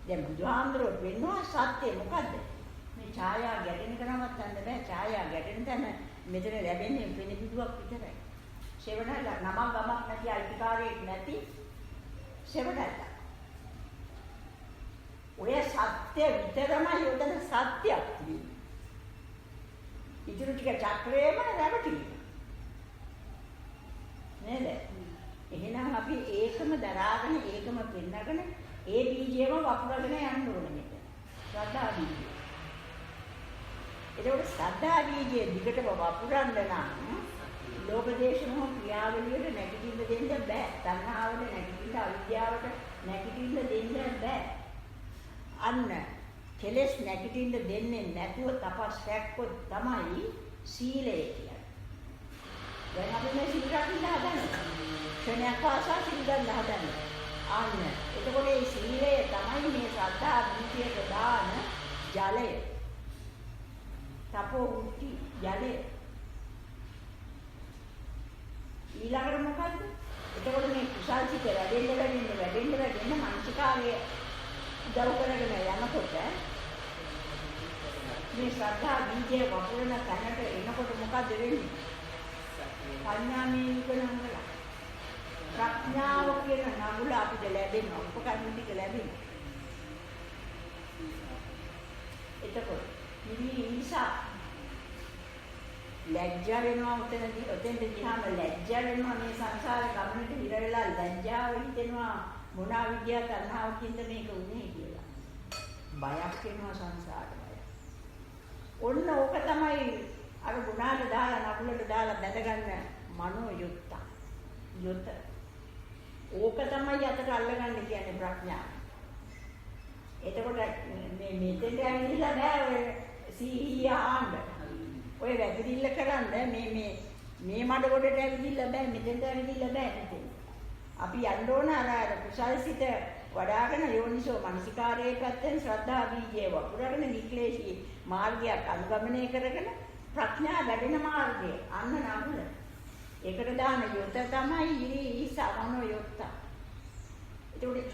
දැන් බුදුහාමුදුරුවෝ වෙන්නවා සත්‍ය මොකද්ද? මේ ඡායා ගැටෙන කරමත් ගන්න බෑ. ඡායා ගැටෙන තැන මෙතන ලැබෙන්නේ පිළිබිදුවක් විතරයි. සෙවණල නමක් ගමක් නැති අයිතිකාරයෙක් නැති සෙවණල. ඔය සත්‍ය විතරමයි උදේ සත්‍යයක් තියෙන්නේ. ඉදිරි ටික චක්‍රේම රැවටිලා. නේද? එහෙනම් අපි ඒකම දරාගෙන ඒකම පෙන්නගෙන ඒ බීජයම වපුරගෙන යන්න ඕනේ මේක. ශ්‍රද්ධා බීජය. ඒකෝට ශ්‍රද්ධා බීජය දිගටම වපුරන්න නම් ලෝභ දේශ මොහ ක්‍රියාවලියට නැගිටින්න දෙන්න බෑ. තණ්හාවට නැගිටින්න අවිද්‍යාවට නැගිටින්න දෙන්න බෑ. අන්න කෙලෙස් නැගිටින්න දෙන්නේ නැතුව තපස් රැක්කොත් තමයි සීලය කියන්නේ. දැන් අපි මේ සීල රකින්න හදන්නේ. ක්ෂණයක් පාසා සීල ගන්න හදන්නේ. අන්න එතකොට මේ සීලය තමයි මේ ශ්‍රද්ධා බීජයට දාන ජලය. තපෝ මුක්ති ජලය. ඊළඟට මොකද්ද? එතකොට මේ කුසල් සිත වැඩෙන්න මානසිකාරයේ උදව් කරගෙන යනකොට මේ ශ්‍රද්ධා බීජය වපුරන තැනට එනකොට මොකද වෙන්නේ? පඤ්ඤාමේ විකලංගල. ප්‍රඥාව කියන නඟුල අපිට ලැබෙනවා. උපකරණ ටික ලැබෙනවා. එතකොට නිසා ලැජ්ජා වෙනවා ඔතෙන්ට ගියාම ලැජ්ජා වෙනවා මේ සංසාර ගමනට හිර වෙලා ලැජ්ජාව හිතෙනවා මොන අවිද්‍යාව තණ්හාවකින්ද මේක උනේ කියලා. බයක් වෙනවා සංසාර බය. ඔන්න ඕක තමයි අර ගුණාට දාලා නකුලට දාලා බැඳගන්න මනෝ යුක්ත. යුත. ඕක තමයි අතට අල්ලගන්න කියන්නේ ප්‍රඥාව. එතකොට මේ මෙතෙන්ට ඇවිල්ලා බෑ ඔය සීහිය ආන්න. ඔය වැගිරිල්ල කරන්න මේ මඩ ගොඩට ඇවිදින්න බෑ මෙතෙන්ට ඇවිදින්න බෑ මෙතෙන්. අපි යන්න ඕන අර කුසල්සිත වඩාගෙන යෝනිසෝ මනසිකාරයේ පැත්තෙන් ශ්‍රද්ධා බීජය වපුරගෙන නික්ලේශී මාර්ගයක් අනුගමනය කරගෙන ප්‍රඥා වැඩෙන මාර්ගය අන්න නඟුල. ඒකට දාන යොත තමයි ඉරි සමනෝ යොත්ත.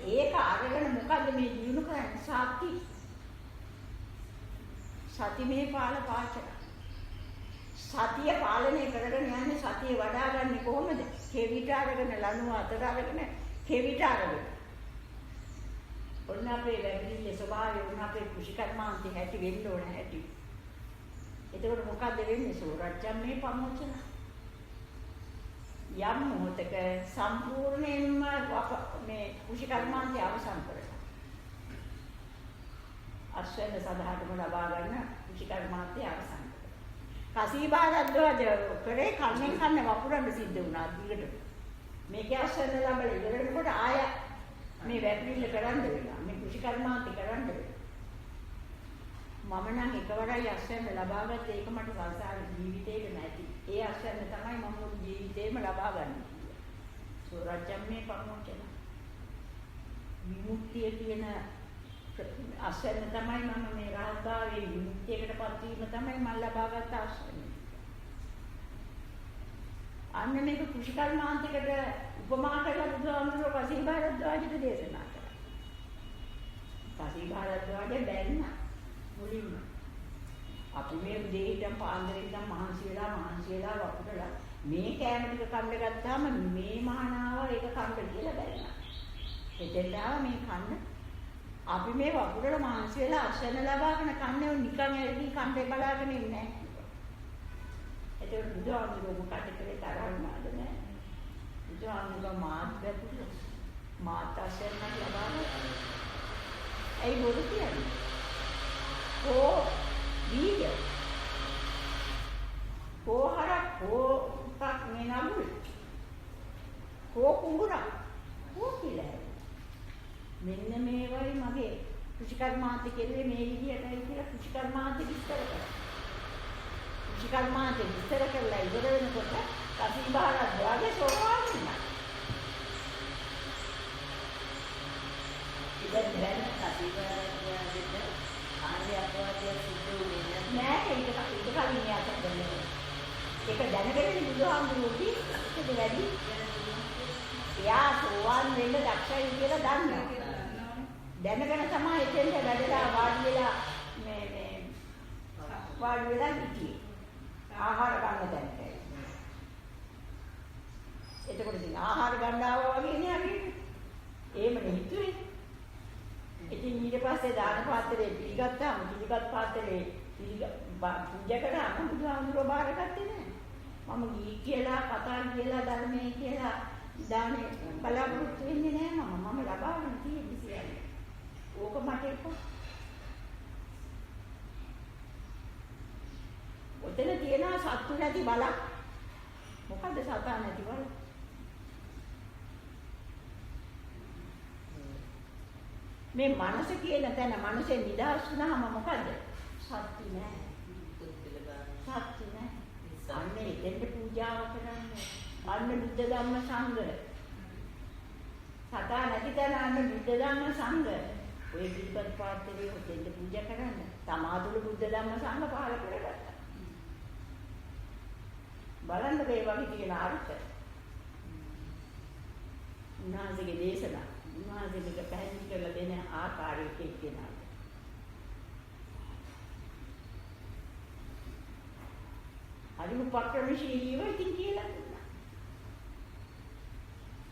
ඒක අරගෙන මොකද මේ දිනු කරන්නේ සති මේ පාල පාචන. සතිය පාලනය කරගෙන යන්නේ සතිය වඩාගන්නේ කොහොමද? කෙවිත අරගෙන ලනුව අතට අරගෙන කෙවිත අරගෙන. ඔන්න අපේ වැඩිහිටියේ ස්වභාවය ඔන්න අපේ කුෂිකර්මාන්තේ හැටි වෙන්න ඕන හැටි. එතකොට මොකද්ද වෙන්නේ? සෝරච්ඡම් මේ පමෝචන. යම් මොහොතක සම්පූර්ණයෙන්ම මේ කුෂිකර්මාන්තය අවසන් කරනවා. අශ්වන සදාටම ලබා ගන්න කුෂිකර්මාන්තය අවසන්. කසීබාරද්දවද කරේ කන්නේ කන්නේ වපුරන්න සිද්ධ වුණා දිගට. මේක අශ්වන ලබල ඉවරනකොට ආය මේ වැපිරිල්ල කරන්න වෙනවා. මේ කුෂිකර්මාන්තය කරන්න වෙනවා. මම නම් එකවරයි අශ්වන ලබාගත්තේ ඒක මට සංසාර ජීවිතේක නැති. ඒ අශ්වන තමයි මම මුළු ජීවිතේම ලබා ගන්නේ. සෝරච්ඡම් මේ පමෝචන. විමුක්තිය කියන අශ්වන තමයි මම මේ රාගාවේ විමුක්තියකටපත් වීම තමයි මම ලබාගත් අශ්වන. අන්න මේක කුෂිකර්මාන්තයකට උපමා කරලා බුදුහාමුදුරුවෝ කසීබාරද්වාජට දේශනා කළා. කසීබාරද්වාජ බැන්න මුලින්ම අපි මේ දෙහිටම් පාන්දරින්නම් මහන්සි වෙලා වපුරලා මේ කෑම ටික කන්න ගත්තාම මේ මහානාව ඒක කන්න කියලා බැරිනා. එතෙන්දා මේ කන්න අපි මේ වපුරලා මහන්සි වෙලා අශ්වන ලබාගෙන කන්නේ නිකන් ඇවිදින් කන්නේ බලාගෙන ඉන්නේ නැහැ. ඒතකොට බුදුහාමුදුරුවෝ මොකද කරේ තරහ වුණාද නැහැ. බුදුහාමුදුරුවෝ මාත් වැටුණා. මාත් අසරණක් ලබා ගත්තා. ඒ බොරු කියන්නේ. ඕ වීර්ය. කෝහරක් කෝපක් මේ නමුත් කෝ කුඹුරක් කෝ කියලා. මෙන්න මේවයි මගේ කුෂිකර්මාන්ත කෙරුවේ මේ විදියටයි කියලා කුෂිකර්මාන්ත විස්තර කරා. කුෂිකර්මාන්ත විස්තර කරලා ඉවර වෙනකොට කසීබහරක් වාගේ සෝවාන් වුණා. ඉතින් දැන් කසීබහරට ආර්ය අපවාදය සිද්ධ වෙන්නේ නෑ ඒක කලින් යාට දෙන්නේ. ඒක දැනගෙන බුදුහාමුදුරුවෝ කිව්වට වැඩි එයා සෝවාන් වෙන්න දක්ෂයි කියලා දන්නවා. දැනගෙන තමයි එතෙන්ට වැඩලා වාඩි වෙලා වාඩි වෙලා හිටියේ. ආහාර ගන්න තැනට. එතකොට ඉතින් ආහාර ගන්න ආවා වගේ නේ අපි. එහෙමනේ හිතුවේ. ඉතින් ඊට පස්සේ දාන පාත්‍රේ පිළිගත්තාම පිළිගත් පාත්‍රේ පූජා කරාම බුදුහාමුදුරුවෝ බාරගත්තේ නෑ. මම ගී කියලා කතා කියලා ධර්මයේ කියලා දානේ බලාපොරොත්තු වෙන්නේ නෑ මම ලබාගෙන තියෙන්නේ සියල්ල. ඕක මට එපා. ඔතන තියෙනවා සත්තු නැති බලක්. මොකද්ද සතා නැති බල? මේ මනස කියන තැන මනසේ නිදහස් වුණාම මොකද්ද? සත්‍ය නෑ. සත්‍ය නෑ. අන්නේ දෙන්න පූජාව කරන්නේ. අන්න බුද්ධ ධම්ම සංඝ. සතා නැති තැන අන්න බුද්ධ ධම්ම සංඝ. ඔය පිළිපද පාත්‍රයේ දෙන්න පූජා කරන්න. තමාතුළු බුද්ධ ධම්ම සංඝ පහල කරගත්තා. බලන්න මේ වගේ තියෙන අර්ථ. උන්වහන්සේගේ දේශනා. උන්වහන්සේගේ පැහැදිලි කරලා දෙන ආකාරයට එක්කෙනා. අරිමු පක්‍රමශීලීව ඉතින් කියලා දුන්නා.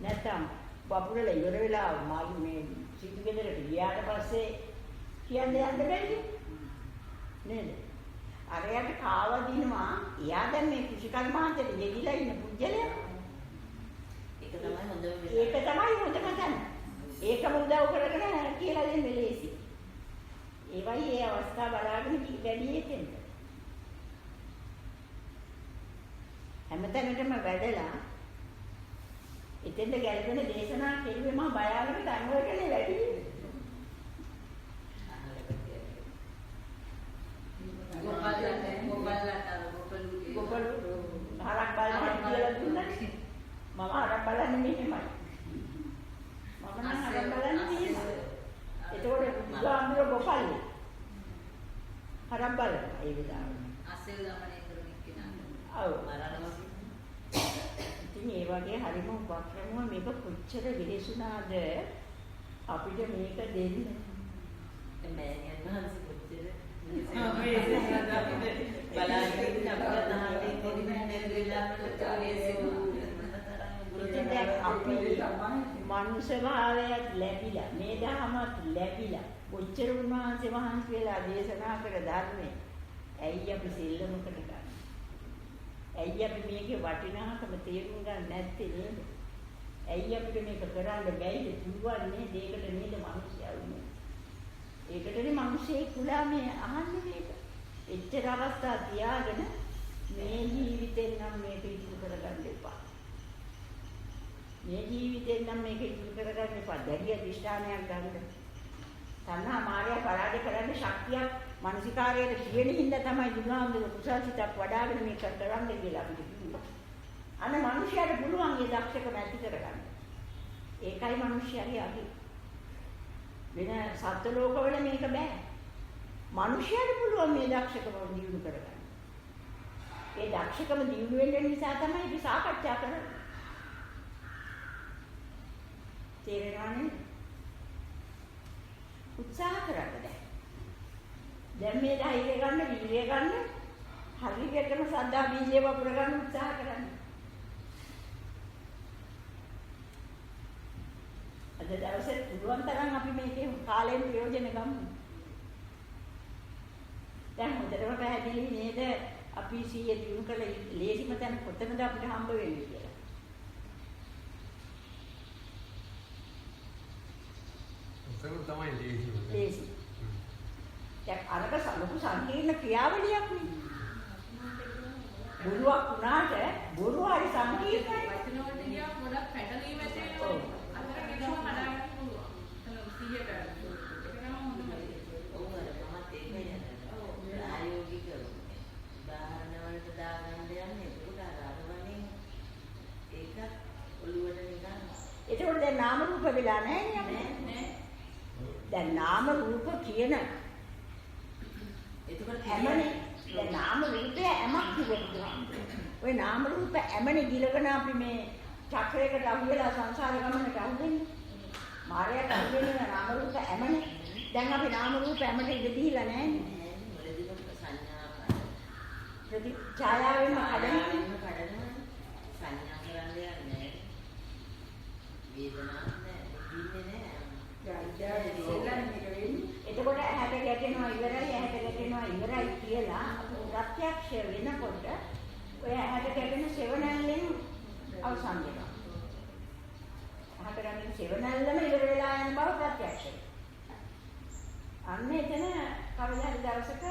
නැත්තම් වපුරල ඉවර වෙලා මාළු මේ සිටු ගෙදරට ගියාට පස්සේ කියන්නේ යන්න බැරිද? නේද? අරයට කාව දිනවා. එයා දැන් මේ කුෂිකර්මාන්තයට යෙදිලා ඉන්න පුජ්‍යලයා. ඒක තමයි හොඳම ඒක තමයි හොඳම තැන. ඒකම උදව් කරගෙන කියලා දෙන්න ලේසි. ඒවයි ඒ අවස්ථාව බලාගෙන වැඩි එකෙන්ද. හැමතැනටම වැඩලා එතෙන්ද ගැලපෙන දේශනා කෙරුවේ මම බයාගෙන ධර්මවලටනේ වැඩි. ගොපලු හරක් බලන්න කියලා දුන්නා. මම හරක් බලන්නේ මෙහෙමයි. මම නම් හරක් බලන්නේ තියෙනවා. එතකොට බුදුහාමුදුරුවෝ ගොපල්ලේ හරක් බලන ඒ විදිහට. අසෙල් ගමනේ කරන කෙනා. ඔව්. මරණවගේ. ඉතින් ඒ වගේ හරිම උපක්‍රමව මේක කොච්චර විහිසුණාද අපිට මේක දෙන්න. මෑණියන් වහන්සේ කොච්චර බලාගෙන ඉන්න අපිට තාත්තේ දෙන්නේ නැති වෙලාවට ඉතින් අපි මනුෂ්‍ය භාවයක් ලැබිලා මේ දහමත් ලැබිලා කොච්චර උන්වහන්සේ වහන්සේලා දේශනා කර ධර්මයේ ඇයි අපි සෙල්ලමකට ගන්නේ? ඇයි අපි මේකේ වටිනාකම තේරුම් ගන්න නැත්තේ නේද? ඇයි අපිට මේක කරන්න බැයිද? පුළුවන් නේද? ඒකට නේද මිනිස්සයා උනේ. ඒකටනේ මිනිස්සේ කුලා මේ අහන්නේ මේක. එච්චර අවස්ථා තියාගෙන මේ ජීවිතෙන් නම් මේක ඉතුරු කරගන්න එපා. මේ ජීවිතෙන් නම් මේක ඉතුරු කරගන්න එපා. දැඩි අධිෂ්ඨානයක් ගන්න. තණ්හා මායя පරාජය කරන්න ශක්තියක් මානසිකාරයේ තියෙන හින්දා තමයි බුදුහාමුදුරුවෝ කුසල්සිතක් වඩාගෙන මේක කරන්න කියලා අපිට කිව්වා. අන්න මිනිස්යාට පුළුවන් ඒ දක්ෂකම ඇති කරගන්න. ඒකයි මිනිස්යාගේ අගය. වෙන සත්ත්ව ලෝකවල මේක බෑ. මිනිස්යාට පුළුවන් මේ දක්ෂකම දියුණු කරගන්න. ඒ දක්ෂකම දියුණු වෙන්න නිසා තමයි අපි සාකච්ඡා කරන්නේ. තේරෙනවනේ? උත්සාහ කරන්න බෑ. දැන් මේ ධෛර්යය ගන්න, වීර්යය ගන්න, හරියටම සද්දා බීජය වපුර ගන්න උත්සාහ කරන්න. අද දවසේ පුළුවන් තරම් අපි මේකේ කාලයෙන් ප්‍රයෝජන ගමු. දැන් හොඳටම පැහැදිලි නේද? අපි සීයේ දිනු කළ ලේසිම තැන කොතනද අපිට හම්බ වෙන්නේ කියලා. උසම තමයි ලේසිම. ලේසි. දැන් අරක ලොකු සංකීර්ණ ක්‍රියාවලියක් නේ. බොරුවක් වුණාට බොරුව හරි සංකීර්ණයි. වචන වලට ගියා ගොඩක් පැටලීම් ඇති වෙනවා. අතර විතරම හදාගන්න පුළුවන්. එතන 100ට ඒක නම් හොඳම දේ. ඔව් අර මමත් ඒක යනවා. ආයෝගික උදාහරණ වලට දාගන්න යන්නේ ඒක අරවනේ ඒක ඔළුවට නිකන් ඒකෝට දැන් නාම රූප වෙලා නැහැ නේ අපිට. නෑ. දැන් නාම රූප කියන එතකොට හැමනේ දැන් නාම රූපය හැමක් කියනවා. ඔය නාම රූප හැමනේ ගිලගෙන අපි මේ චක්‍රයකට අහුවෙලා සංසාර ගමනට අහුවෙන්නේ. මායයට අහුවෙන්නේ නාම රූප හැමනේ. දැන් අපි නාම රූප හැමට ඉඳ දීලා නැහැ නේ. මුලදීම සංඥා ප්‍රති ඡායාවෙන්ම කඩනවා. කඩනවා සංඥා කරන්නේ නැහැ. වේදනාවක් නැහැ. දින්නේ නැහැ. එතකොට ඇහැට ගැටෙනවා ඉවරයි ඇහැට ගැටෙනවා ඉවරයි කියලා අපි ප්‍රත්‍යක්ෂ වෙනකොට ඔය ඇහැට ගැටෙන සෙවණැල්ලෙන් අවසන් වෙනවා. ඇහැට ගැටෙන සෙවණැල්ලම ඉවර වෙලා යන බව ප්‍රත්‍යක්ෂයි. අන්න එතන කවදා හරි දවසක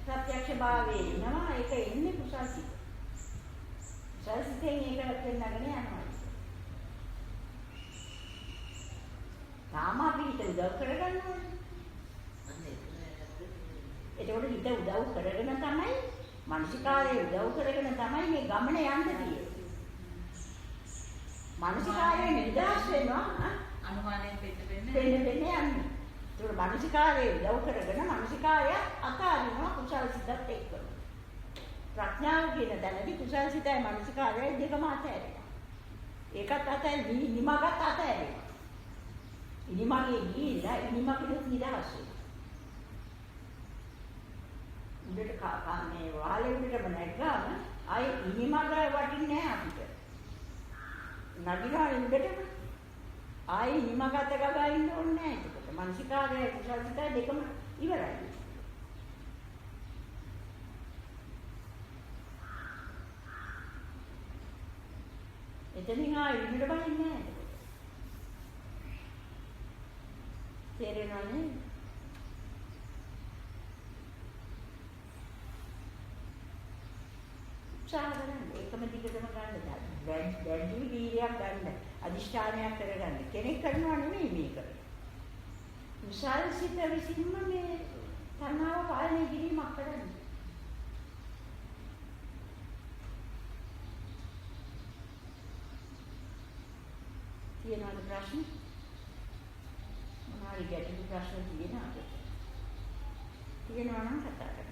ප්‍රත්‍යක්ෂ භාවයේ ඉන්නවා ඒක එන්නේ කුසල් සිත. කුසල් සිතෙන් ඒක පෙන්නගෙන යනවා. තාම අපි හිත උදව් කරගන්න ඕනේ. එතකොට හිත උදව් කරගෙන තමයි මානසිකාරයේ උදව් කරගෙන තමයි මේ ගමන යන්න තියෙන්නේ. මානසිකාරයේ නිදහස් වෙනවා අනුමානයෙන් දෙන්න යන්නේ. ඒතකොට මානසිකාරයේ උදව් කරගෙන මානසිකාරය අතාරිනවා කුසල් සිතත් එක්ක. ප්‍රඥාව කියන දැනදී කුසල් සිතයි මානසිකාරයයි දෙකම අතහැරෙනවා. ඒකත් අතහැරි නිමගත් අතහැරෙනවා. ඉනිමගේ ගිහිල්ලා ඉනිමකෙත් නිදහස් වෙනවා. උඩට මේ වහලේ උඩටම නැග්ගාම ආයේ ඉනිමග වටින්නේ නැහැ අපිට. නගිනා උඩටම ආයේ ඉනිමග අත ගගා ඉන්න ඕනේ නැහැ ඒකට. මානසිකාරය කුසල් සිතයි දෙකම ඉවරයි. එතනින් ආයේ උඩට බහින්නේ නැහැ. තේරෙනවනේ? උත්සාහයෙන් ඒකම දිගටම ගන්න දැඩි වීර්යයක් ගන්න අදිෂ්ඨානයක් කරගන්න කෙනෙක් කරනවා නෙමෙයි මේක. විශාල සිත විසින්ම මේ තණ්හාව පාලනය කිරීමක් කරන්නේ. තියෙනවද ප්‍රශ්න? මොනවාරි ගැටළු ප්‍රශ්න තියෙනවද? තියෙනවා නම් කතා කරන්න.